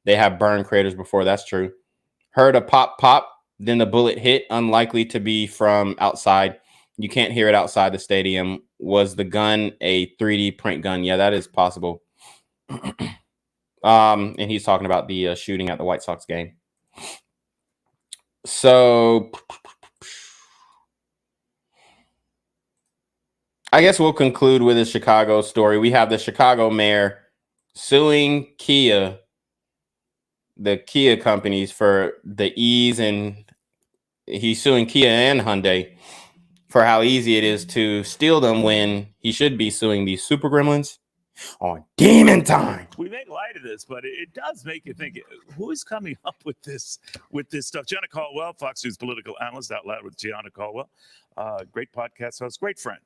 They have burned creators before. That's true. Heard a pop, then the bullet hit. Unlikely to be from outside. You can't hear it outside the stadium. Was the gun a 3D print gun? Yeah, that is possible. And he's talking about the shooting at the White Sox game. So I guess we'll conclude with a Chicago story. We have the Chicago mayor suing Kia, the Kia companies, for the ease, and he's suing Kia and Hyundai for how easy it is to steal them when he should be suing these super gremlins on Demon Time. We make light of this, but it does make you think, who is coming up with this stuff? Jenna Caldwell, Fox News political analyst, Out Loud with Gianna Caldwell, great podcast host, great friend.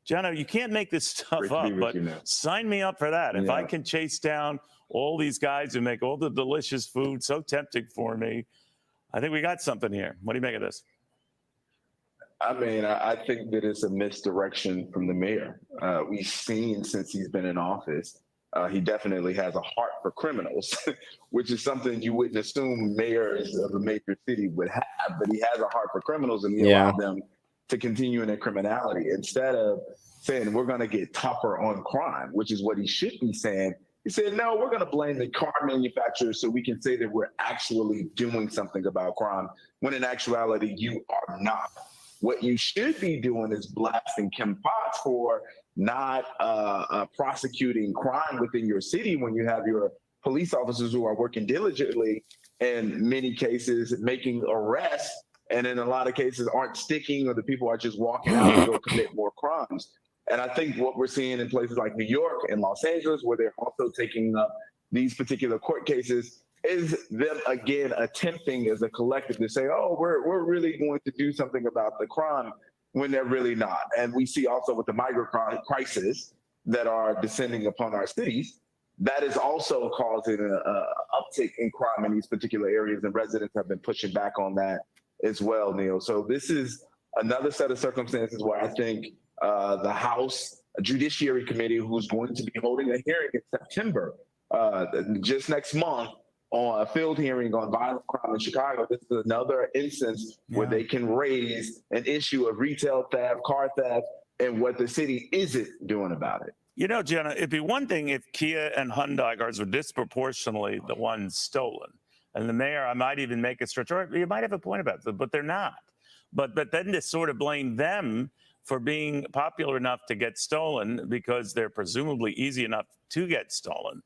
Jenna, you can't make this stuff up, but sign me up for that. If I can chase down all these guys who make all the delicious food so tempting for me, I think we got something here. What do you make of this? I mean, I think that it's a misdirection from the mayor. We've seen since he's been in office, he definitely has a heart for criminals, which is something you wouldn't assume mayors of a major city would have, but he has a heart for criminals, and he allowed them to continue in their criminality. Instead of saying we're going to get tougher on crime, which is what he should be saying, he said, no, we're going to blame the car manufacturers so we can say that we're actually doing something about crime, when in actuality, you are not. What you should be doing is blasting Kim Potts for not prosecuting crime within your city when you have your police officers who are working diligently, in many cases making arrests, and in a lot of cases aren't sticking, or the people are just walking out to go commit more crimes. And I think what we're seeing in places like New York and Los Angeles, where they're also taking up these particular court cases, is them again attempting as a collective to say, oh, we're really going to do something about the crime, when they're really not. And we see also with the migrant crisis that are descending upon our cities, that is also causing an uptick in crime in these particular areas, and residents have been pushing back on that as well, Neil. So this is another set of circumstances where I think the House Judiciary Committee, who's going to be holding a hearing in September, just next month, on a field hearing on violent crime in Chicago, this is another instance where they can raise an issue of retail theft, car theft, and what the city isn't doing about it. You know, Jenna, it'd be one thing if Kia and Hyundai cars were disproportionately the ones stolen. And the mayor, I might even make a stretch, or you might have a point about that, but they're not. But then to sort of blame them for being popular enough to get stolen because they're presumably easy enough to get stolen,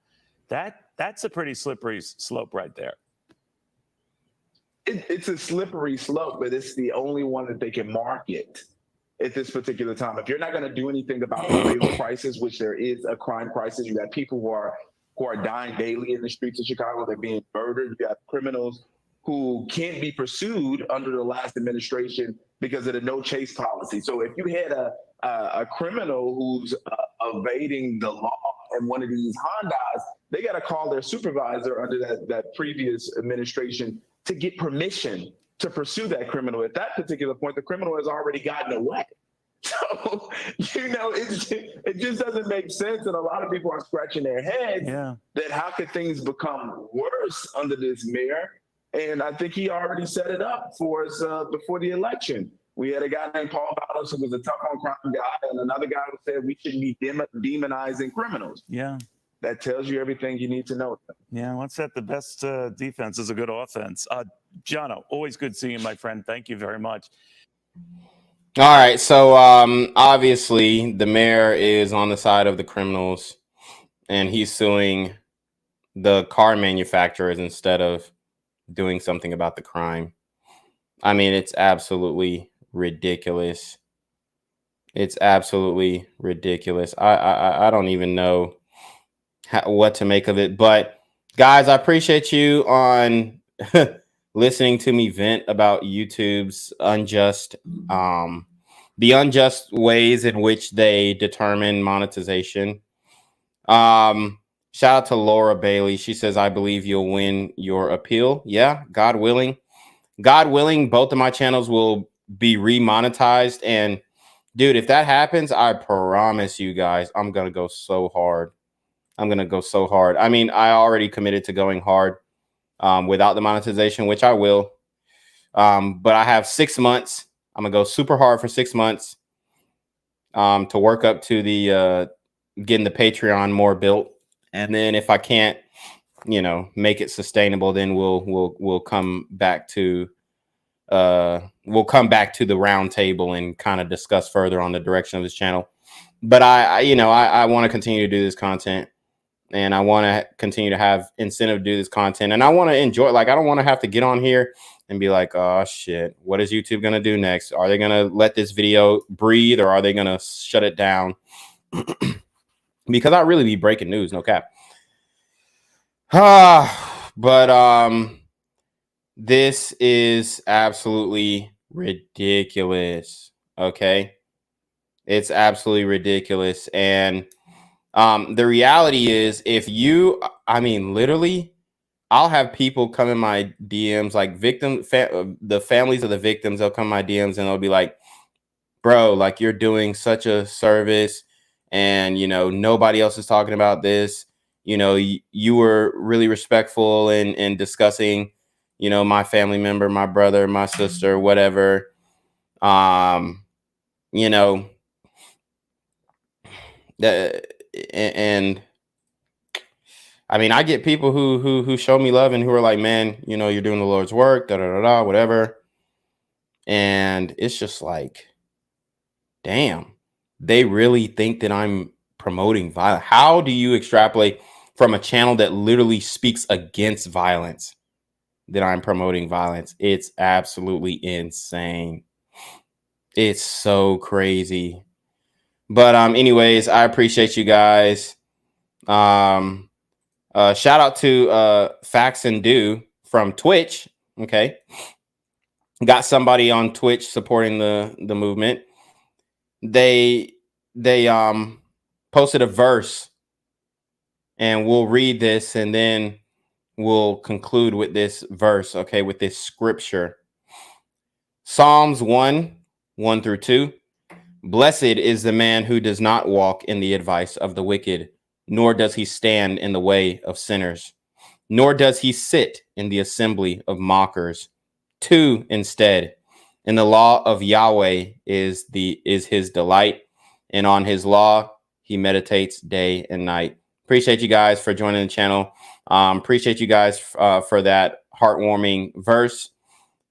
that's a pretty slippery slope right there. It's a slippery slope, but it's the only one that they can market at this particular time. If you're not going to do anything about the real crisis, which there is a crime crisis, you got people who are dying daily in the streets of Chicago. They're being murdered. You got criminals who can't be pursued under the last administration because of the no chase policy. So if you had a criminal who's evading the law in one of these Hondas, they got to call their supervisor under that previous administration to get permission to pursue that criminal. At that particular point, the criminal has already gotten away. So, you know, it just doesn't make sense. And a lot of people are scratching their heads that how could things become worse under this mayor? And I think he already set it up for us before the election. We had a guy named Paul Ballas who was a tough on crime guy, and another guy who said we shouldn't be demonizing criminals. Yeah. That tells you everything you need to know. Yeah, what's that? The best defense is a good offense. Jono, always good seeing you, my friend. Thank you very much. All right, so obviously the mayor is on the side of the criminals, and he's suing the car manufacturers instead of doing something about the crime. I mean, it's absolutely ridiculous. It's absolutely ridiculous. I don't even know what to make of it. But guys, I appreciate you on listening to me vent about YouTube's unjust, the unjust ways in which they determine monetization. Shout out to Laura Bailey. She says, I believe you'll win your appeal. Yeah, God willing. God willing, both of my channels will be remonetized. And dude, if that happens, I promise you guys, I'm going to go so hard. I'm going to go so hard. I mean, I already committed to going hard without the monetization, which I will. But I have 6 months. I'm going to go super hard for 6 months to work up to the getting the Patreon more built. And then if I can't, you know, make it sustainable, then we'll come back to the round table and kind of discuss further on the direction of this channel. But I want to continue to do this content, and I want to continue to have incentive to do this content, and I want to enjoy it. Like, I don't want to have to get on here and be like, oh shit, what is YouTube going to do next? Are they going to let this video breathe, or are they going to shut it down? Because I really be breaking news, no cap. But this is absolutely ridiculous. Okay, it's absolutely ridiculous. And the reality is, I mean, literally, I'll have people come in my DMs, like the families of the victims. They'll come in my DMs and they'll be like, bro, like, you're doing such a service, and, you know, nobody else is talking about this. You know, you were really respectful in discussing, you know, my family member, my brother, my sister, whatever. You know, and I mean, I get people who show me love and who are like, man, you know, you're doing the Lord's work, whatever. And it's just like, damn, they really think that I'm promoting violence. How do you extrapolate from a channel that literally speaks against violence that I'm promoting violence? It's absolutely insane. It's so crazy. But anyways, I appreciate you guys. Shout out to Fax and Do from Twitch. Okay, got somebody on Twitch supporting the movement. They posted a verse, and we'll read this, and then we'll conclude with this verse. Okay, with this scripture. Psalms 1:1-2. Blessed is the man who does not walk in the advice of the wicked, nor does he stand in the way of sinners, nor does he sit in the assembly of mockers. 2, instead, in the law of Yahweh is his delight, and on his law he meditates day and night. Appreciate you guys for joining the channel. Appreciate you guys for that heartwarming verse.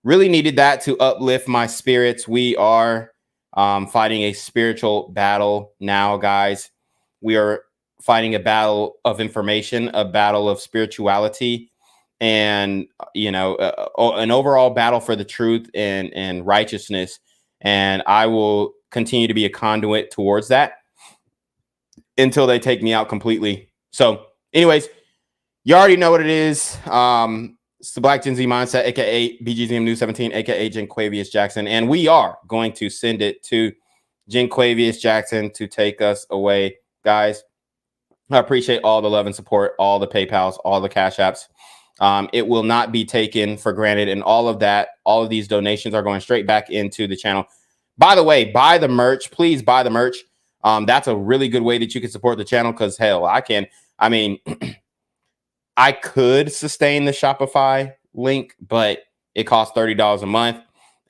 Really needed that to uplift my spirits. We are fighting a spiritual battle now, guys. We are fighting a battle of information, a battle of spirituality, and, you know, an overall battle for the truth and righteousness. And I will continue to be a conduit towards that until they take me out completely. So anyways, you already know what it is. It's the Black Gen Z Mindset, aka BGZM News 17, aka Jenquavius Jackson. And we are going to send it to Jenquavius Jackson to take us away, guys. I appreciate all the love and support, all the PayPals, all the Cash Apps. It will not be taken for granted. And all of that, all of these donations are going straight back into the channel. By the way, buy the merch. Please buy the merch. That's a really good way that you can support the channel, because hell, I mean, I could sustain the Shopify link, but it costs $30 a month.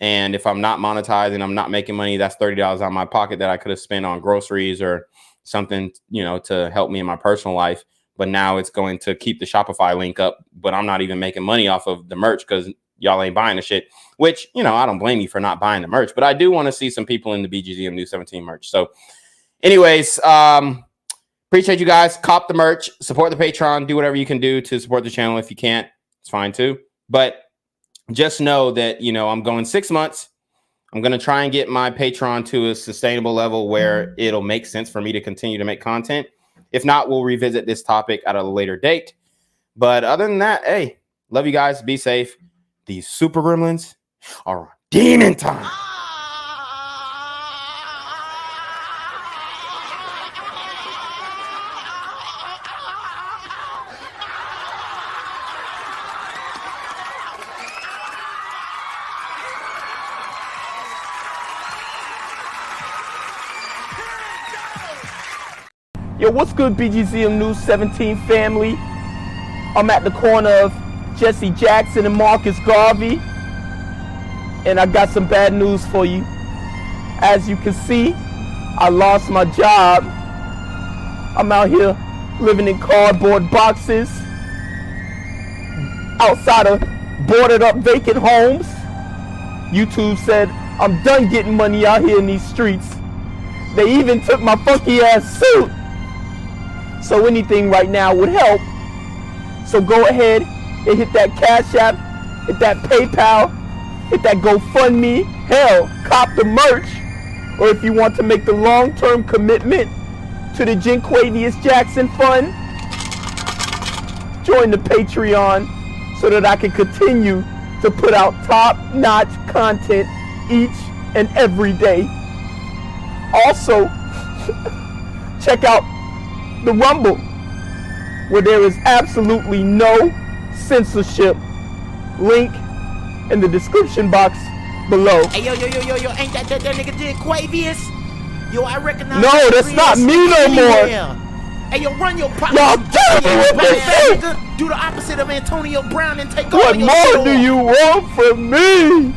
And if I'm not monetizing, I'm not making money, that's $30 out of my pocket that I could have spent on groceries or something, you know, to help me in my personal life. But now it's going to keep the Shopify link up, but I'm not even making money off of the merch because y'all ain't buying the shit, which, you know, I don't blame you for not buying the merch, but I do want to see some people in the BGZM New 17 merch. So anyways, appreciate you guys. Cop the merch, support the Patreon, do whatever you can do to support the channel. If you can't, it's fine too. But just know that, you know, I'm going 6 months. I'm going to try and get my Patreon to a sustainable level where it'll make sense for me to continue to make content. If not, we'll revisit this topic at a later date. But other than that, hey, love you guys. Be safe. These super gremlins are demon time. Yo, what's good, BGZM News 17 family? I'm at the corner of Jesse Jackson and Marcus Garvey, and I got some bad news for you. As you can see, I lost my job. I'm out here living in cardboard boxes outside of boarded up vacant homes. YouTube said I'm done getting money out here in these streets. They even took my funky ass suit. So anything right now would help. So go ahead and hit that Cash App, hit that PayPal, hit that GoFundMe. Hell, cop the merch. Or if you want to make the long-term commitment to the Jinquavius Jackson Fund, join the Patreon so that I can continue to put out top-notch content each and every day. Also, check out the Rumble, where there is absolutely no censorship. Link in the description box below. Hey, yo, ain't that nigga Jinquavius? Yo, I recognize. No, that's not me no more. Hey, yo, run your pocket. Y'all killing me with this shit. Do the opposite of Antonio Brown and take What all your more do you want from me?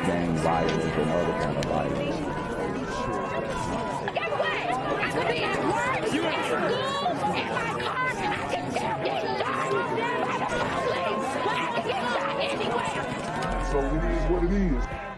Gang violence and other kind of violence. So it is what it is.